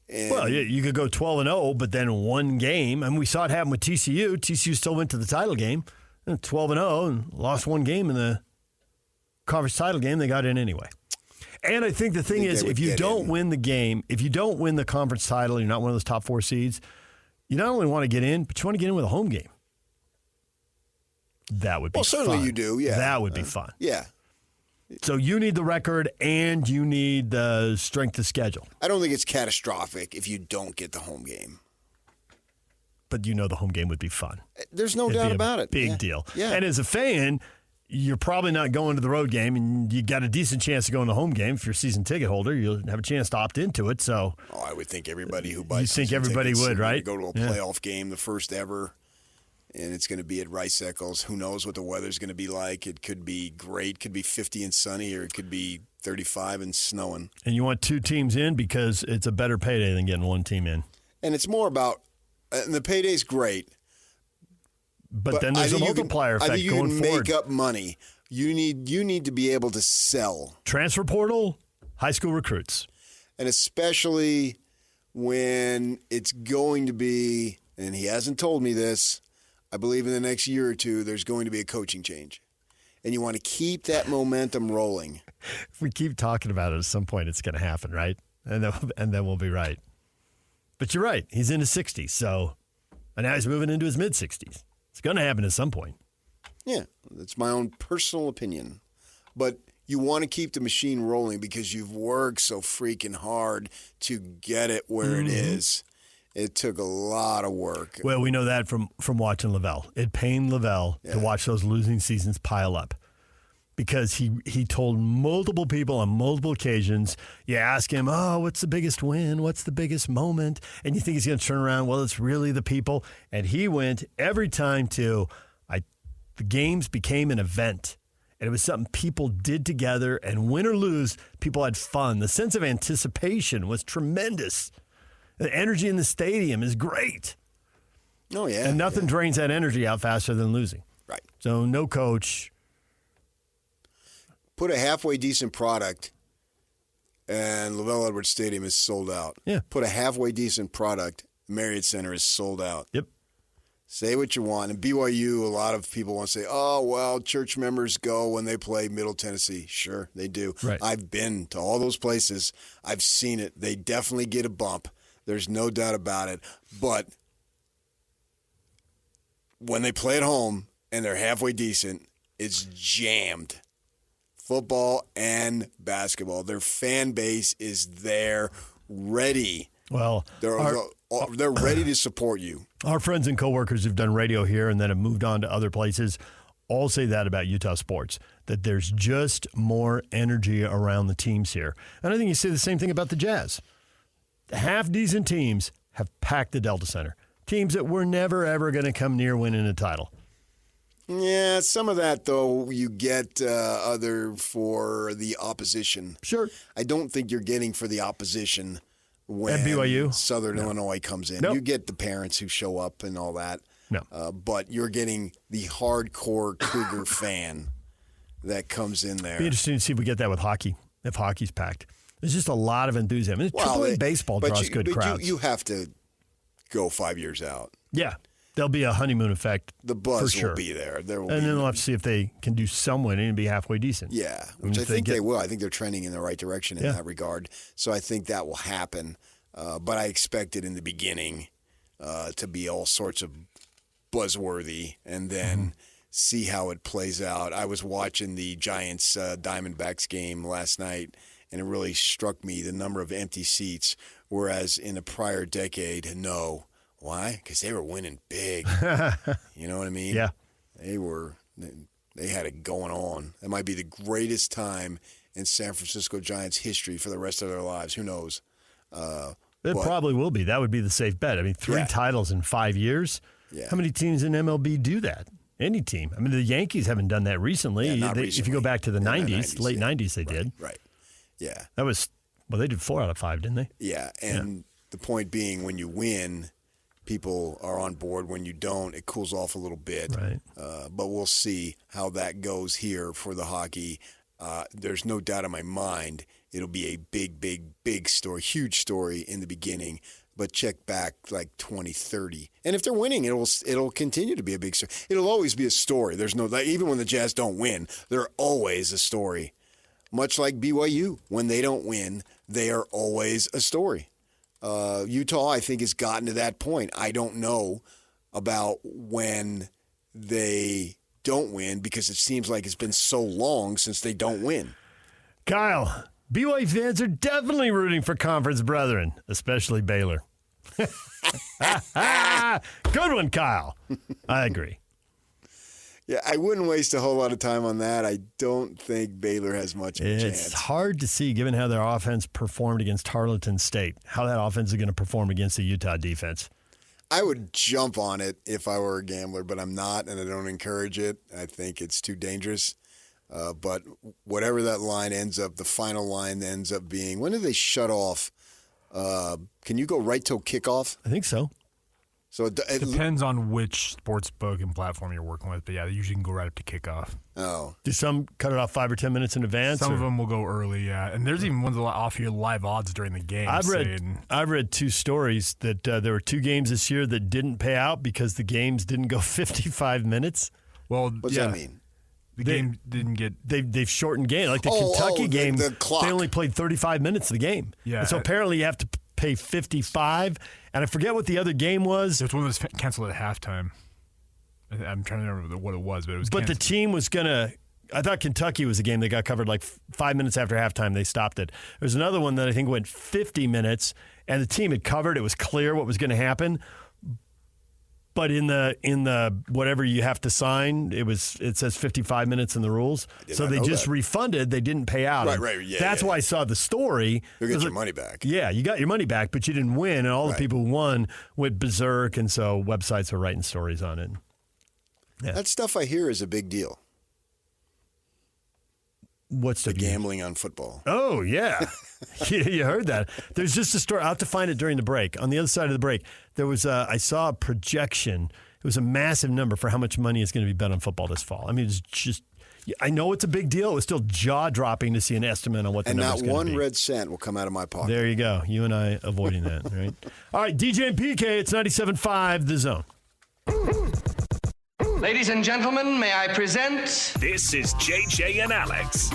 Well, yeah, you could go 12-0, but then one game. I mean, we saw it happen with TCU. TCU still went to the title game, 12-0, and lost one game in the conference title game. They got in anyway. And I think the thing is, if you don't win the game, if you don't win the conference title, you're not one of those top 4 seeds, you not only want to get in, but you want to get in with a home game. That would be fun. Well, certainly you do, yeah. That would be fun. Yeah. So you need the record and you need the strength of schedule. I don't think it's catastrophic if you don't get the home game. But the home game would be fun. There's no doubt about it. Big deal. Yeah. And as a fan, you're probably not going to the road game, and you got a decent chance to go in the home game. If you're a season ticket holder, you'll have a chance to opt into it. So, I would think everybody who buys you think everybody would, right? Go to a playoff game, the first ever. And it's going to be at Rice Eccles. Who knows what the weather's going to be like? It could be great. Could be 50 and sunny, or it could be 35 and snowing. And you want 2 teams in because it's a better payday than getting 1 team in. And it's more about and the payday's great. But then there's a multiplier effect going forward. I think you can make up money. You need to be able to sell. Transfer portal, high school recruits. And especially when it's going to be, and he hasn't told me this, I believe in the next year or 2, there's going to be a coaching change. And you want to keep that momentum rolling. If we keep talking about it, at some point it's going to happen, right? And then we'll be right. But you're right. He's in his 60s, and now he's moving into his mid-60s. It's going to happen at some point. Yeah, that's my own personal opinion. But you want to keep the machine rolling because you've worked so freaking hard to get it where it is. It took a lot of work. Well, we know that from watching Lavelle. It pained Lavelle to watch those losing seasons pile up because he told multiple people on multiple occasions, you ask him, oh, what's the biggest win? What's the biggest moment? And you think he's going to turn around, well, it's really the people. And he went every time to, the games became an event. And it was something people did together. And win or lose, people had fun. The sense of anticipation was tremendous. The energy in the stadium is great. Oh, yeah. And nothing drains that energy out faster than losing. Right. So no coach. Put a halfway decent product, and Lavelle Edwards Stadium is sold out. Yeah. Put a halfway decent product, Marriott Center is sold out. Yep. Say what you want. And BYU, a lot of people want to say, oh, well, church members go when they play Middle Tennessee. Sure, they do. Right. I've been to all those places. I've seen it. They definitely get a bump. There's no doubt about it. But when they play at home and they're halfway decent, it's jammed. Football and basketball. Their fan base is there, ready. Well, they're ready to support you. Our friends and coworkers who've done radio here and then have moved on to other places all say that about Utah sports, that there's just more energy around the teams here. And I think you say the same thing about the Jazz. Half-decent teams have packed the Delta Center. Teams that were never, ever going to come near winning a title. Yeah, some of that, though, you get other for the opposition. Sure. I don't think you're getting for the opposition when At BYU? Southern Illinois comes in. Nope. You get the parents who show up and all that. No. But you're getting the hardcore Cougar fan that comes in there. Be interesting to see if we get that with hockey, if hockey's packed. There's just a lot of enthusiasm. AAA baseball draws good crowds. You have to go 5 years out. Yeah. There'll be a honeymoon effect. The buzz for sure. will be there. And then they'll have to see if they can do some winning and be halfway decent. Yeah, which I think they will. I think they're trending in the right direction in that regard. So I think that will happen. But I expect it in the beginning to be all sorts of buzzworthy and then see how it plays out. I was watching the Giants Diamondbacks game last night, and it really struck me the number of empty seats, whereas in a prior decade, no. Why? Because they were winning big. You know what I mean? Yeah. They had it going on. That might be the greatest time in San Francisco Giants history for the rest of their lives. Who knows? It probably will be. That would be the safe bet. I mean, 3 titles in 5 years. Yeah. How many teams in MLB do that? Any team. I mean, the Yankees haven't done that recently. Recently. If you go back to the 90s, late 90s, they did. Right. Yeah. That was, they did 4 out of 5, didn't they? Yeah. And the point being, when you win, people are on board. When you don't, it cools off a little bit. Right. But we'll see how that goes here for the hockey. There's no doubt in my mind it'll be a big, big, big story, huge story in the beginning. But check back like 2030. And if they're winning, it'll continue to be a big story. It'll always be a story. There's no, even when the Jazz don't win, they're always a story. Much like BYU. When they don't win, they are always a story. Utah, I think, has gotten to that point. I don't know about when they don't win because it seems like it's been so long since they don't win. Kyle, BYU fans are definitely rooting for conference brethren, especially Baylor. Good one, Kyle. I agree. Yeah, I wouldn't waste a whole lot of time on that. I don't think Baylor has much of a chance. It's hard to see, given how their offense performed against Tarleton State, how that offense is going to perform against the Utah defense. I would jump on it if I were a gambler, but I'm not, and I don't encourage it. I think it's too dangerous. But whatever that line ends up, the final line ends up being, when do they shut off? Can you go right till kickoff? I think so. So it depends on which sports book and platform you're working with, but yeah, they usually can go right up to kickoff. Oh, do some cut it off 5 or 10 minutes in advance? Some of them will go early, yeah. And there's even ones that off your live odds during the game. I've read 2 stories that there were 2 games this year that didn't pay out because the games didn't go 55 minutes. Well, what's that mean? The game didn't get. They've shortened game, like the Kentucky game. The clock. They only played 35 minutes of the game. Yeah. And so apparently you have to pay 55, and I forget what the other game was. It was one that was canceled at halftime. I'm trying to remember what it was, but it was. But the team was gonna. I thought Kentucky was a game that got covered like 5 minutes after halftime. They stopped it. There's another one that I think went 50 minutes, and the team had covered. It was clear what was going to happen. But in the whatever you have to sign, it says 55 minutes in the rules. So they just refunded. They didn't pay out. Right. Yeah, that's why I saw the story. You get your money back. Yeah, you got your money back, but you didn't win, and all the people who won went berserk, and so websites are writing stories on it. Yeah. That stuff I hear is a big deal. What's the gambling on football? Oh, yeah. You heard that. There's just a story. I'll have to find it during the break. On the other side of the break, there was I saw a projection. It was a massive number for how much money is going to be bet on football this fall. I mean, it's just, I know it's a big deal. It was still jaw-dropping to see an estimate on what the number's going to be. And not one red cent will come out of my pocket. There you go. You and I avoiding that, right? All right, DJ and PK, it's 97.5 The Zone. Ladies and gentlemen, may I present... This is JJ and Alex.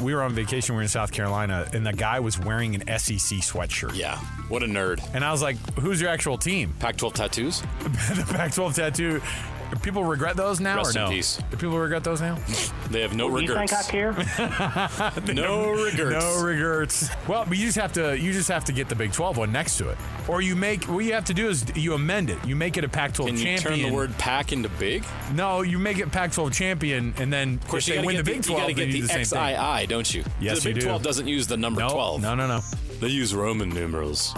We were on vacation. We were in South Carolina, and the guy was wearing an SEC sweatshirt. Yeah, what a nerd. And I was like, who's your actual team? Pac-12 tattoos? The Pac-12 tattoo. Do people regret those now Rest or no? in peace. Do people regret those now? They have no regrets. You think I care? No regrets. No regrets. Well, but you just have to get the Big 12 one next to it. Or what you have to do is you amend it. You make it a Pac-12 Can champion. Can you turn the word Pac into big? No, you make it Pac-12 champion, and then of course if they win the Big 12, you got to get they do the same thing. XII, don't you? Yes, the you Big do. 12 doesn't use the number 12. No. They use Roman numerals.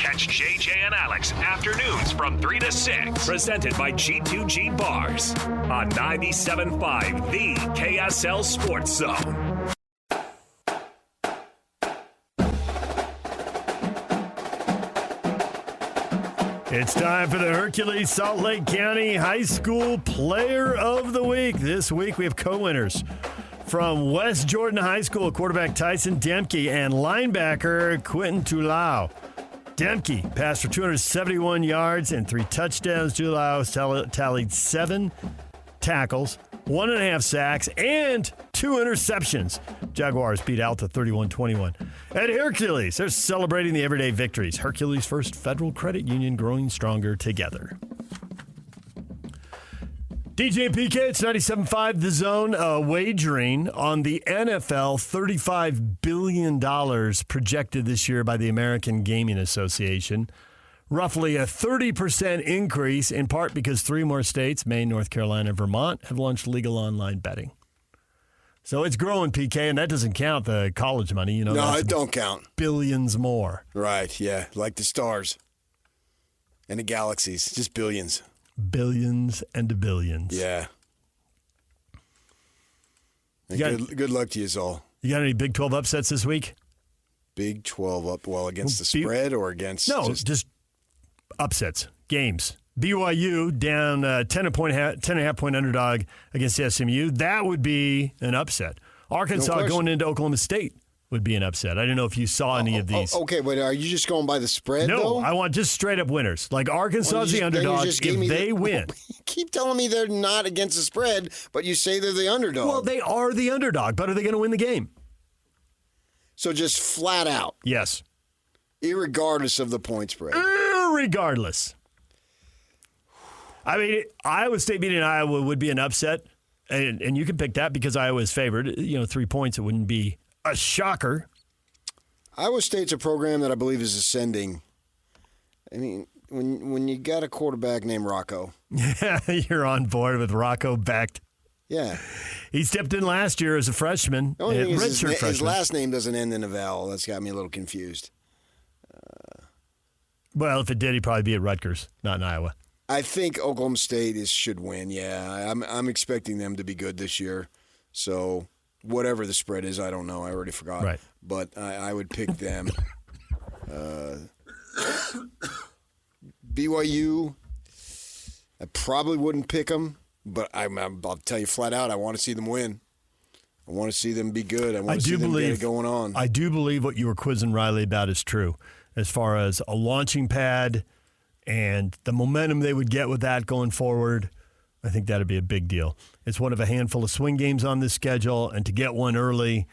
Catch JJ and Alex afternoons from 3 to 6. Presented by G2G Bars on 97.5, the KSL Sports Zone. It's time for the Hercules Salt Lake County High School Player of the Week. This week we have co-winners from West Jordan High School, quarterback Tyson Demke and linebacker Quentin Tulao. Demke passed for 271 yards and 3 touchdowns. Tulao tallied 7 tackles, 1.5 sacks, and 2 interceptions. Jaguars beat Alta 31-21. At Hercules, they're celebrating the everyday victories. Hercules First Federal Credit Union, growing stronger together. DJ and PK, it's 97.5 The Zone. Wagering on the NFL, $35 billion projected this year by the American Gaming Association. Roughly a 30% increase, in part because 3 more states, Maine, North Carolina, and Vermont, have launched legal online betting. So it's growing, PK, and that doesn't count the college money. You know, no, it don't count. Billions more. Right, yeah, like the stars and the galaxies, just billions. Billions and billions. Yeah. Good luck to you all. You got any Big 12 upsets this week? Big 12 up, well, against the spread or against? No, just upsets, games. BYU down 10.5 point underdog against SMU. That would be an upset. Arkansas going into Oklahoma State would be an upset. I don't know if you saw any of these. Okay, but are you just going by the spread, No, though? I want just straight up winners. Like Arkansas is the underdog. If they win. You keep telling me they're not against the spread, but you say they're the underdog. Well, they are the underdog, but are they going to win the game? So just flat out. Yes. Irregardless of the point spread. Irregardless. I mean, Iowa State beating Iowa would be an upset, and you can pick that because Iowa is favored. 3 points, it wouldn't be a shocker. Iowa State's a program that I believe is ascending. I mean, when you got a quarterback named Rocco. Yeah, you're on board with Rocco backed. Yeah. He stepped in last year as a freshman. The only thing is his last name doesn't end in a vowel. That's got me a little confused. Well, if it did, he'd probably be at Rutgers, not in Iowa. I think Oklahoma State should win. Yeah, I'm expecting them to be good this year. So whatever the spread is, I don't know. I already forgot. Right. But I would pick them. BYU, I probably wouldn't pick them, but I'll tell you flat out, I want to see them win. I want to see them be good. I want to see them get it going on. I do believe what you were quizzing Riley about is true, as far as a launching pad and the momentum they would get with that going forward. I think that would be a big deal. It's one of a handful of swing games on this schedule, and to get one early,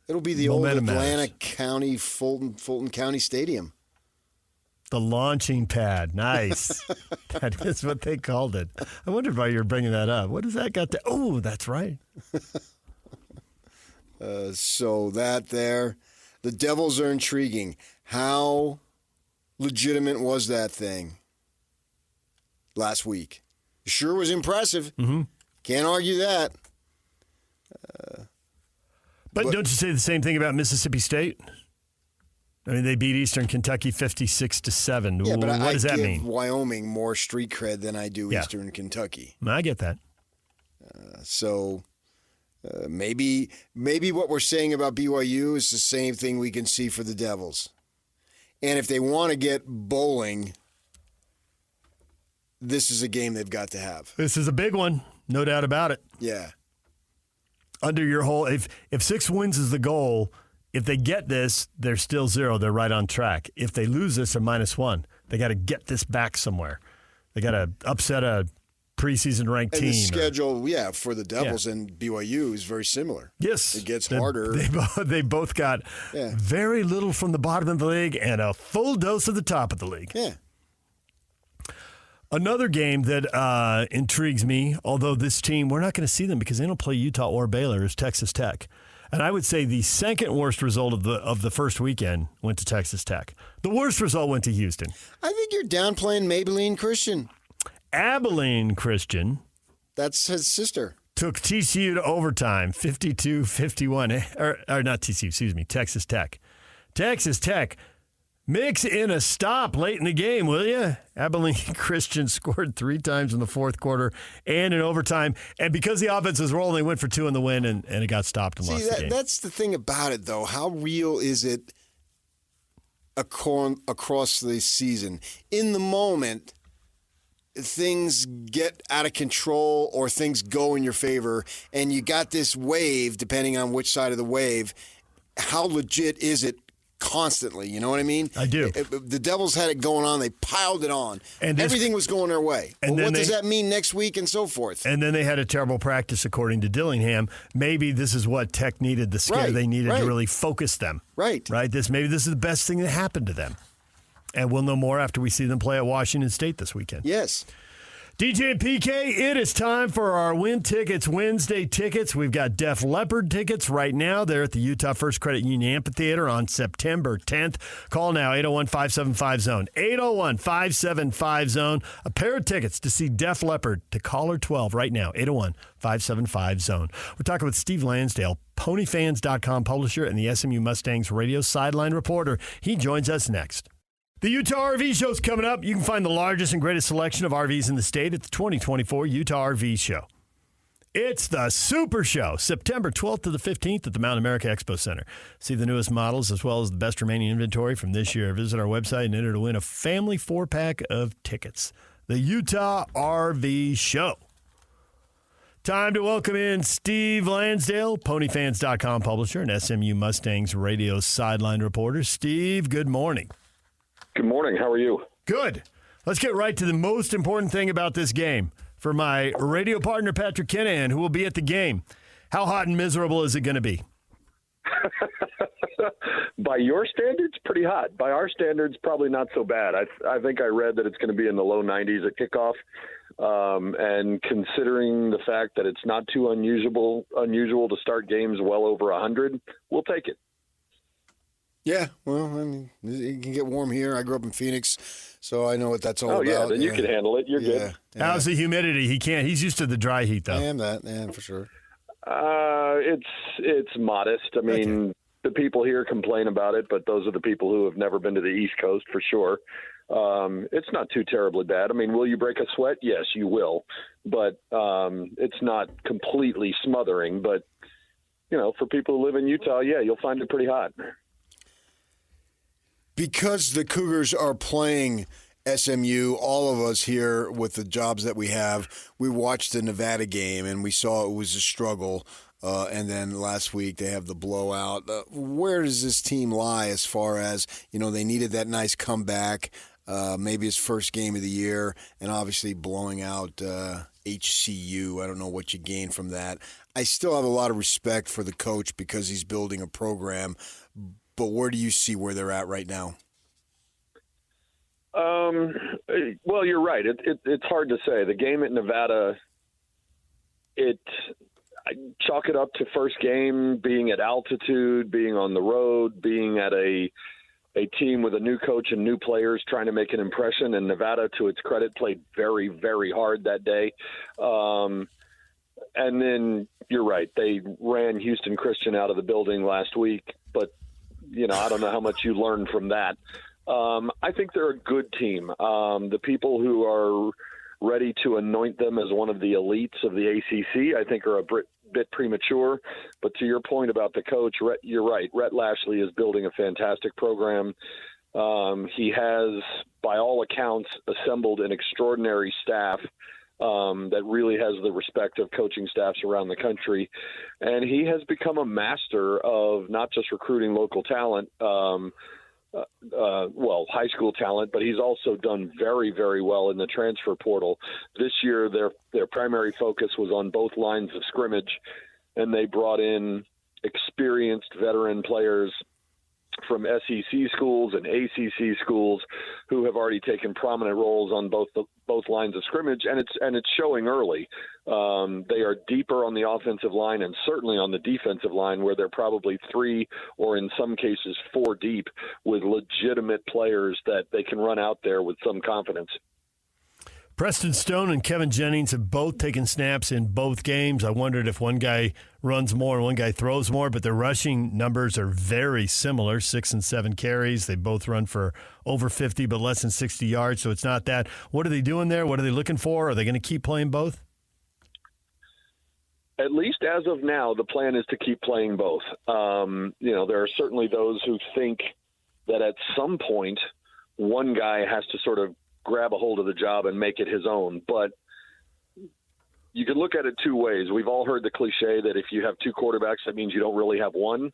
it'll be the old Atlanta matters. County, Fulton County Stadium. The launching pad. Nice. That is what they called it. I wondered why you're bringing that up. What does that got to? Oh, that's right. So that there. The Devils are intriguing. How legitimate was that thing last week? Sure was impressive. Mm-hmm. Can't argue that. But don't you say the same thing about Mississippi State? I mean, they beat Eastern Kentucky 56-7. Yeah, but what does that give mean? Wyoming more street cred than I do Eastern Kentucky. I get that. Maybe what we're saying about BYU is the same thing we can see for the Devils. And if they want to get bowling, this is a game they've got to have. This is a big one, no doubt about it. Yeah. Under your whole, if 6 wins is the goal, if they get this, they're still 0. They're right on track. If they lose this, they're -1. They got to get this back somewhere. They got to upset a preseason ranked team. And the schedule, for the Devils and BYU is very similar. Yes. It gets harder. They both got very little from the bottom of the league and a full dose of the top of the league. Yeah. Another game that intrigues me, although this team, we're not going to see them because they don't play Utah or Baylor, is Texas Tech. And I would say the second worst result of the first weekend went to Texas Tech. The worst result went to Houston. I think you're downplaying Maybelline Christian. Abilene Christian. That's his sister. Took TCU to overtime, 52-51. Or not TCU, excuse me, Texas Tech. Texas Tech Mix in a stop late in the game, will you? Abilene Christian scored 3 times in the fourth quarter and in overtime. And because the offense was rolling, they went for 2 in the win, and it got stopped and lost the game. That's the thing about it, though. How real is it across the season? In the moment, things get out of control or things go in your favor, and you got this wave, depending on which side of the wave. How legit is it constantly? You know what I mean? I do. The Devils had it going on. They piled it on. And everything was going their way. And what does that mean next week and so forth? And then they had a terrible practice, according to Dillingham. Maybe this is what Tech needed, the scare they needed to really focus them. Right. Maybe this is the best thing that happened to them. And we'll know more after we see them play at Washington State this weekend. Yes. DJ and PK, it is time for our Win Tickets Wednesday tickets. We've got Def Leppard tickets right now. They're at the Utah First Credit Union Amphitheater on September 10th. Call now, 801-575-ZONE. 801-575-ZONE. A pair of tickets to see Def Leppard to caller 12 right now, 801-575-ZONE. We're talking with Steve Lansdale, PonyFans.com publisher and the SMU Mustangs radio sideline reporter. He joins us next. The Utah RV Show's coming up. You can find the largest and greatest selection of RVs in the state at the 2024 Utah RV Show. It's the Super Show, September 12th to the 15th at the Mountain America Expo Center. See the newest models as well as the best remaining inventory from this year. Visit our website and enter to win a family 4-pack of tickets. The Utah RV Show. Time to welcome in Steve Lansdale, PonyFans.com publisher and SMU Mustangs radio sideline reporter. Steve, good morning. Good morning. How are you? Good. Let's get right to the most important thing about this game. For my radio partner, Patrick Kinahan, who will be at the game, how hot and miserable is it going to be? By your standards, pretty hot. By our standards, probably not so bad. I think I read that it's going to be in the low 90s at kickoff. And considering the fact that it's not too unusual to start games well over 100, we'll take it. Yeah, well, I mean, it can get warm here. I grew up in Phoenix, so I know what that's all about. Oh, yeah, then you can handle it. You're good. Yeah. How's the humidity? He can't. He's used to the dry heat, though. I am that, yeah, for sure. It's modest. I mean, the people here complain about it, but those are the people who have never been to the East Coast, for sure. It's not too terribly bad. I mean, will you break a sweat? Yes, you will. But it's not completely smothering. But, you know, for people who live in Utah, yeah, you'll find it pretty hot. Because the Cougars are playing SMU, all of us here with the jobs that we have, we watched the Nevada game and we saw it was a struggle. And then last week they have the blowout. Where does this team lie as far as, you know, they needed that nice comeback, maybe his first game of the year, and obviously blowing out HCU. I don't know what you gain from that. I still have a lot of respect for the coach because he's building a program. But where do you see where they're at right now? Well, you're right. It's hard to say. The game at Nevada, I chalk it up to first game, being at altitude, being on the road, being at a team with a new coach and new players trying to make an impression. And Nevada, to its credit, played very, very hard that day. And then you're right. They ran Houston Christian out of the building last week, but you know, I don't know how much you learned from that. I think they're a good team. The people who are ready to anoint them as one of the elites of the ACC, I think are a bit premature. But to your point about the coach, you're right. Rhett Lashley is building a fantastic program. He has, by all accounts, assembled an extraordinary staff that really has the respect of coaching staffs around the country. And he has become a master of not just recruiting local talent, high school talent, but he's also done very, very well in the transfer portal. This year, their primary focus was on both lines of scrimmage, and they brought in experienced veteran players from SEC schools and ACC schools who have already taken prominent roles on both lines of scrimmage, and it's showing early. They are deeper on the offensive line and certainly on the defensive line, where they're probably 3 or in some cases 4 deep with legitimate players that they can run out there with some confidence. Preston Stone and Kevin Jennings have both taken snaps in both games. I wondered if one guy runs more and one guy throws more, but their rushing numbers are very similar, 6 and 7 carries. They both run for over 50 but less than 60 yards, so it's not that. What are they doing there? What are they looking for? Are they going to keep playing both? At least as of now, the plan is to keep playing both. There are certainly those who think that at some point one guy has to sort of grab a hold of the job and make it his own. But you can look at it two ways. We've all heard the cliche that if you have two quarterbacks, that means you don't really have one.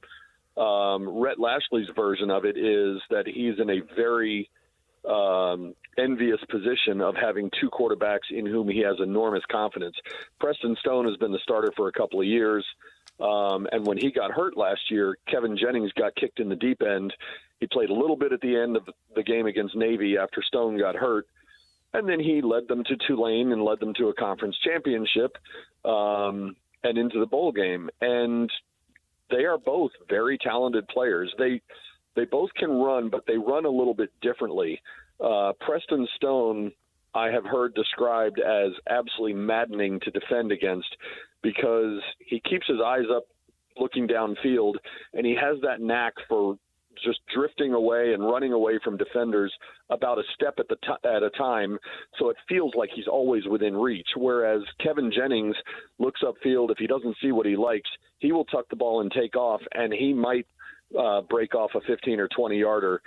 Rhett Lashley's version of it is that he's in a very envious position of having two quarterbacks in whom he has enormous confidence. Preston Stone has been the starter for a couple of years. And when he got hurt last year, Kevin Jennings got kicked in the deep end. He played a little bit at the end of the game against Navy after Stone got hurt. And then he led them to Tulane and led them to a conference championship and into the bowl game. And they are both very talented players. They both can run, but they run a little bit differently. Preston Stone, I have heard described as absolutely maddening to defend against because he keeps his eyes up looking downfield, and he has that knack for just drifting away and running away from defenders about a step at a time, so it feels like he's always within reach, whereas Kevin Jennings looks upfield. If he doesn't see what he likes, he will tuck the ball and take off, and he might break off a 15 or 20-yarder.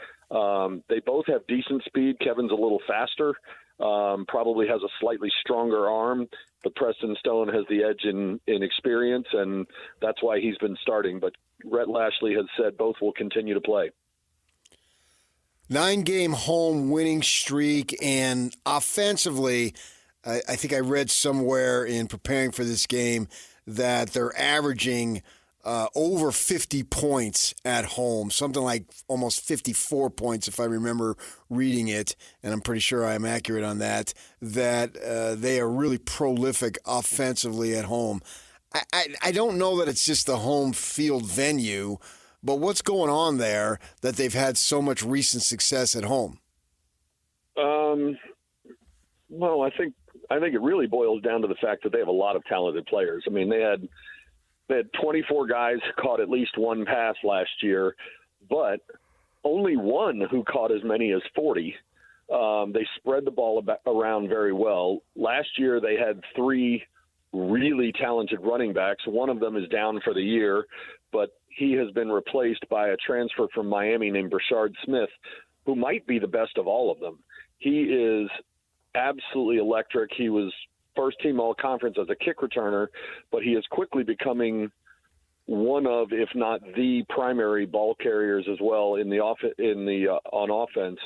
They both have decent speed. Kevin's a little faster, probably has a slightly stronger arm, but Preston Stone has the edge in experience, and that's why he's been starting. But Rhett Lashley has said both will continue to play. 9-game home winning streak, and offensively, I think I read somewhere in preparing for this game that they're averaging over 50 points at home, something like almost 54 points if I remember reading it, and I'm pretty sure I'm accurate on that, they are really prolific offensively at home. I don't know that it's just the home field venue, but what's going on there that they've had so much recent success at home? Well, I think it really boils down to the fact that they have a lot of talented players. I mean, they had 24 guys who caught at least one pass last year, but only one who caught as many as 40. They spread the ball around very well. Last year they had 3 really talented running backs. One of them is down for the year, but he has been replaced by a transfer from Miami named Brashard Smith, who might be the best of all of them. He is absolutely electric. He was first-team all-conference as a kick returner, but he is quickly becoming one of, if not the primary ball carriers as well on offense.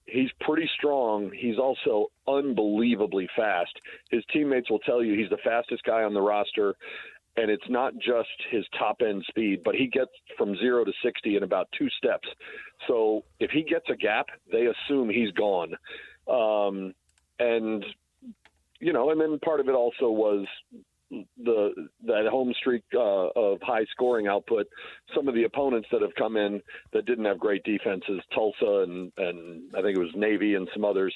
He's pretty strong. He's also unbelievably fast. His teammates will tell you he's the fastest guy on the roster, and it's not just his top-end speed, but he gets from 0 to 60 in about 2 steps. So if he gets a gap, they assume he's gone. And then part of it also was that home streak of high scoring output. Some of the opponents that have come in that didn't have great defenses, Tulsa and I think it was Navy and some others,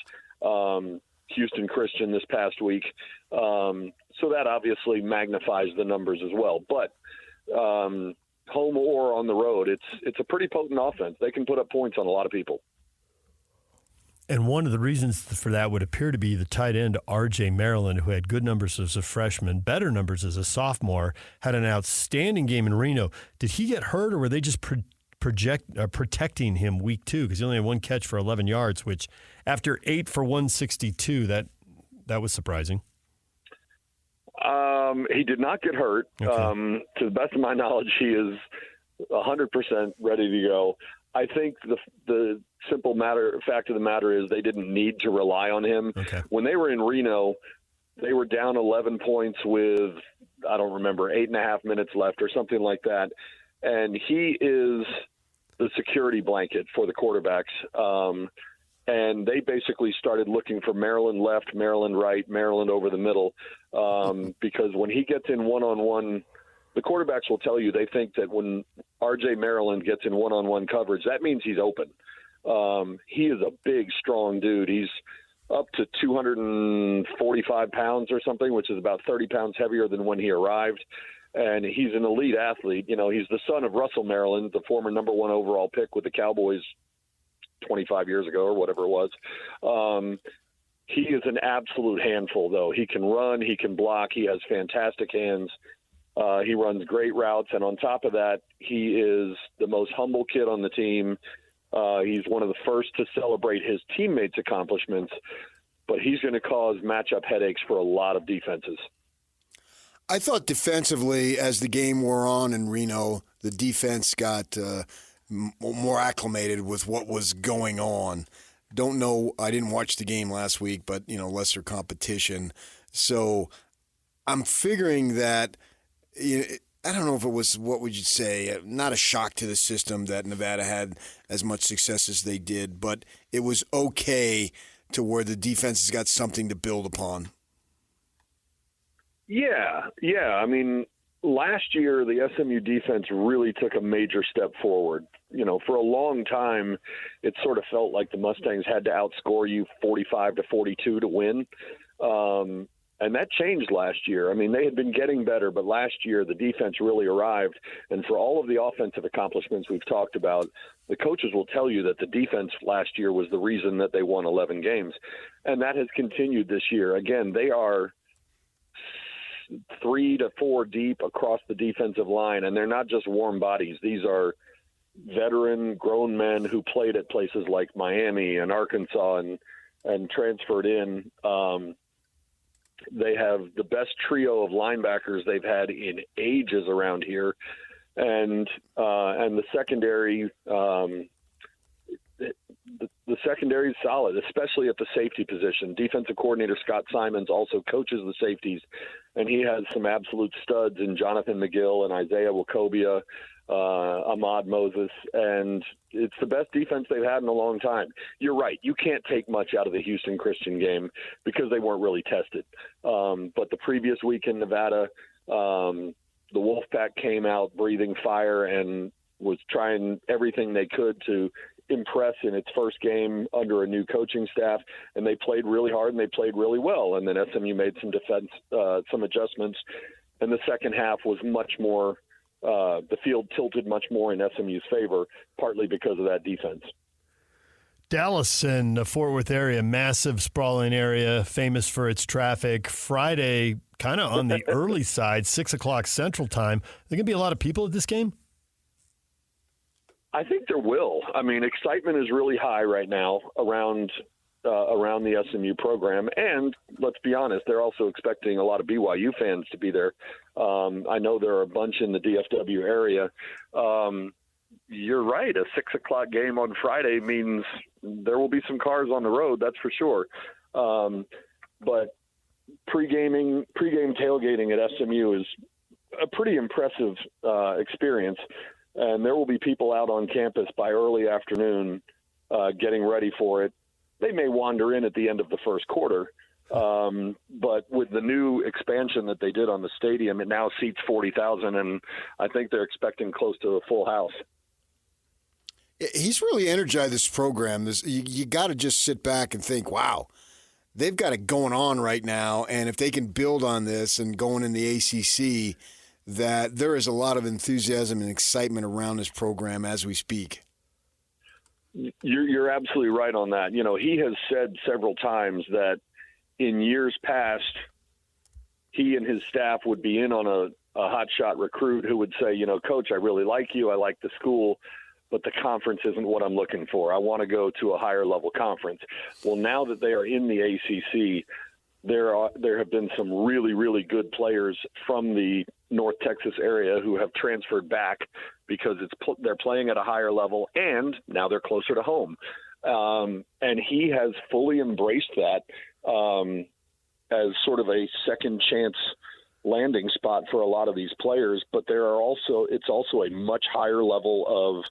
Houston Christian this past week. So that obviously magnifies the numbers as well. But home or on the road, it's a pretty potent offense. They can put up points on a lot of people. And one of the reasons for that would appear to be the tight end R.J. Maryland, who had good numbers as a freshman, better numbers as a sophomore, had an outstanding game in Reno. Did he get hurt, or were they just protecting him week 2? Because he only had 1 catch for 11 yards, which after 8 for 162, that was surprising. He did not get hurt. Okay. To the best of my knowledge, he is 100% ready to go. I think the simple fact of the matter is they didn't need to rely on him. Okay. When they were in Reno, they were down 11 points with, I don't remember, 8.5 minutes left or something like that. And he is the security blanket for the quarterbacks. And they basically started looking for Maryland left, Maryland right, Maryland over the middle. Because when he gets in one-on-one, the quarterbacks will tell you they think that when R.J. Maryland gets in one-on-one coverage, that means he's open. He is a big, strong dude. He's up to 245 pounds or something, which is about 30 pounds heavier than when he arrived. And he's an elite athlete. You know, he's the son of Russell Maryland, the former number 1 overall pick with the Cowboys 25 years ago or whatever it was. He is an absolute handful, though. He can run, he can block, he has fantastic hands. He runs great routes, and on top of that, he is the most humble kid on the team. He's one of the first to celebrate his teammates' accomplishments, but he's going to cause matchup headaches for a lot of defenses. I thought defensively, as the game wore on in Reno, the defense got more acclimated with what was going on. Don't know, I didn't watch the game last week, but, you know, lesser competition. So I'm figuring that, I don't know if it was, what would you say, not a shock to the system that Nevada had as much success as they did, but it was okay to where the defense has got something to build upon. Yeah. I mean, last year, the SMU defense really took a major step forward. You know, for a long time, it sort of felt like the Mustangs had to outscore you 45-42 to win. And that changed last year. I mean, they had been getting better, but last year the defense really arrived. And for all of the offensive accomplishments we've talked about, the coaches will tell you that the defense last year was the reason that they won 11 games. And that has continued this year. Again, they are 3 to 4 deep across the defensive line, and they're not just warm bodies. These are veteran, grown men who played at places like Miami and Arkansas and transferred in. They have the best trio of linebackers they've had in ages around here, and the secondary. The secondary is solid, especially at the safety position. Defensive coordinator Scott Simons also coaches the safeties, and he has some absolute studs in Jonathan McGill and Isaiah Wacobia, Ahmad Moses, and it's the best defense they've had in a long time. You're right. You can't take much out of the Houston Christian game because they weren't really tested. But the previous week in Nevada, the Wolfpack came out breathing fire and was trying everything they could to impress in its first game under a new coaching staff, and they played really hard and they played really well. And then SMU made some adjustments, and the second half was much more. The field tilted much more in SMU's favor, partly because of that defense. Dallas in the Fort Worth area, massive sprawling area, famous for its traffic. Friday, kind of on the early side, 6 o'clock Central Time. There going to be a lot of people at this game? I think there will. I mean, excitement is really high right now around the SMU program. And let's be honest, they're also expecting a lot of BYU fans to be there. I know there are a bunch in the DFW area. You're right. A 6 o'clock game on Friday means there will be some cars on the road. That's for sure. But pregame tailgating at SMU is a pretty impressive experience. And there will be people out on campus by early afternoon getting ready for it. They may wander in at the end of the first quarter, but with the new expansion that they did on the stadium, it now seats 40,000, and I think they're expecting close to a full house. He's really energized this program. You got to just sit back and think, wow, they've got it going on right now, and if they can build on this and going in the ACC, that there is a lot of enthusiasm and excitement around this program as we speak. You're absolutely right on that. You know, he has said several times that in years past, he and his staff would be in on a hotshot recruit who would say, you know, Coach, I really like you. I like the school, but the conference isn't what I'm looking for. I want to go to a higher level conference. Well, now that they are in the ACC, there have been some really, really good players from the North Texas area who have transferred back because they're playing at a higher level, and now they're closer to home. And he has fully embraced that as sort of a second chance landing spot for a lot of these players. But it's also a much higher level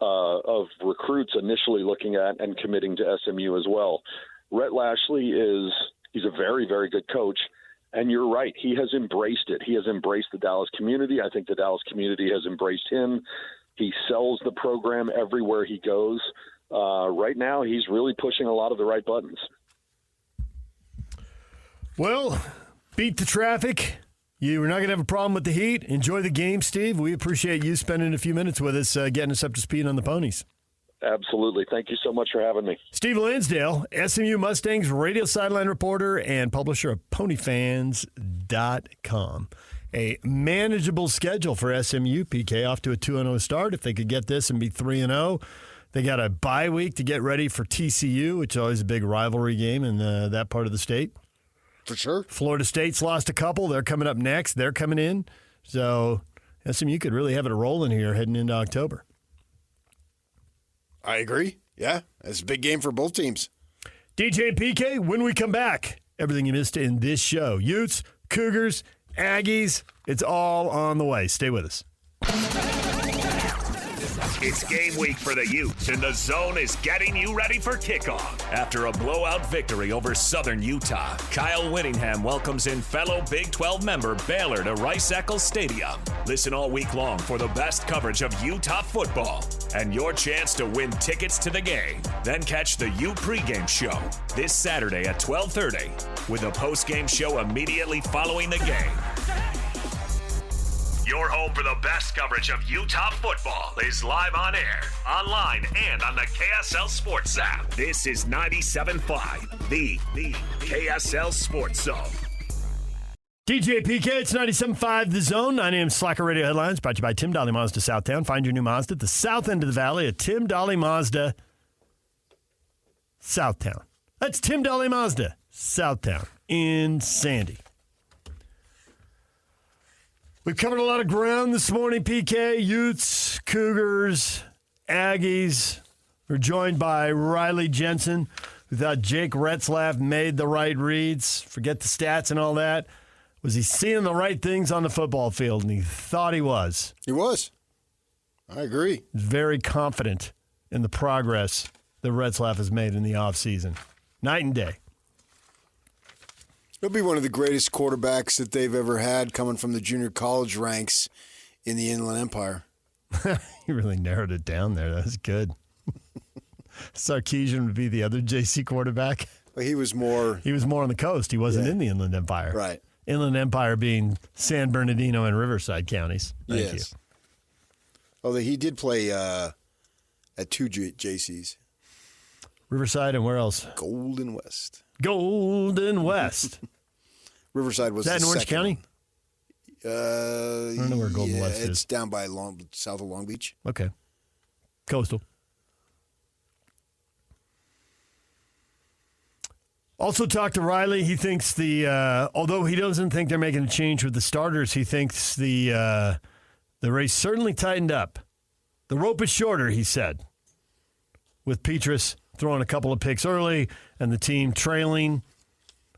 of recruits initially looking at and committing to SMU as well. Rhett Lashley he's a very, very good coach. And you're right. He has embraced it. He has embraced the Dallas community. I think the Dallas community has embraced him. He sells the program everywhere he goes. Right now, he's really pushing a lot of the right buttons. Well, beat the traffic. You're not going to have a problem with the heat. Enjoy the game, Steve. We appreciate you spending a few minutes with us, getting us up to speed on the ponies. Absolutely. Thank you so much for having me. Steve Lansdale, SMU Mustangs radio sideline reporter and publisher of ponyfans.com. A manageable schedule for SMU, PK, off to a 2-0 start. If they could get this and be 3-0, they got a bye week to get ready for TCU, which is always a big rivalry game in that part of the state. For sure. Florida State's lost a couple. They're coming up next. They're coming in. So SMU could really have it rolling here heading into October. I agree. Yeah, it's a big game for both teams. DJ and PK, when we come back, everything you missed in this show. Utes, Cougars, Aggies, it's all on the way. Stay with us. It's game week for the Utes, and the Zone is getting you ready for kickoff. After a blowout victory over Southern Utah, Kyle Whittingham welcomes in fellow Big 12 member Baylor to Rice-Eccles Stadium. Listen all week long for the best coverage of Utah football and your chance to win tickets to the game. Then catch the Ute pregame show this Saturday at 12:30 with a postgame show immediately following the game. Your home for the best coverage of Utah football is live on air, online, and on the KSL Sports app. This is 97.5, the KSL Sports Zone. DJ PK, it's 97.5 The Zone. 9 a.m. Slacker Radio Headlines brought to you by Tim Dolly Mazda Southtown. Find your new Mazda at the south end of the valley at Tim Dolly Mazda Southtown. That's Tim Dolly Mazda Southtown in Sandy. We've covered a lot of ground this morning, PK. Utes, Cougars, Aggies. We're joined by Riley Jensen, who thought Jake Retzlaff made the right reads. Forget the stats and all that. Was he seeing the right things on the football field? And he thought he was. He was. I agree. Very confident in the progress that Retzlaff has made in the offseason. Night and day. He'll be one of the greatest quarterbacks that they've ever had coming from the junior college ranks in the Inland Empire. You really narrowed it down there. That was good. Sarkisian would be the other JC quarterback. But he was more on the coast. He wasn't in the Inland Empire. Right. Inland Empire being San Bernardino and Riverside counties. Thank you. Although he did play at two JCs. Riverside and where else? Golden West. Golden West. Riverside was that in Orange County? I don't know where Golden West is. It's down by south of Long Beach. Okay. Coastal. Also talked to Riley. He thinks although he doesn't think they're making a change with the starters, he thinks the race certainly tightened up. The rope is shorter, he said, with Petrus throwing a couple of picks early and the team trailing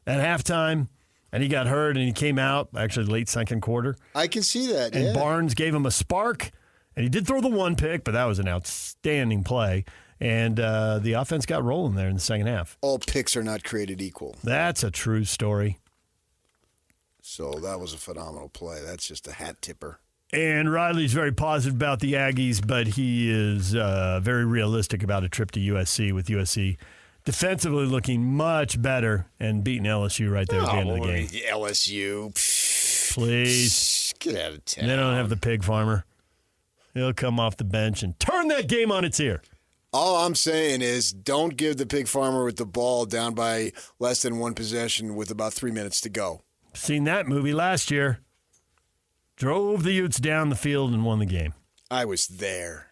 at halftime, and he got hurt and he came out actually late second quarter. I can see that, and Barnes gave him a spark, and he did throw the one pick, but that was an outstanding play, and the offense got rolling there in the second half. All picks are not created equal. That's a true story. So that was a phenomenal play. That's just a hat tipper. And Riley's very positive about the Aggies, but he is very realistic about a trip to USC, with USC defensively looking much better and beating LSU right there at the end of the game. LSU. Please. Get out of town. They don't have the pig farmer. He'll come off the bench and turn that game on its ear. All I'm saying is don't give the pig farmer with the ball down by less than one possession with about 3 minutes to go. Seen that movie last year. Drove the Utes down the field and won the game. I was there.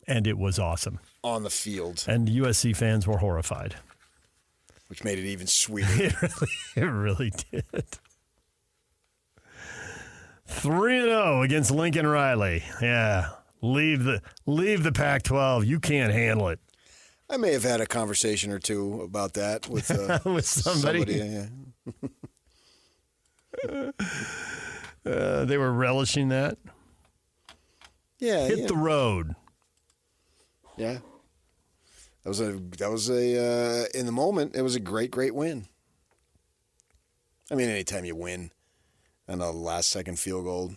And it was awesome. On the field. And USC fans were horrified. Which made it even sweeter. It really did. 3-0 against Lincoln Riley. Yeah. Leave the Pac-12. You can't handle it. I may have had a conversation or two about that with with somebody. Yeah. They were relishing that. Yeah. Hit the road. Yeah. That was a in the moment, it was a great win. I mean, anytime you win on a last second field goal,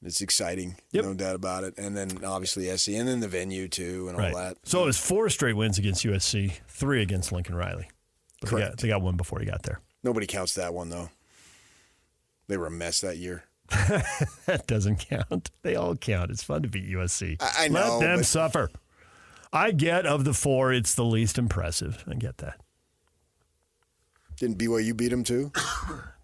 it's exciting. Yep. No doubt about it. And then obviously SC, and then the venue too, and all that. So it was 4 straight wins against USC, 3 against Lincoln Riley. But Correct. They got one before he got there. Nobody counts that one, though. They were a mess that year. That doesn't count. They all count. It's fun to beat USC. I know. Let them suffer. I get of the four, it's the least impressive. I get that. Didn't BYU beat them, too?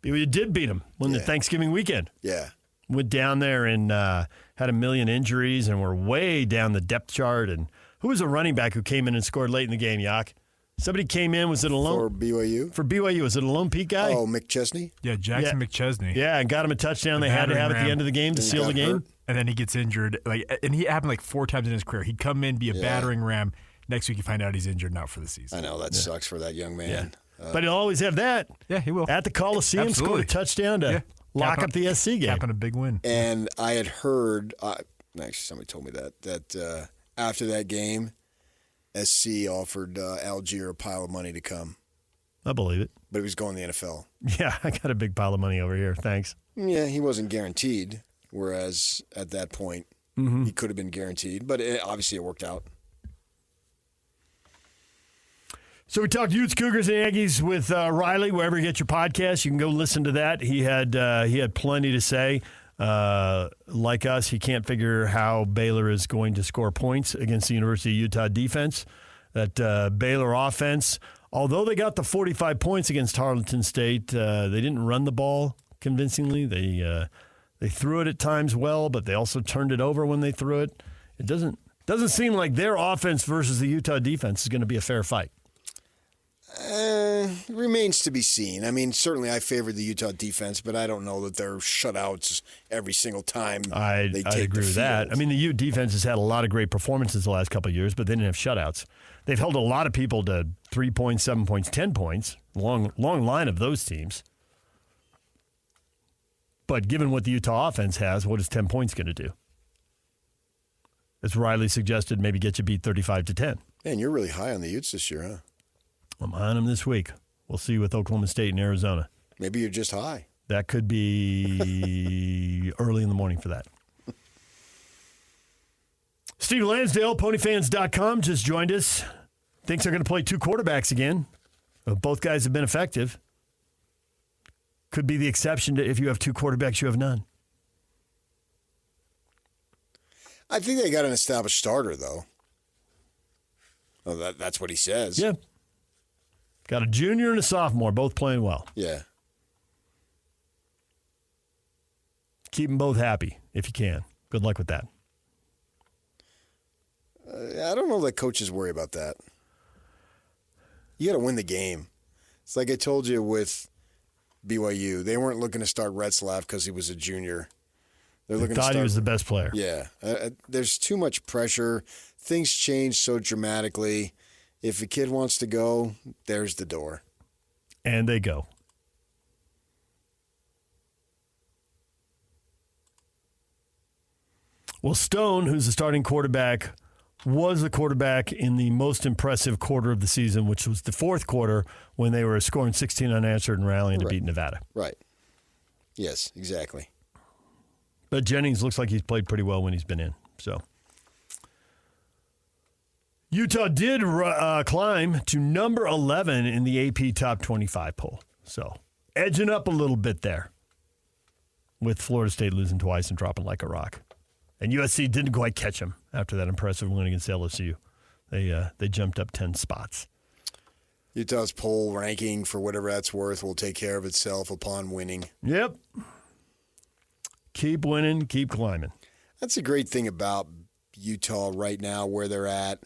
BYU did beat them on the Thanksgiving weekend. Yeah. Went down there and had a million injuries and were way down the depth chart. And who was a running back who came in and scored late in the game, Yak? Somebody came in, was it a lone? For BYU? For BYU, was it a lone peak guy? Oh, McChesney? Yeah, Jackson McChesney. Yeah, and got him a touchdown. They had to have at the end of the game to seal the game. Hurt. And then he gets injured. And he happened like 4 times in his career. He'd come in, be a battering ram. Next week you find out he's injured and out for the season. I know, that sucks for that young man. Yeah. But he'll always have that. Yeah, he will. At the Coliseum, scored a touchdon to lock up the SC game. Capping a big win. And I had heard, actually somebody told me that after that game, SC offered Algier a pile of money to come. I believe it. But he was going to the NFL. Yeah, I got a big pile of money over here. Thanks. Yeah, he wasn't guaranteed, whereas at that point, he could have been guaranteed. But obviously it worked out. So we talked Utes, Cougars, and Aggies with Riley. Wherever you get your podcast, you can go listen to that. He had plenty to say. Like us, he can't figure how Baylor is going to score points against the University of Utah defense. That Baylor offense, although they got the 45 points against Tarleton State, they didn't run the ball convincingly. They threw it at times well, but they also turned it over when they threw it. It doesn't seem like their offense versus the Utah defense is going to be a fair fight. Remains to be seen. I mean, certainly I favor the Utah defense, but I don't know that they're shutouts every single time I agree with that. I mean, the Ute defense has had a lot of great performances the last couple of years, but they didn't have shutouts. They've held a lot of people to 3 points, 7 points, 10 points. Long line of those teams. But given what the Utah offense has, what is 10 points going to do? As Riley suggested, maybe get you beat 35-10. Man, you're really high on the Utes this year, huh? I'm high on them this week. We'll see with Oklahoma State and Arizona. Maybe you're just high. That could be early in the morning for that. Steve Lansdale, ponyfans.com, just joined us. Thinks they're going to play 2 quarterbacks again. Both guys have been effective. Could be the exception to if you have 2 quarterbacks, you have none. I think they got an established starter, though. Oh, that's what he says. Yeah. Got a junior and a sophomore, both playing well. Yeah. Keep them both happy if you can. Good luck with that. I don't know that coaches worry about that. You got to win the game. It's like I told you with BYU. They weren't looking to start Retzlaff because he was a junior. They're looking thought he was the best player. Yeah. There's too much pressure. Things change so dramatically. If a kid wants to go, there's the door. And they go. Well, Stone, who's the starting quarterback, was the quarterback in the most impressive quarter of the season, which was the fourth quarter when they were scoring 16 unanswered and rallying to beat Nevada. Right. Yes, exactly. But Jennings looks like he's played pretty well when he's been in. So Utah did climb to number 11 in the AP Top 25 poll. So edging up a little bit there with Florida State losing twice and dropping like a rock. And USC didn't quite catch them after that impressive win against LSU. They jumped up 10 spots. Utah's poll ranking, for whatever that's worth, will take care of itself upon winning. Yep. Keep winning, keep climbing. That's a great thing about Utah right now, where they're at.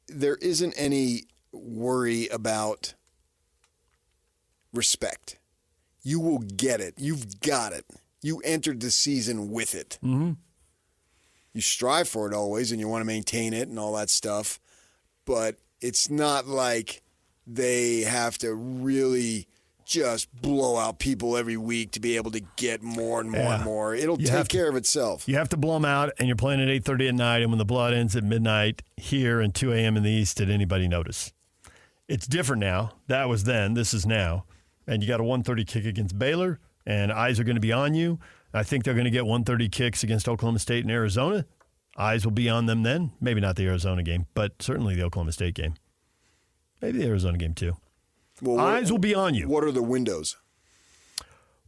There isn't any worry about respect. You will get it. You've got it. You entered the season with it. Mm-hmm. You strive for it always, and you want to maintain it and all that stuff. But it's not like they have to really just blow out people every week to be able to get more and more and more. It'll take care of itself. You have to blow them out, and you're playing at 8:30 at night, and when the blood ends at midnight here and 2 a.m. in the East, did anybody notice? It's different now. That was then. This is now. And you got a 1:30 kick against Baylor, and eyes are going to be on you. I think they're going to get 1:30 kicks against Oklahoma State and Arizona. Eyes will be on them then. Maybe not the Arizona game, but certainly the Oklahoma State game. Maybe the Arizona game too. Eyes will be on you. What are the windows?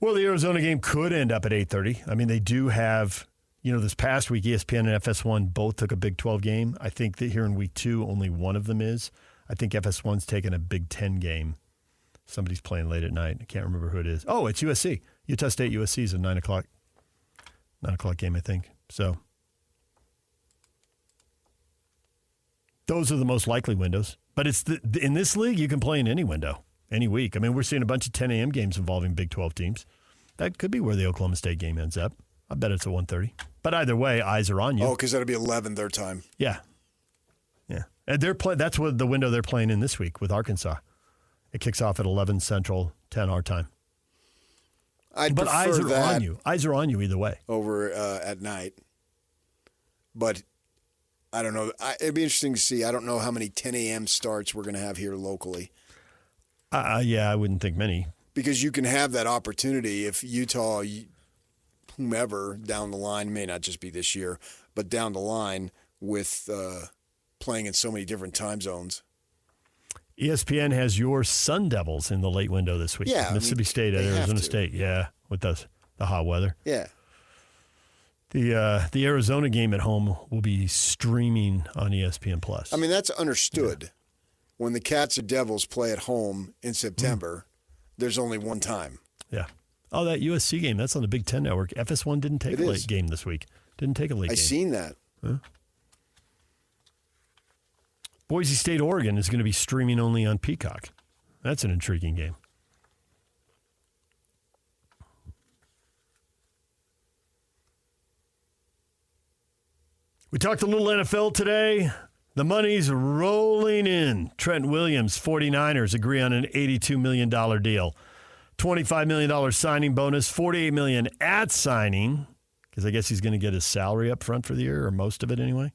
Well, the Arizona game could end up at 8:30. I mean, they do have, this past week, ESPN and FS1 both took a Big 12 game. I think that here in week 2, only one of them is. I think FS1's taking a Big 10 game. Somebody's playing late at night. I can't remember who it is. Oh, it's USC. Utah State USC is a 9 o'clock game, I think. So those are the most likely windows. But it's in this league, you can play in any window, any week. I mean, we're seeing a bunch of 10 a.m. games involving Big 12 teams. That could be where the Oklahoma State game ends up. I bet it's at 1:30. But either way, eyes are on you. Oh, because that'll be 11 their time. Yeah. And that's what the window they're playing in this week with Arkansas. It kicks off at 11 Central, 10 our time. But eyes are on you. Eyes are on you either way. Over at night. But I don't know. It'd be interesting to see. I don't know how many 10 a.m. starts we're going to have here locally. Yeah, I wouldn't think many. Because you can have that opportunity if Utah, whomever down the line, may not just be this year, but down the line with playing in so many different time zones. ESPN has your Sun Devils in the late window this week. Yeah, Mississippi State at Arizona State. Yeah, with the hot weather. Yeah. The Arizona game at home will be streaming on ESPN Plus. I mean, that's understood. Yeah. When the Cats or Devils play at home in September, there's only one time. Yeah. Oh, that USC game, that's on the Big Ten Network. FS1 didn't take a late game this week. Didn't take a late game. I seen that. Huh? Boise State, Oregon is going to be streaming only on Peacock. That's an intriguing game. We talked a little NFL today. The money's rolling in. Trent Williams, 49ers, agree on an $82 million deal. $25 million signing bonus, $48 million at signing, because I guess he's going to get his salary up front for the year, or most of it anyway.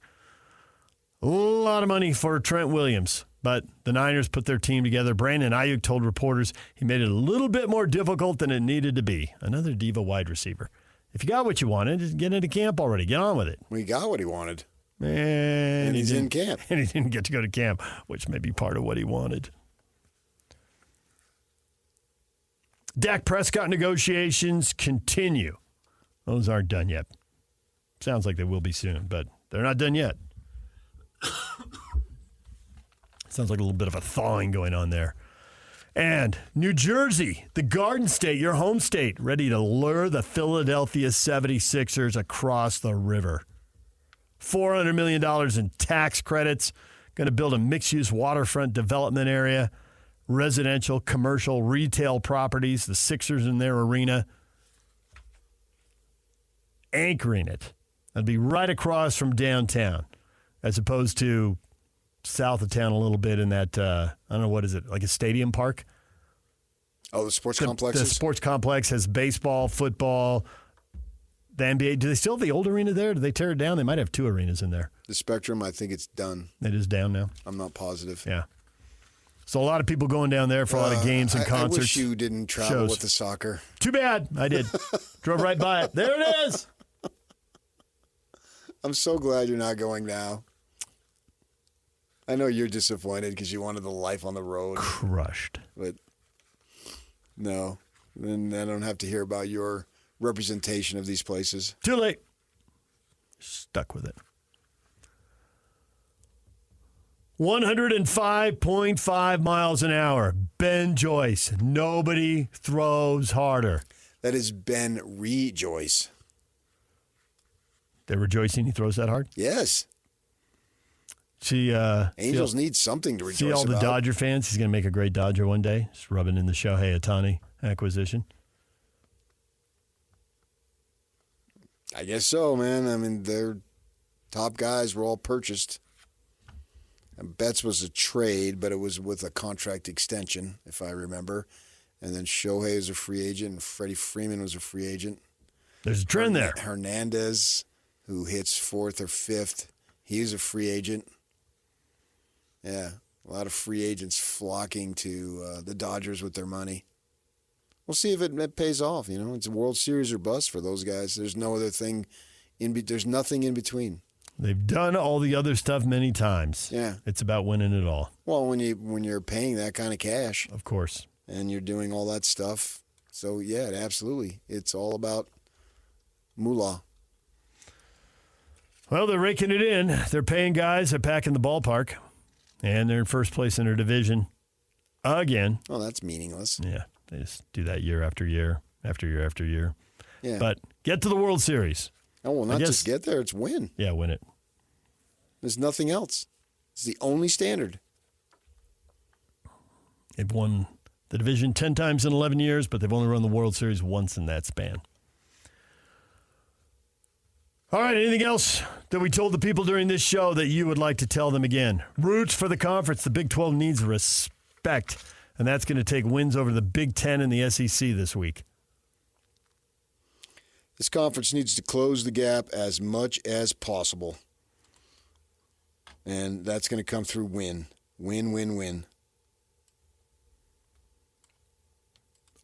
A lot of money for Trent Williams, but the Niners put their team together. Brandon Ayuk told reporters he made it a little bit more difficult than it needed to be. Another diva wide receiver. If you got what you wanted, just get into camp already. Get on with it. We got what he wanted. And he's in camp. And he didn't get to go to camp, which may be part of what he wanted. Dak Prescott negotiations continue. Those aren't done yet. Sounds like they will be soon, but they're not done yet. Sounds like a little bit of a thawing going on there. And New Jersey, the Garden State, your home state, ready to lure the Philadelphia 76ers across the river. $400 million in tax credits. Going to build a mixed-use waterfront development area. Residential, commercial, retail properties. The Sixers in their arena. Anchoring it. That'd be right across from downtown. As opposed to south of town a little bit in that, I don't know, what is it, like a stadium park? Oh, the sports complex? The sports complex has baseball, football, the NBA. Do they still have the old arena there? Do they tear it down? They might have two arenas in there. The Spectrum, I think it's done. It is down now? I'm not positive. Yeah. So a lot of people going down there for a lot of games and concerts. I wish you didn't travel with the soccer. Too bad. I did. Drove right by it. There it is. I'm so glad you're not going now. I know you're disappointed because you wanted the life on the road. Crushed. But no, then I don't have to hear about your representation of these places. Too late. Stuck with it. 105.5 miles an hour. Ben Joyce. Nobody throws harder. That is Ben Rejoice. They're rejoicing he throws that hard? Yes. Angels need something to rejoice about. See all the Dodger fans? He's going to make a great Dodger one day. Just rubbing in the Shohei Ohtani acquisition. I guess so, man. I mean, their top guys were all purchased. And Betts was a trade, but it was with a contract extension, if I remember. And then Shohei was a free agent, and Freddie Freeman was a free agent. There's a trend there. Hernandez, who hits fourth or fifth, he was a free agent. Yeah, a lot of free agents flocking to the Dodgers with their money. We'll see if it pays off. You know, it's a World Series or bust for those guys. There's no other thing. There's nothing in between. They've done all the other stuff many times. Yeah. It's about winning it all. Well, when you're paying that kind of cash. Of course. And you're doing all that stuff. So, yeah, absolutely. It's all about moolah. Well, they're raking it in. They're paying guys. They're packing the ballpark. And they're in first place in their division again. Oh, that's meaningless. Yeah. They just do that year after year, after year after year. Yeah. But get to the World Series. Oh, well, not just get there. It's win. Yeah, win it. There's nothing else. It's the only standard. They've won the division 10 times in 11 years, but they've only run the World Series once in that span. All right, anything else that we told the people during this show that you would like to tell them again? Roots for the conference. The Big 12 needs respect, and that's going to take wins over the Big 10 and the SEC this week. This conference needs to close the gap as much as possible. And that's going to come through win. Win, win, win.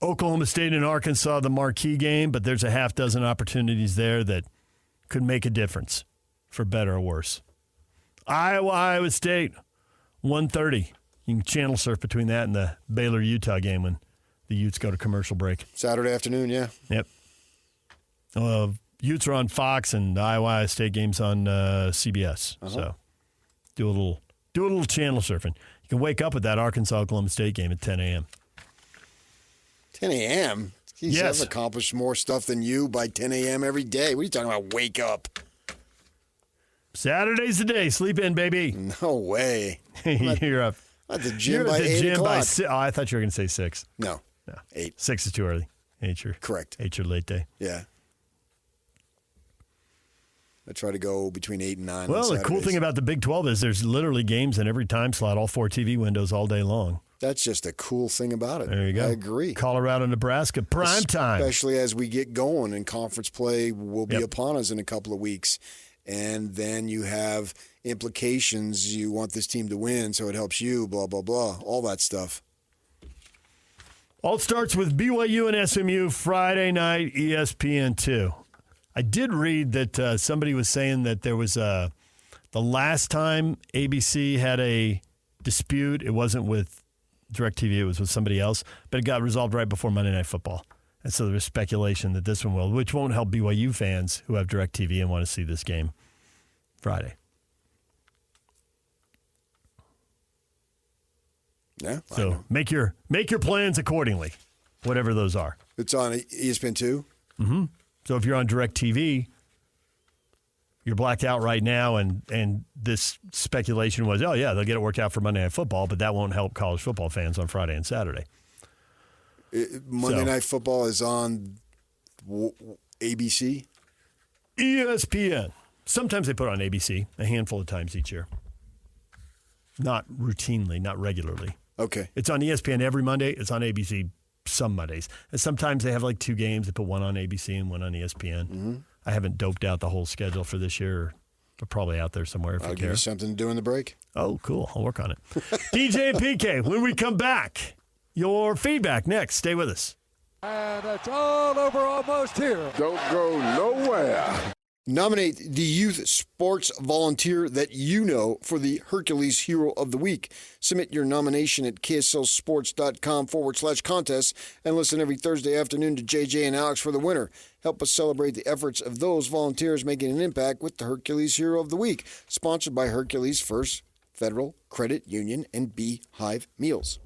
Oklahoma State and Arkansas, the marquee game, but there's a half dozen opportunities there that could make a difference, for better or worse. Iowa State, 1:30. You can channel surf between that and the Baylor-Utah game when the Utes go to commercial break. Saturday afternoon, yeah. Yep. Utes are on Fox, and the Iowa State game's on CBS. So do a little channel surfing. You can wake up with that Arkansas-Oklahoma State game at 10 a.m. 10 a.m.? Jeez, Yes. I've accomplished more stuff than you by 10 a.m. every day. What are you talking about, wake up? Saturday's the day. Sleep in, baby. No way. You're up. I'm at the gym You're by at the 8 gym o'clock. by 6. Oh, I thought you were going to say 6. No. 8. 6 is too early. 8 your Correct. 8 your late day. Yeah. I try to go between 8 and 9 Well, on the cool Saturdays. thing about the Big 12 is there's literally games in every time slot, all 4 TV windows all day long. That's just a cool thing about it. There you go. I agree. Colorado, Nebraska, prime time. Especially as we get going and conference play will be upon us in a couple of weeks. And then you have implications. You want this team to win, so it helps you, blah, blah, blah, all that stuff. All starts with BYU and SMU Friday night, ESPN2. I did read that somebody was saying that there was the last time ABC had a dispute, it wasn't with DirecTV, it was with somebody else, but it got resolved right before Monday Night Football. And so there's speculation that this one will, which won't help BYU fans who have DirecTV and want to see this game Friday. Yeah. So make your plans accordingly, whatever those are. It's on ESPN2? Mm-hmm. So if you're on DirecTV, you're blacked out right now, and this speculation was, oh, yeah, they'll get it worked out for Monday Night Football, but that won't help college football fans on Friday and Saturday. Monday Night Football is on ABC? ESPN. Sometimes they put it on ABC a handful of times each year. Not routinely, not regularly. Okay. It's on ESPN every Monday. It's on ABC some Mondays. And sometimes they have like 2 games. They put one on ABC and one on ESPN. Mm-hmm. I haven't doped out the whole schedule for this year. They're probably out there somewhere if I'll you give care. you something to do in the break. Oh, cool. I'll work on it. DJ and PK, when we come back, your feedback next. Stay with us. And it's all over almost here. Don't go nowhere. Nominate the youth sports volunteer that you know for the Hercules Hero of the Week. Submit your nomination at kslsports.com/contest and listen every Thursday afternoon to JJ and Alex for the winner. Help us celebrate the efforts of those volunteers making an impact with the Hercules Hero of the Week. Sponsored by Hercules First Federal Credit Union and Beehive Meals.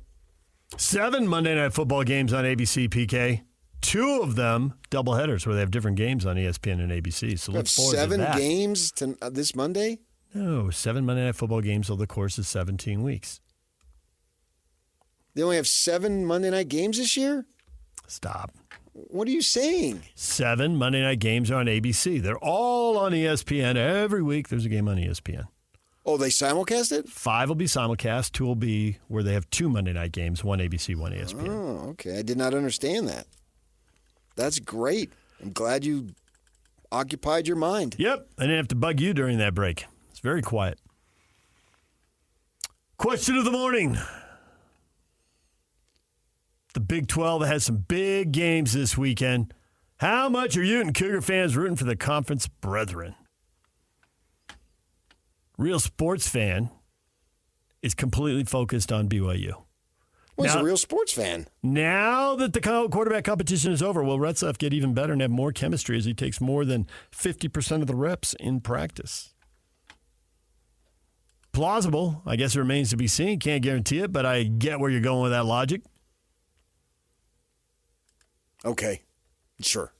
7 Monday Night Football games on ABC, PK. 2 of them doubleheaders where they have different games on ESPN and ABC. So look forward to that. 7 games this Monday? No, 7 Monday Night Football games over the course of 17 weeks. They only have 7 Monday night games this year? Stop. What are you saying? 7 Monday night games are on ABC. They're all on ESPN. Every week there's a game on ESPN. Oh, they simulcast it? 5 will be simulcast. 2 will be where they have 2 Monday night games, one ABC, one ESPN. Oh, okay. I did not understand that. That's great. I'm glad you occupied your mind. Yep. I didn't have to bug you during that break. It's very quiet. Question of the morning. The Big 12 has some big games this weekend. How much are Ute and Cougar fans rooting for the conference brethren? real sports fan is completely focused on BYU. Well, he's a real sports fan. Now that the quarterback competition is over, will Retzlaff get even better and have more chemistry as he takes more than 50% of the reps in practice? Plausible. I guess it remains to be seen. Can't guarantee it, but I get where you're going with that logic. Okay. Sure.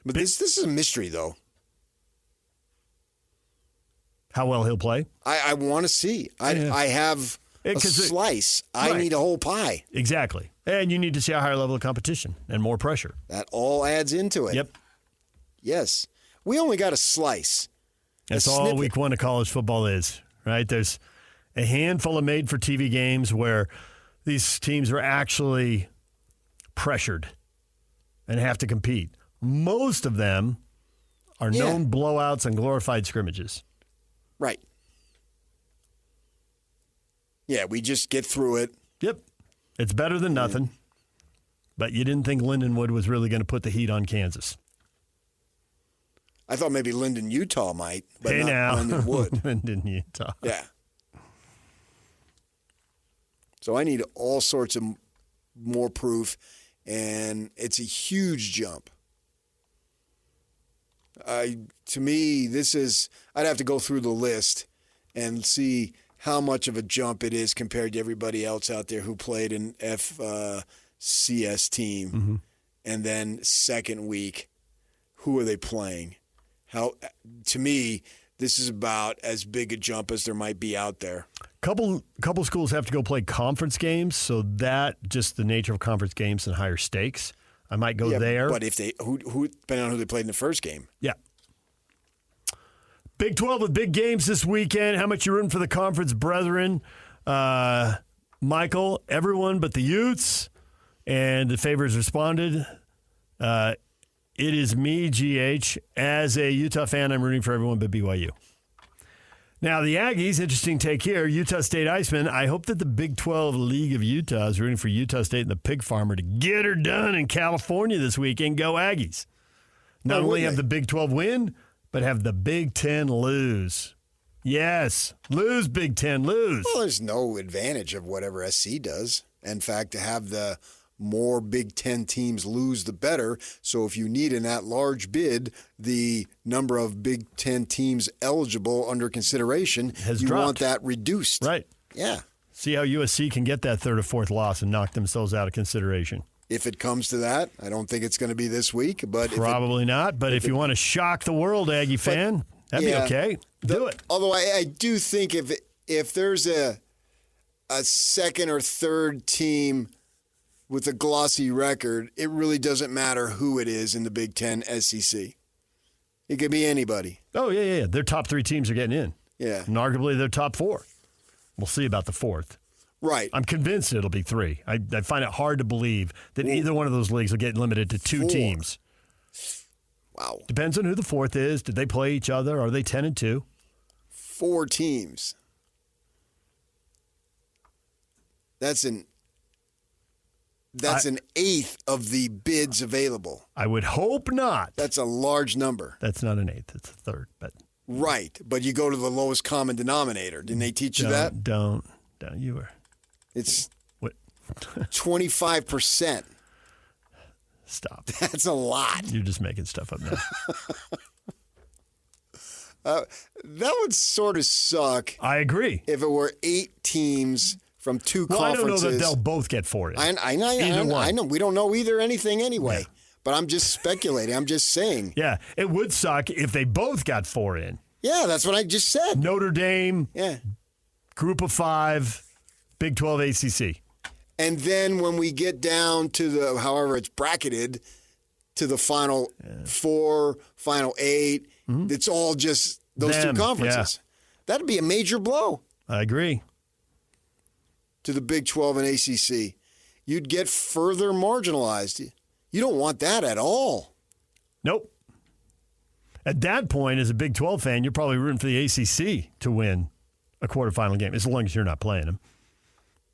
But this is a mystery, though. How well he'll play? I want to see. I have a slice. I need a whole pie. Exactly. And you need to see a higher level of competition and more pressure. That all adds into it. Yep. Yes. We only got a slice. That's all week one of college football is, right? There's a handful of made-for-TV games where these teams are actually pressured and have to compete. Most of them are known blowouts and glorified scrimmages. Right. Yeah, we just get through it. Yep. It's better than nothing. But you didn't think Lindenwood was really going to put the heat on Kansas. I thought maybe Linden, Utah might, but hey not now. Linden Wood. Linden, Utah. Yeah. So I need all sorts of more proof, and it's a huge jump. To me, I'd have to go through the list and see how much of a jump it is compared to everybody else out there who played an FCS team. Mm-hmm. And then second week, who are they playing? To me, this is about as big a jump as there might be out there. Couple schools have to go play conference games, so that just the nature of conference games and higher stakes. I might go there. But if who depending on who they played in the first game. Yeah. Big 12 with big games this weekend. How much you rooting for the conference brethren? Michael, everyone but the Utes, and the favors responded. It is me, GH. As a Utah fan, I'm rooting for everyone but BYU. Now, the Aggies, interesting take here. Utah State Icemen. I hope that the Big 12 League of Utah is rooting for Utah State and the Pig Farmer to get her done in California this weekend. Go Aggies. Not only have the Big 12 win, but have the Big 10 lose. Yes, lose Big 10, lose. Well, there's no advantage of whatever SC does. In fact, to have the more Big Ten teams lose, the better. So if you need an at-large bid, the number of Big Ten teams eligible under consideration, you want that reduced. Right. Yeah. See how USC can get that third or fourth loss and knock themselves out of consideration. If it comes to that, I don't think it's going to be this week. But probably not. But if you want to shock the world, Aggie fan, that'd be okay. Do it. Although I do think if there's a second or third team with a glossy record, it really doesn't matter who it is in the Big Ten SEC. It could be anybody. Oh, yeah. Their top three teams are getting in. Yeah. And arguably their top four. We'll see about the fourth. Right. I'm convinced it'll be three. I find it hard to believe that either one of those leagues will get limited to two teams. Wow. Depends on who the fourth is. Did they play each other? Are they 10-2? 4 teams. That's an eighth of the bids available. I would hope not. That's a large number. That's not an eighth. It's a third. But right. But you go to the lowest common denominator. Didn't they teach you that? Don't. You were. It's what? 25%. Stop. That's a lot. You're just making stuff up now. That would sort of suck. I agree. If it were 8 teams from 2 conferences. I don't know that they'll both get 4 in. I know. We don't know either anything anyway. Yeah. But I'm just speculating. I'm just saying. Yeah, it would suck if they both got 4 in. Yeah, that's what I just said. Notre Dame. Yeah. Group of 5, Big 12 ACC. And then when we get down to the, however it's bracketed, to the final 4, final 8, it's all just those 2 conferences. Yeah. That'd be a major blow. I agree. To the Big 12 and ACC. You'd get further marginalized. You don't want that at all. Nope. At that point, as a Big 12 fan, you're probably rooting for the ACC to win a quarterfinal game, as long as you're not playing them.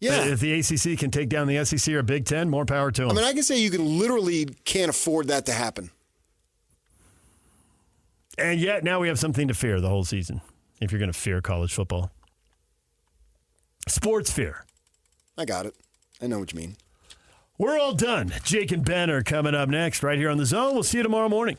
Yeah. If the ACC can take down the SEC or Big Ten, more power to them. I mean, I can say you can literally can't afford that to happen. And yet now we have something to fear the whole season, if you're going to fear college football. Sports fear. I got it. I know what you mean. We're all done. Jake and Ben are coming up next right here on The Zone. We'll see you tomorrow morning.